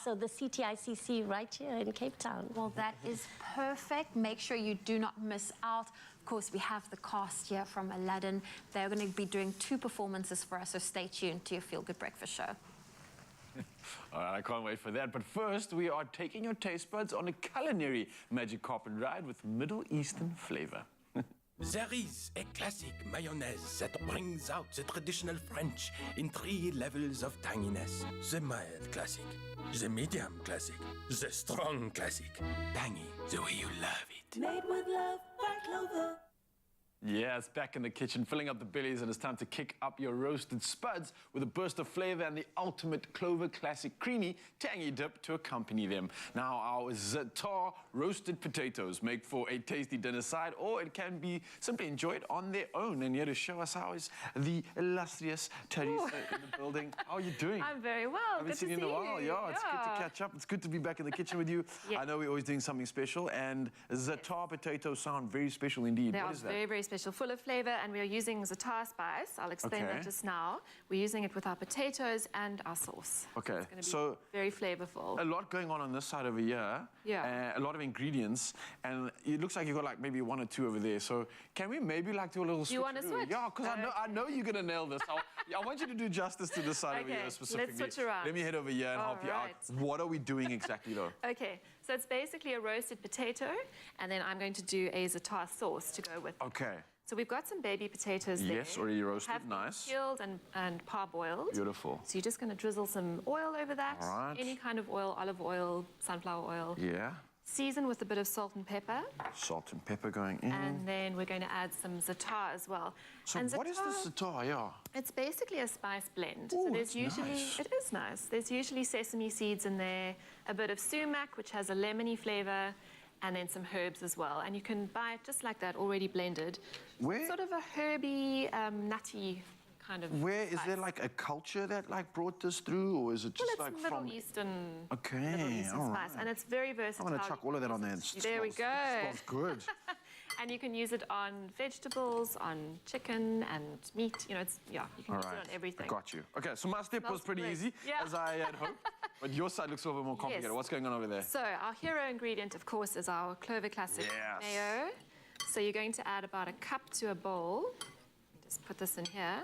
So the CTICC right here in Cape Town. Well, that is perfect. Make sure you do not miss out. Of course, we have the cast here from Aladdin. They're going to be doing 2 performances for us, so stay tuned to your Feel Good Breakfast show. All right, I can't wait for that. But first, we are taking your taste buds on a culinary magic carpet ride with Middle Eastern flavor. There is a classic mayonnaise that brings out the traditional French in 3 levels of tanginess. The mild classic, the medium classic, the strong classic. Tangy, the way you love it. Made with love by Clover. Yes, back in the kitchen, filling up the bellies, and it's time to kick up your roasted spuds with a burst of flavor and the ultimate Clover Classic creamy, tangy dip to accompany them. Now, our za'atar roasted potatoes make for a tasty dinner side, or it can be simply enjoyed on their own. And here to show us how is the illustrious Teresa in the building. How are you doing? I'm very well. I haven't seen you in a while. Yeah, it's good to catch up. It's good to be back in the kitchen with you. I know we're always doing something special, and za'atar potatoes sound very special indeed. What is that? Very, very special, full of flavor, and we are using za'atar spice. I'll explain that just now. We're using it with our potatoes and our sauce. Okay, it's going to be very flavorful. A lot going on this side over here. Yeah. A lot of ingredients, and it looks like you've got like maybe 1 or 2 over there. So can we maybe like do a little switch? You want to switch? Yeah, because I know you're going to nail this. I want you to do justice to this side over here specifically. Let's switch around. Let me head over here and help you out. What are we doing exactly though? Okay, so it's basically a roasted potato, and then I'm going to do a za'atar sauce to go with it. Okay. So we've got some baby potatoes there. Yes, already roasted, have nice. Peeled and parboiled. Beautiful. So you're just going to drizzle some oil over that. All right. Any kind of oil, olive oil, sunflower oil. Yeah. Season with a bit of salt and pepper. Salt and pepper going in. And then we're going to add some za'atar as well. So and what is this za'atar? Yeah. It's basically a spice blend. Ooh, so there's usually nice. It is nice. There's usually sesame seeds in there, a bit of sumac, which has a lemony flavor, and then some herbs as well. And you can buy it just like that, already blended. Where? Sort of a herby, nutty kind of Where spice. is there like a culture that like brought this through, or is it just Well, it's like Middle from Eastern. Okay, Middle Eastern all spice, right. and it's very versatile. I'm gonna chuck all of that on there. There we go. Smells good. And you can use it on vegetables, on chicken and meat. You know, it's you can use it on everything. Got you. Okay, so my step was Smells pretty great. easy, Yeah. as I had hoped. But your side looks a little bit more complicated. Yes. What's going on over there? So our hero ingredient, of course, is our Clover Classic mayo. So you're going to add about a cup to a bowl. Just put this in here.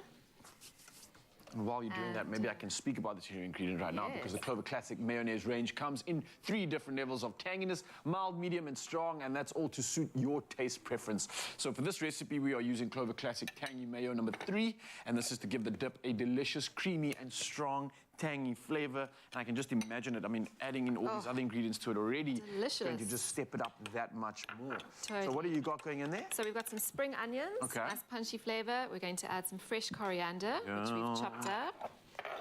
And while you're doing that, maybe I can speak about this here ingredient right now, because the Clover Classic mayonnaise range comes in 3 different levels of tanginess, mild, medium, and strong, and that's all to suit your taste preference. So for this recipe, we are using Clover Classic Tangy Mayo number 3, and this is to give the dip a delicious, creamy, and strong tangy flavor. And I can just imagine it. I mean, adding in all these other ingredients to it already is going to just step it up that much more. Totally. So what do you got going in there? So we've got some spring onions, nice punchy flavor. We're going to add some fresh coriander, which we've chopped up.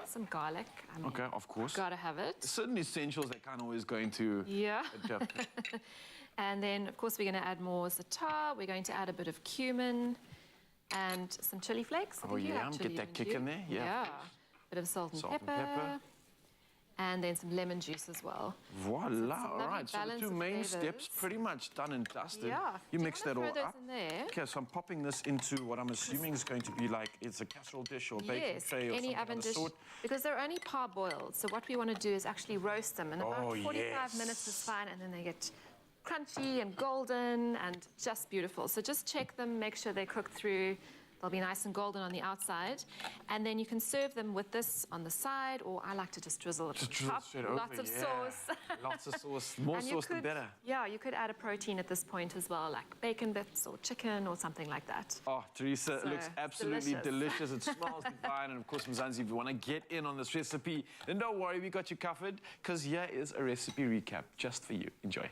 Some garlic. I mean, Okay, of course. Gotta have it. Certain essentials that can't always go into a dip. And then, of course, we're going to add more za'atar. We're going to add a bit of cumin and some chili flakes. Oh, yeah, get that kick in there. Yeah. Bit of salt and pepper. And then some lemon juice as well. Voila, all right. So the 2 main steps pretty much done and dusted. Yeah. You mix that all throw those up. in there? Okay, so I'm popping this into what I'm assuming is going to be like, it's a casserole dish or baking tray or any something oven of the dish, sort. because they're only parboiled. So what we want to do is actually roast them, and about 45 minutes is fine, and then they get crunchy and golden and just beautiful. So just check them, make sure they're cooked through. They'll be nice and golden on the outside. And then you can serve them with this on the side, or I like to just drizzle it on top. Lots of sauce. Lots of sauce. More sauce, the better. Yeah, you could add a protein at this point as well, like bacon bits or chicken or something like that. Oh, Teresa, it So, looks absolutely delicious. It smells divine. And of course, Mzansi, if you want to get in on this recipe, then don't worry, we got you covered, because here is a recipe recap just for you. Enjoy.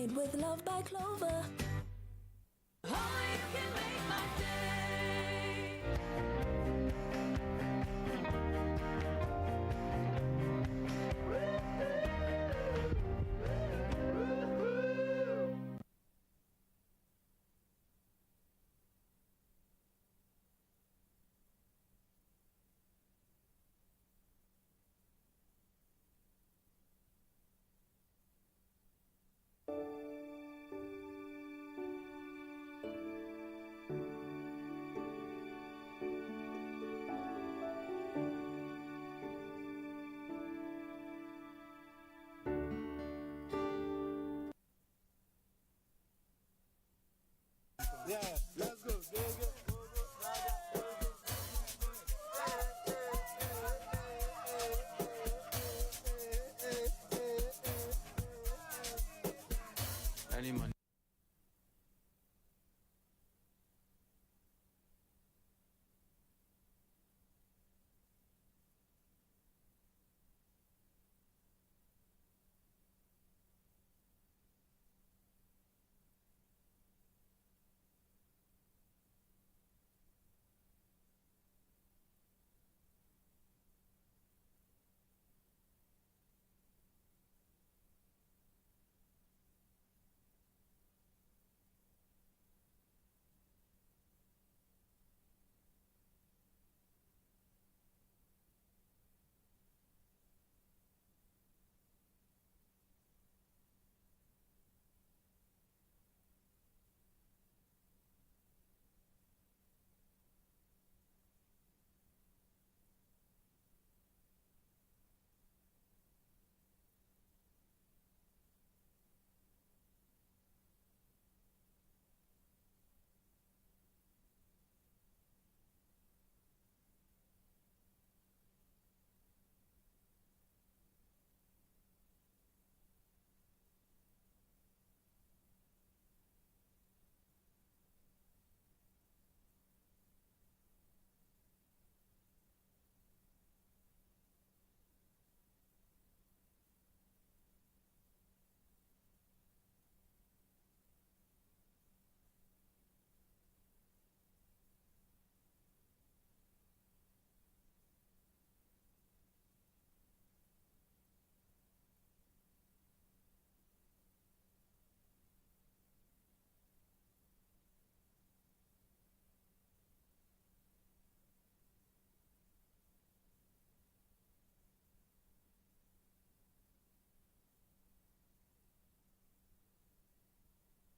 Made with love by Clover. Only you can make my day. Yeah, let's go. There you go. Any money.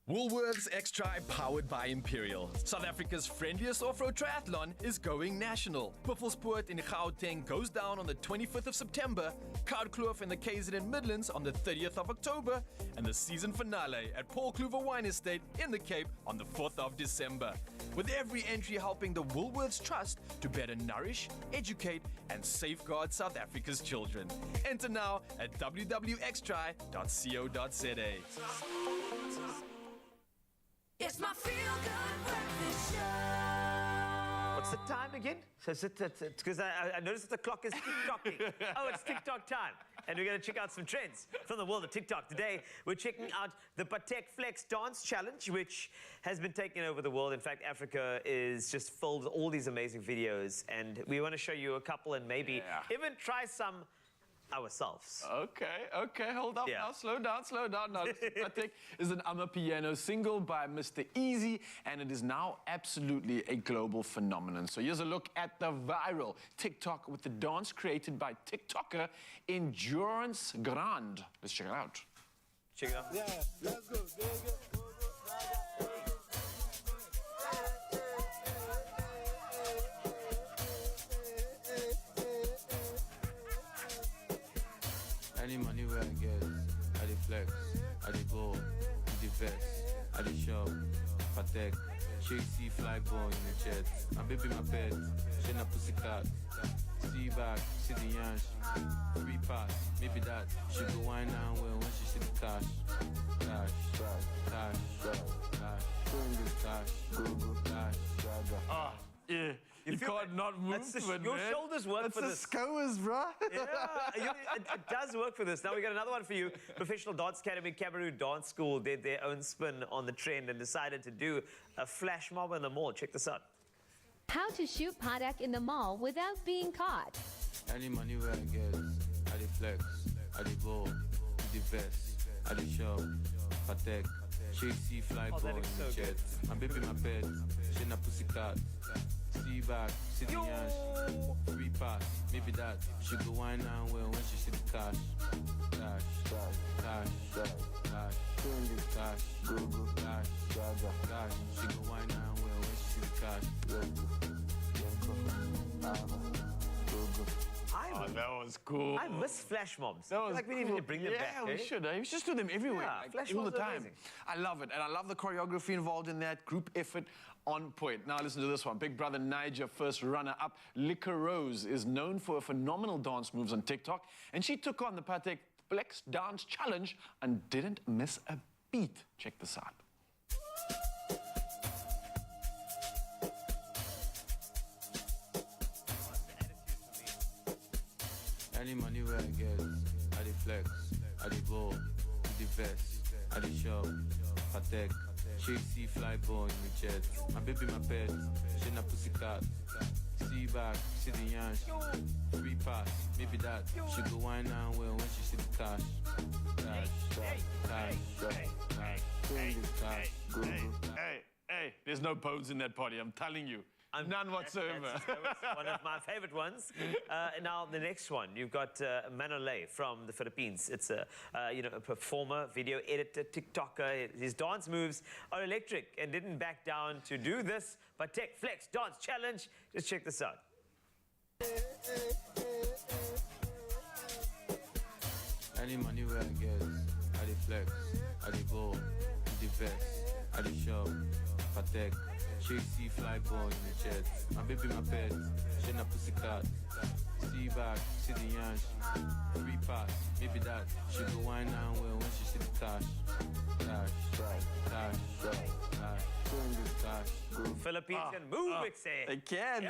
Woolworths X-Tri powered by Imperial. South Africa's friendliest off-road triathlon is going national. Buffelspoort in Gauteng goes down on the 25th of September, Koudkloof in the KZN Midlands on the 30th of October, and the season finale at Paul Kluwer Wine Estate in the Cape on the 4th of December. With every entry helping the Woolworths Trust to better nourish, educate, and safeguard South Africa's children. Enter now at www.xtri.co.za. It's my feel-good breakfast show. What's the time again? So because I noticed that the clock is tick-tocking. Oh, it's TikTok time. And we're going to check out some trends from the world of TikTok. Today, we're checking out the Patek Flex Dance Challenge, which has been taking over the world. In fact, Africa is just filled with all these amazing videos. And we want to show you a couple and maybe even try some ourselves. Okay, hold up now, slow down. Now, this Patek is an Amapiano single by Mr. Easy, and it is now absolutely a global phenomenon. So here's a look at the viral TikTok with the dance created by TikToker Endurance Grand. Let's check it out. Check it out. Yeah, let's go. There you go. Any money where I get, I dey flex, I dey go, I dey vex, I dey shop, Patek, Chasey fly ball in the jet, my baby my bed, she na pussycat, see back, see the yansh, free pass, maybe that, she go wine down well when she see the cash, cash, cash, cash, cash, cash. Yeah. You can't not move That's to it, your man. shoulders work That's for the this. skowers, bro. Yeah, it does work for this. Now we got another one for you. Professional Dance Academy Cabaret Dance School did their own spin on the trend and decided to do a flash mob in the mall. Check this out. How to shoot Padak in the mall without being caught. Any money where I get, I dey flex, I dey ball, I dey vest, I dey shop, Patek, Chasey fly Oh, ball that in is the so jet. My baby my bed, she na pussycat. See back, see the yash, free pass, maybe that. She go wine and well when she see the cash. Cash, cash, cash, cash, cash, go, cash, cash. She go wine and well when she see the cash. Oh, that was cool. I miss flash mobs. That I feel was like we need cool. to bring them back. Yeah, we should. We should just do them everywhere, Yeah, like, flash all the mobs are time. amazing. I love it, and I love the choreography involved in that. Group effort on point. Now listen to this one. Big Brother Niger, first runner-up, Liquor Rose, is known for her phenomenal dance moves on TikTok, and she took on the Patek Flex Dance Challenge and didn't miss a beat. Check this out. Any money where I get, I dey flex, I dey ball, I dey vest, I dey shop, Patek, Chasey fly ball in the jet. My baby my pet, she na pussycat. See back, see the yash, free pass, maybe that. She go wine and well when she see the cash. Cash, cash, cash, cash, go, Hey, there's no bones in that party, I'm telling you. None whatsoever. That's one of my favorite ones. Now, the next one, you've got Manolay from the Philippines. It's a performer, video editor, TikToker. His dance moves are electric and didn't back down to do this Patek Flex Dance Challenge. Just check this out. Any money where I get, I dey flex, I dey ball, I dey vest, I dey shop, Patek, Chasey fly ball in the jet. My baby my pet, she na pussycat. See back, see the yash, free pass, maybe that. She go wine and well when she see the cash. Cash, cash, cash, cash. Philippines can move, it says. They can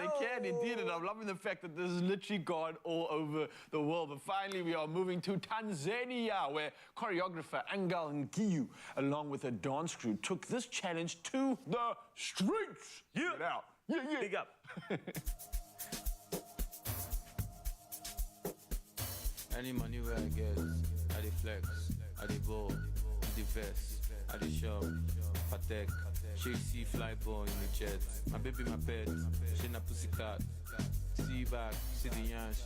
indeed. And I'm loving the fact that this is literally gone all over the world. But finally, we are moving to Tanzania, where choreographer Angal Ngiyu, along with a dance crew, took this challenge to the streets. Yeah. Check it out. Yeah. Big up. Any money where I get, I dey flex, I dey ball, I dey vest, I dey shop, Patek, Chasey fly ball in the jet. My baby my pet, she na pussycat. See back, see the yash,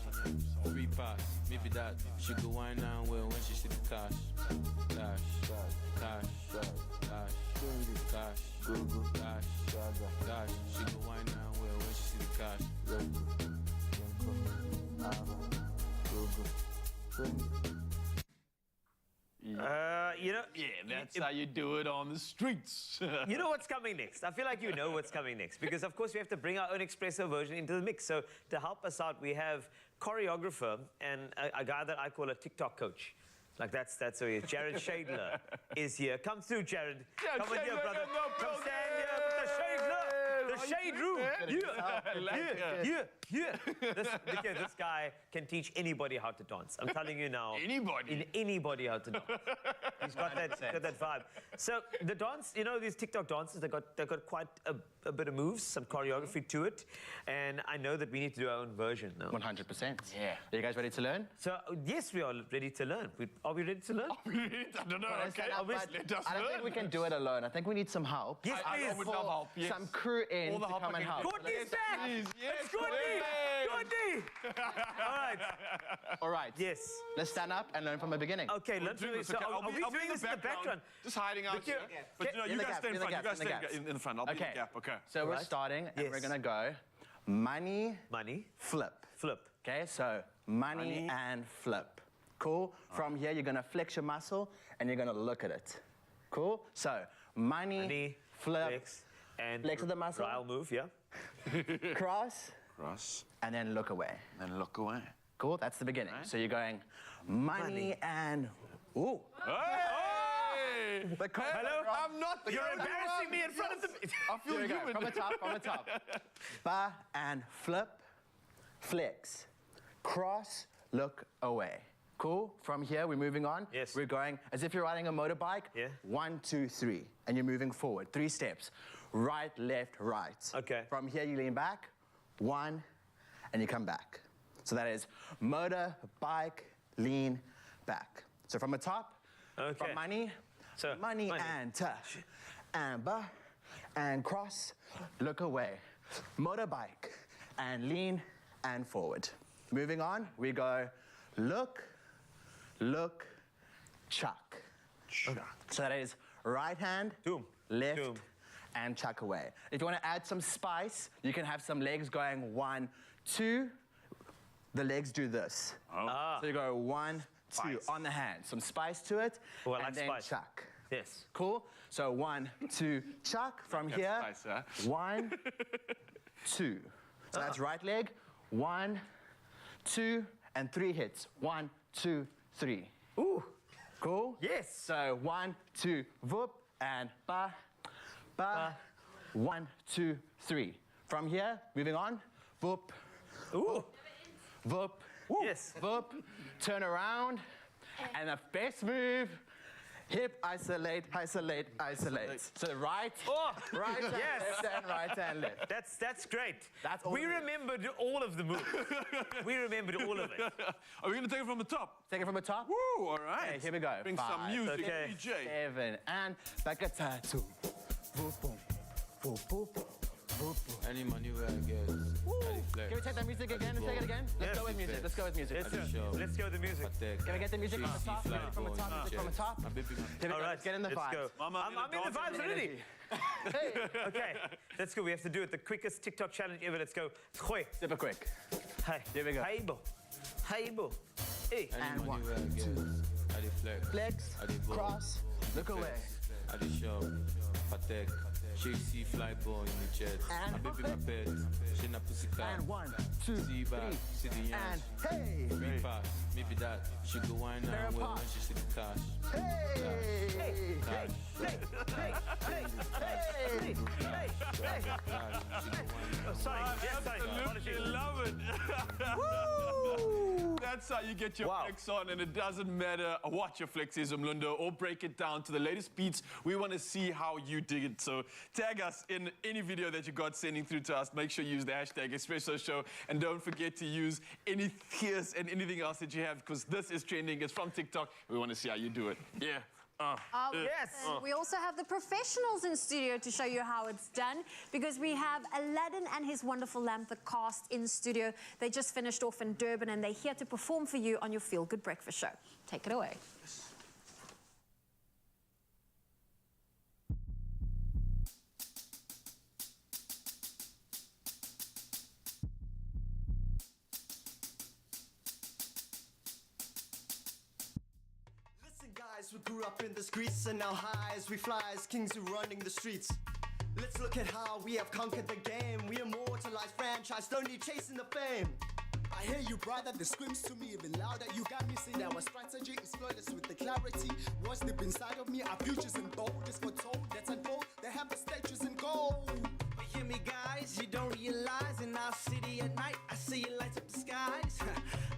free pass, maybe that. She go wine and well when she see the cash. Cash, cash, cash, cash, cash, cash. She go wine and well when she see the cash. That's how you do it on the streets. You know what's coming next. I feel like you know what's coming next because, of course, we have to bring our own Expresso version into the mix. So to help us out, we have choreographer and a guy that I call a TikTok coach. Like that's who he is. Jared Shadler is here. Come through, Jared. Yeah, Come on here, Shadler, brother. come Come stand here with the Shadler. The shade room. This guy can teach anybody how to dance. I'm telling you now. Anybody how to dance. He's got that vibe. So the dance, you know, these TikTok dances, they've got quite a bit of moves, some choreography to it, and I know that we need to do our own version now. 100%. Yeah. Are you guys ready to learn? So yes, we are ready to learn. Are we ready to learn? I don't know. Okay, I don't think we can do it alone. I think we need some help. Yes, I would love help. Yes. Some crew in All the to help come I and can help. get. Courtney's back! Yes, It's Courtney! Courtney! All right. All right. Yes. Let's stand up and learn from the beginning. Okay, let's do this. So are we doing this in the background? Just hiding out here. But you know, you guys stay in front. You guys stay in front. I'll be in the gap. Okay. So we're starting and we're gonna go money, flip. Flip. Okay, so money and flip. Cool? From here, you're gonna flex your muscle and you're gonna look at it. Cool? So money, flip, flex, and flex of the muscle. I'll move, yeah. Cross. And then look away. Cool, that's the beginning. So you're going money and, ooh. Hey! Hello? I'm not the You're only embarrassing one. me in front of the... I feel Here we go. human. From the top, from the top. Ba and flip, flex, cross, look away. Cool? From here, we're moving on. Yes. We're going as if you're riding a motorbike. Yeah. 1, 2, 3. And you're moving forward. 3 steps. Right, left, right. Okay. From here, you lean back. 1, and you come back. So that is motor, bike, lean, back. So from the top, from money, So, money and touch, and ba, and cross, look away. Motorbike, and lean, and forward. Moving on, we go look, look, chuck. So that is right hand, left, and chuck away. If you want to add some spice, you can have some legs going 1, 2. The legs do this. So you go 1, 2 on the hand. Some spice to it, Oh, I and like then spice. chuck. Yes. Cool? So 1, 2, chuck. From That's here, spice, huh? 1, 2. So that's right leg. 1, 2, and 3 hits. 1, 2, 3. Ooh. Cool? Yes. So 1, 2, whoop, and ba, ba. 1, 2, 3. From here, moving on. Whoop. Ooh. Whoop. Yes. Whoop. Turn around. And the best move, hip isolate, isolate, isolate. So right, right hand, Yes. left hand, right hand, left. That's great. That's all we it is. remembered all of the moves. We remembered all of it. Are we going to take it from the top? Take it from the top. Woo, all right. Okay, here we go. Bring 5, some music, Okay. DJ. 7, and back a tattoo. Whoop, boom. Whoop, whoop. Whoop, boom. Any money where I get, I deflect. Can we take that music again and take it again? Let's Yes. go with music. Let's go with music. Let's go with the music. Can we get the music from the top? Music from the top, music from the top. My baby, Here we All go. right, Let's get in the let's vibes. go. Mama, I'm in the vibes already. Hey. Okay, let's go. We have to do it. The quickest TikTok challenge ever. Let's go. Gooi. Super quick. Hey. Here we go. Hey, bo. Hey, bo. Hey. any And money 1, where I get, 2, I deflect. flex, I dey go, cross, look away. I dey shop, patek, JC fly ball in the jet. And My baby, my pet, she na pussycat. And 1, 2, See 3, back, see the and yansh. hey. Free pass, maybe that. She go wine There and well pop. when she see the cash. Hey. Cash. Hey. Cash. She go wine and Sorry. Yes, sorry. Absolutely Apologies. love it. That's how you get your flex on, and it doesn't matter what your flex is, Mlundo, or break it down to the latest beats. We want to see how you dig it. So tag us in any video that you got sending through to us. Make sure you use the hashtag Expresso Show, and don't forget to use any tears and anything else that you have, because this is trending. It's from TikTok. We want to see how you do it. Yeah. Yes. We also have the professionals in studio to show you how it's done, because we have Aladdin and his wonderful lamp, the cast, in studio. They just finished off in Durban and they're here to perform for you on your Feel Good Breakfast show. Take it away. Listen, guys, we grew up in the streets, and now high as we fly as kings who running the streets. Let's look at how we have conquered the game. We immortalized franchise, don't need chasing the fame. I hear you, brother, the screams to me even louder. You got me saying our strategy is flawless with the clarity. What's deep inside of me, our futures and bold is foretold. Let's unfold, they have the statues in gold. But hear me, guys, you don't realize in our city at night, I see you light up the skies.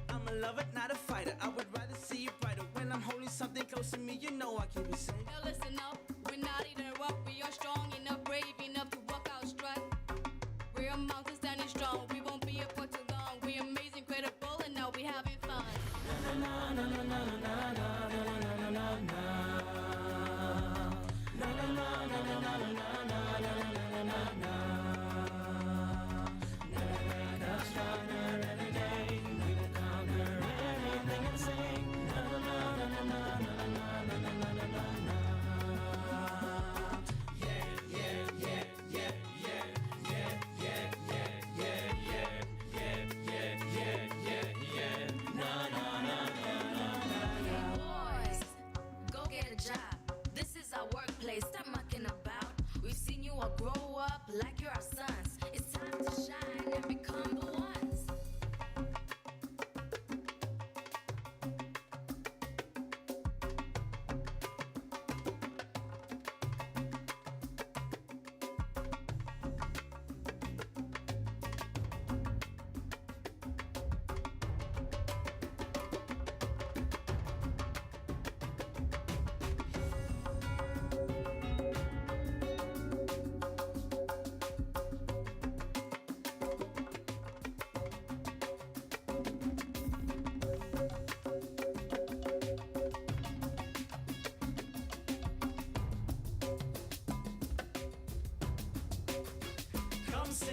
I'm a lover, not a fighter. I would rather see you brighter. When I'm holding something close to me, you know I keep it safe. Now listen up, we're not eating up. We are strong enough, brave enough to walk our strut. We're a mountain standing strong. We won't be up for too long. We're amazing, credible, and now we having fun.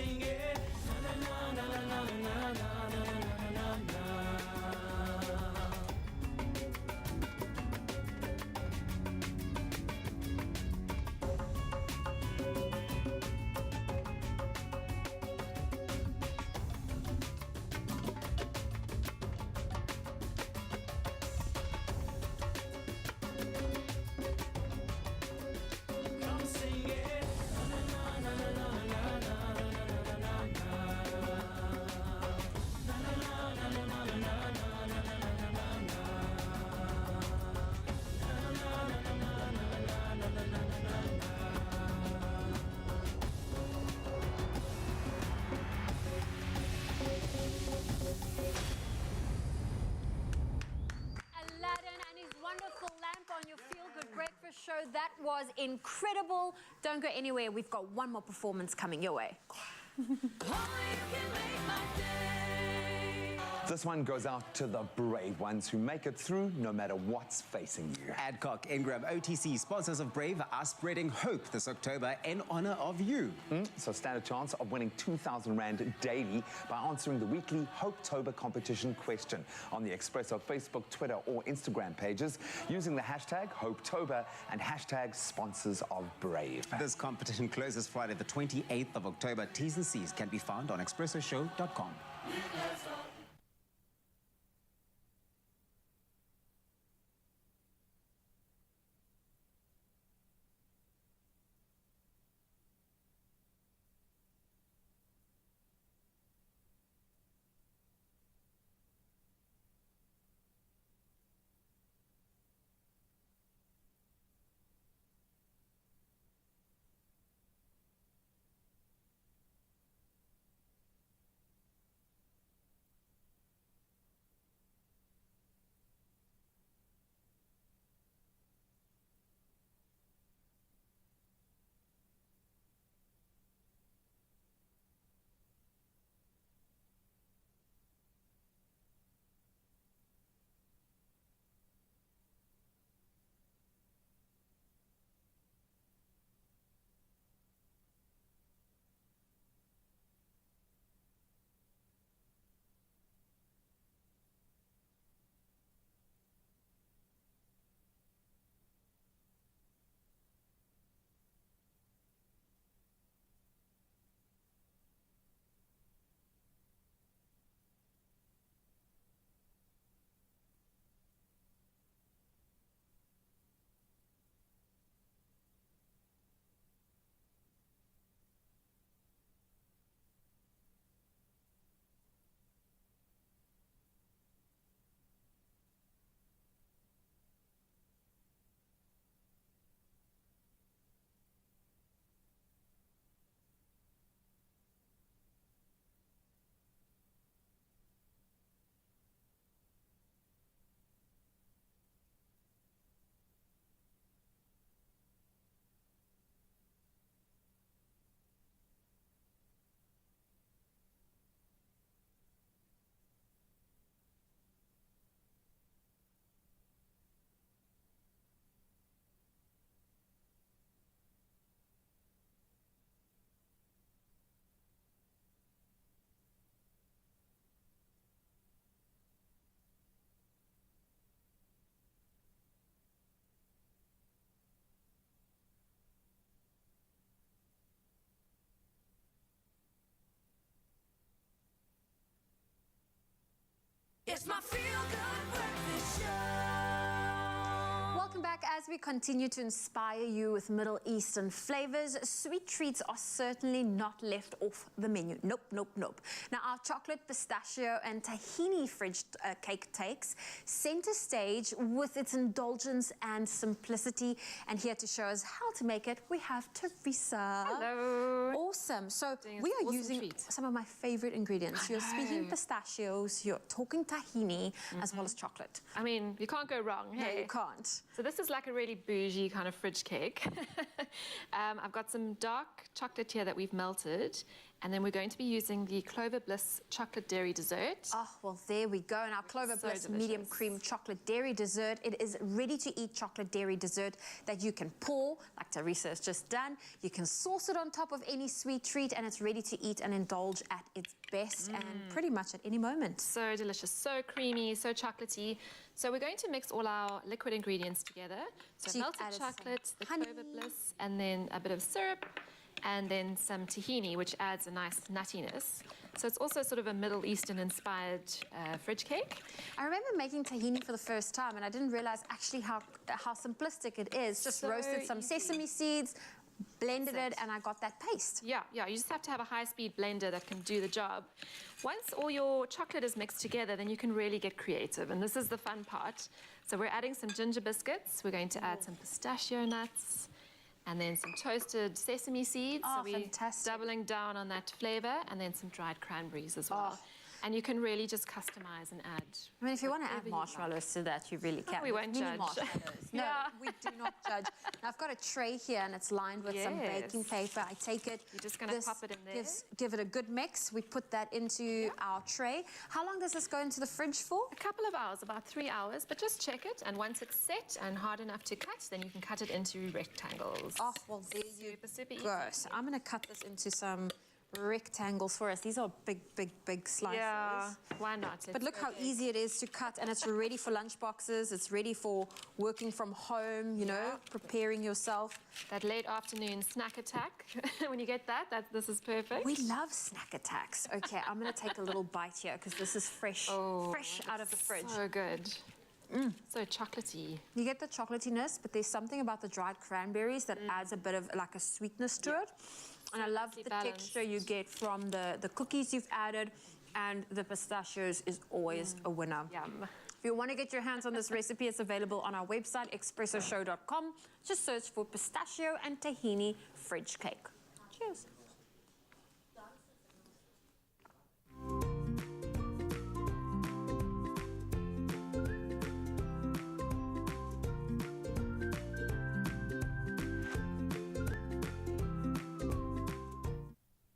sing it. Na na na na na na na na na na na. Come sing it. Na na na na na na na na na na. Aladdin and his wonderful lamp on your Feel Good Breakfast show. That was incredible. Don't go anywhere. We've got one more performance coming your way. This one goes out to the brave ones who make it through no matter what's facing you. Adcock, Ingram, OTC, sponsors of Brave, are spreading hope this October in honor of you. So stand a chance of winning 2,000 Rand daily by answering the weekly Hopetober competition question on the Expresso Facebook, Twitter or Instagram pages using the hashtag Hopetober and hashtag sponsors of Brave. This competition closes Friday the 28th of October. T's and C's can be found on expressoshow.com. It's my Feel Good Breakfast Show. Welcome back as we continue to inspire you with Middle Eastern flavors. Sweet treats are certainly not left off the menu. Nope, nope, nope. Now, our chocolate, pistachio, and tahini fridge cake takes center stage with its indulgence and simplicity. And here to show us how to make it, we have Teresa. Hello. Awesome. So we are using some of my favorite ingredients. You're speaking pistachios, you're talking tahini, as well as chocolate. I mean, you can't go wrong. No, Hey? you can't. So this is like a really bougie kind of fridge cake. I've got some dark chocolate here that we've melted, And then we're going to be using the Clover Bliss chocolate dairy dessert. Oh, well, there we go. Now, Clover Bliss delicious. medium cream chocolate dairy dessert. It is ready-to-eat chocolate dairy dessert that you can pour, like Teresa has just done. You can sauce it on top of any sweet treat, and it's ready to eat and indulge at its best and pretty much at any moment. So delicious, so creamy, so chocolatey. So we're going to mix all our liquid ingredients together. So So you've melted added some chocolate, the honey. Clover Bliss, and then a bit of syrup, and then some tahini, which adds a nice nuttiness. So it's also sort of a Middle Eastern inspired fridge cake. I remember making tahini for the first time, and I didn't realize actually how simplistic it is. Just So roasted some easy. sesame seeds, blended it, and I got that paste. Yeah, you just have to have a high-speed blender that can do the job. Once all your chocolate is mixed together, then you can really get creative, and this is the fun part. So we're adding some ginger biscuits. We're going to add some pistachio nuts, and then some toasted sesame seeds. Oh, so we're fantastic. doubling down on that flavor, and then some dried cranberries as well. And you can really just customize and add. I mean, if you want to add whatever you marshmallows to that, you really can. we won't Mini judge. marshmallows. No, Yeah. we do not judge. Now, I've got a tray here, and it's lined with some baking Yes. paper. I take it. You're just gonna pop it in there. Give it a good mix. We put that into our tray. How long does this go into the fridge for? A couple of hours, about 3 hours, but just check it. And once it's set and hard enough to cut, then you can cut it into rectangles. Oh, well, there you super go. So I'm going to cut this into some rectangles for us. These are big slices. Yeah, why not? But look how easy it is to cut, and it's ready for lunch boxes. It's ready for working from home, you know, preparing yourself. That late afternoon snack attack, when you get that, this is perfect. We love snack attacks. Okay, I'm going to take a little bite here because this is fresh out of the fridge. So good. So chocolatey. You get the chocolatiness, but there's something about the dried cranberries that adds a bit of like a sweetness to it. And I love the texture you get from the cookies you've added, and the pistachios is always a winner. Yum. If you want to get your hands on this recipe, it's available on our website, expressoshow.com. Just search for pistachio and tahini fridge cake. Cheers.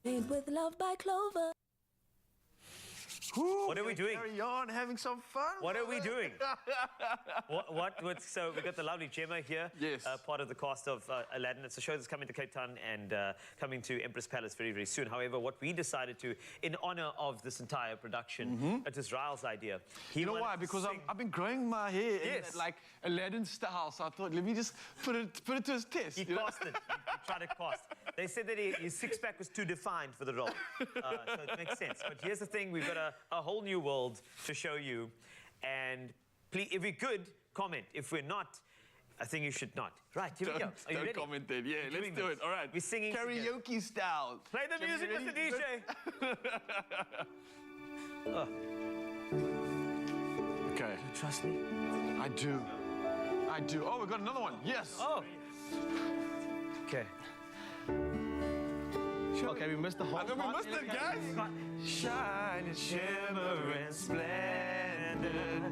Made with love by Clover. What are we doing? Carry on, having some fun. What are we doing? So we've got the lovely Gemma here, Yes. part of the cast of Aladdin. It's a show that's coming to Cape Town and coming to Empress Palace very, very soon. However, what we decided to, in honor of this entire production, it was Raul's idea. You know why? Because I've been growing my hair in that, like Aladdin style, so I thought, let me just put it to his test. He cast it. He tried to cast. They said that his six-pack was too defined for the role. So it makes sense. But here's the thing. We've got a whole new world to show you. And please, if we're good, comment. If we're not, I think you should not. Right, here we go. Are you Don't ready? comment then. Yeah, We're let's doing do this. it. All right. We're singing Karaoke together. style. Play the Shall we music, be Mr. ready? DJ. Oh. Okay. You trust me? I do. Oh, we got another one. Yes. Oh. Okay. Okay, we missed the whole I know we missed it, guys. Shine and shimmer and splendor.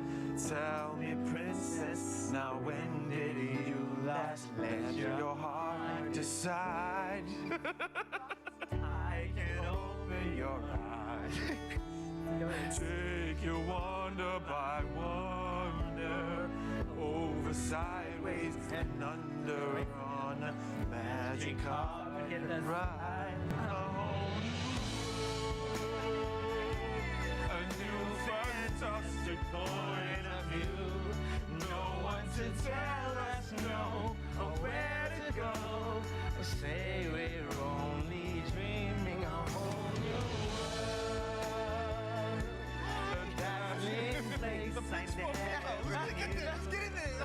Tell me, princess, now when did you last let your heart decide? I can open your eyes. Take you wonder by wonder, over, sideways, and under on a magic carpet ride. A new fantastic point of view. No one to tell us no or where to go. Say we're only dreaming a whole new world. A dazzling place I never knew. Let's get in there.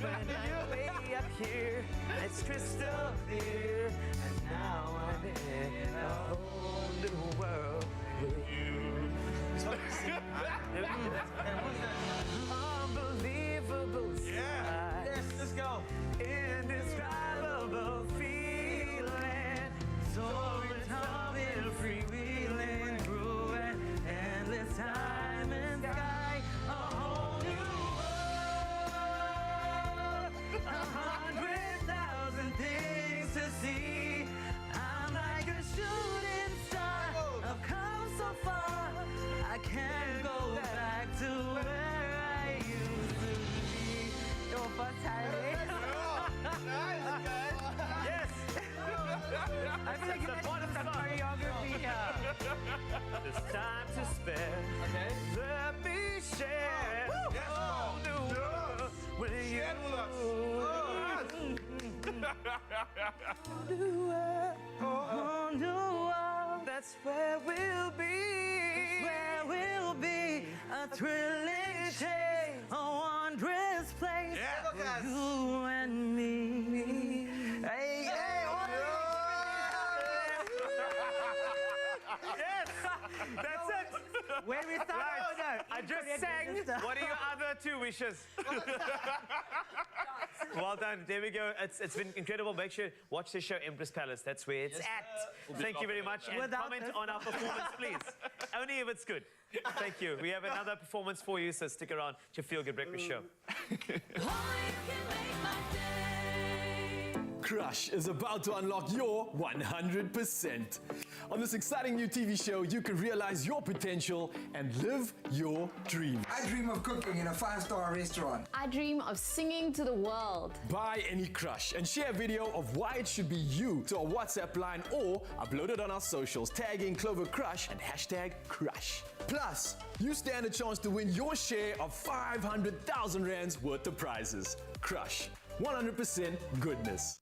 When I'm way up here, it's crystal clear, and now I'm in a whole new world with you. Unbelievable sight. Yes, let's go. Indescribable feeling. Soaring, tumbling, freewheeling through an endless time and sky. A whole new world. 100,000 things to see. I'm like a shooting star whole new world. That's where we'll be. That's where we'll be. A thrilling chase, a wondrous place. Yeah. For you and me. Hey, hey, Yes, that's it. Where we start? Right. Oh, no. I just sang. What are your other 2 wishes? Well done. There we go. It's been incredible. Make sure watch the show Empress Palace. That's where it's at. Thank you very much. And comment on our performance, please. Only if it's good. Thank you. We have another performance for you, so stick around to Feel Good Breakfast Show. Crush is about to unlock your 100%. On this exciting new TV show, you can realize your potential and live your dreams. I dream of cooking in a 5-star restaurant. I dream of singing to the world. Buy any Crush and share a video of why it should be you to our WhatsApp line or upload it on our socials, tagging Clover Crush and hashtag Crush. Plus, you stand a chance to win your share of 500,000 rands worth of prizes. Crush, 100% goodness.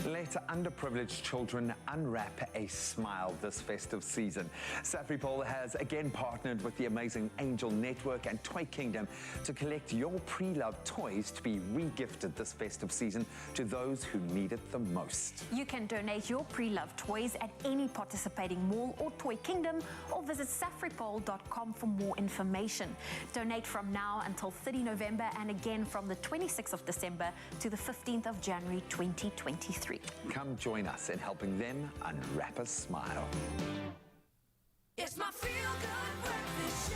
Let underprivileged children unwrap a smile this festive season. Safripol has again partnered with the amazing Angel Network and Toy Kingdom to collect your pre-loved toys to be re-gifted this festive season to those who need it the most. You can donate your pre-loved toys at any participating mall or Toy Kingdom, or visit safripol.com for more information. Donate from now until 30 November and again from the 26th of December to the 15th of January 2023. Come join us in helping them unwrap a smile. It's my feel-good breakfast show.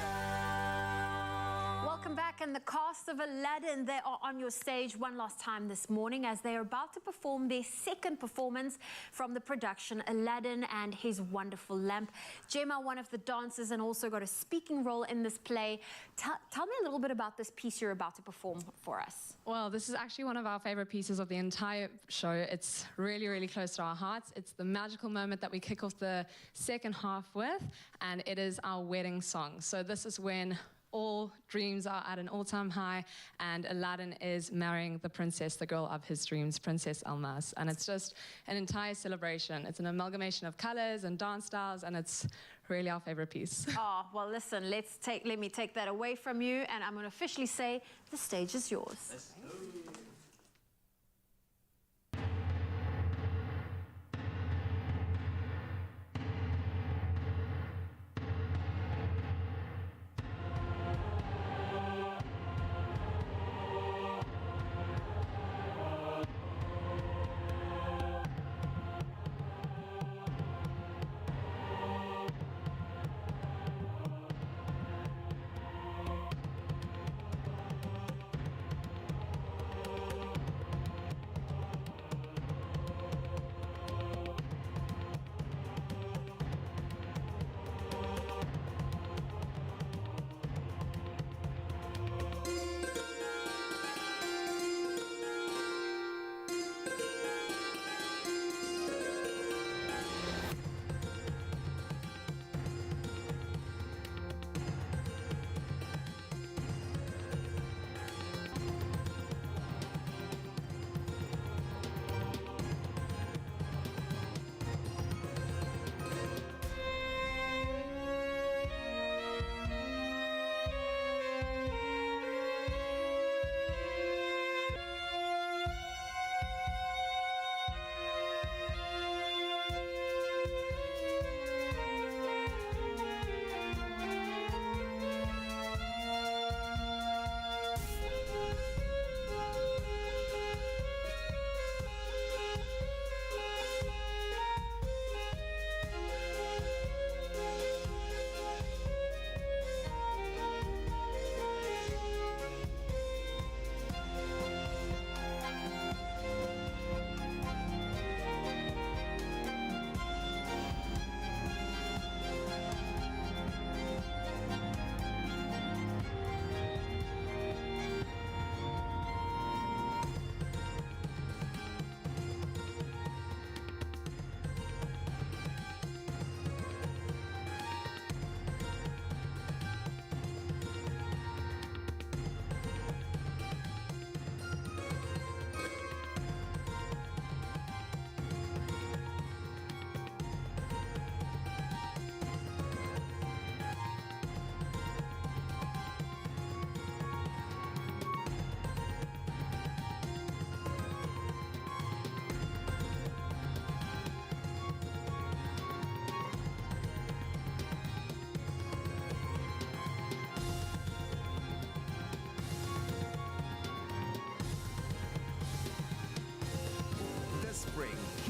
Welcome back, and the cast of Aladdin, they are on your stage one last time this morning as they are about to perform their second performance from the production Aladdin and His Wonderful Lamp. Gemma, one of the dancers, and also got a speaking role in this play. Tell me a little bit about this piece you're about to perform for us. Well, this is actually one of our favorite pieces of the entire show. It's really, really close to our hearts. It's the magical moment that we kick off the second half with, and it is our wedding song. So this is when all dreams are at an all-time high, and Aladdin is marrying the princess, the girl of his dreams, Princess Almas. And it's just an entire celebration. It's an amalgamation of colors and dance styles, and it's really our favorite piece. Oh, well, listen, let me take that away from you, and I'm going to officially say the stage is yours.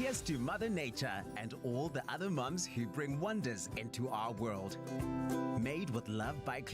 Here's to Mother Nature and all the other mums who bring wonders into our world. Made with love by Clover.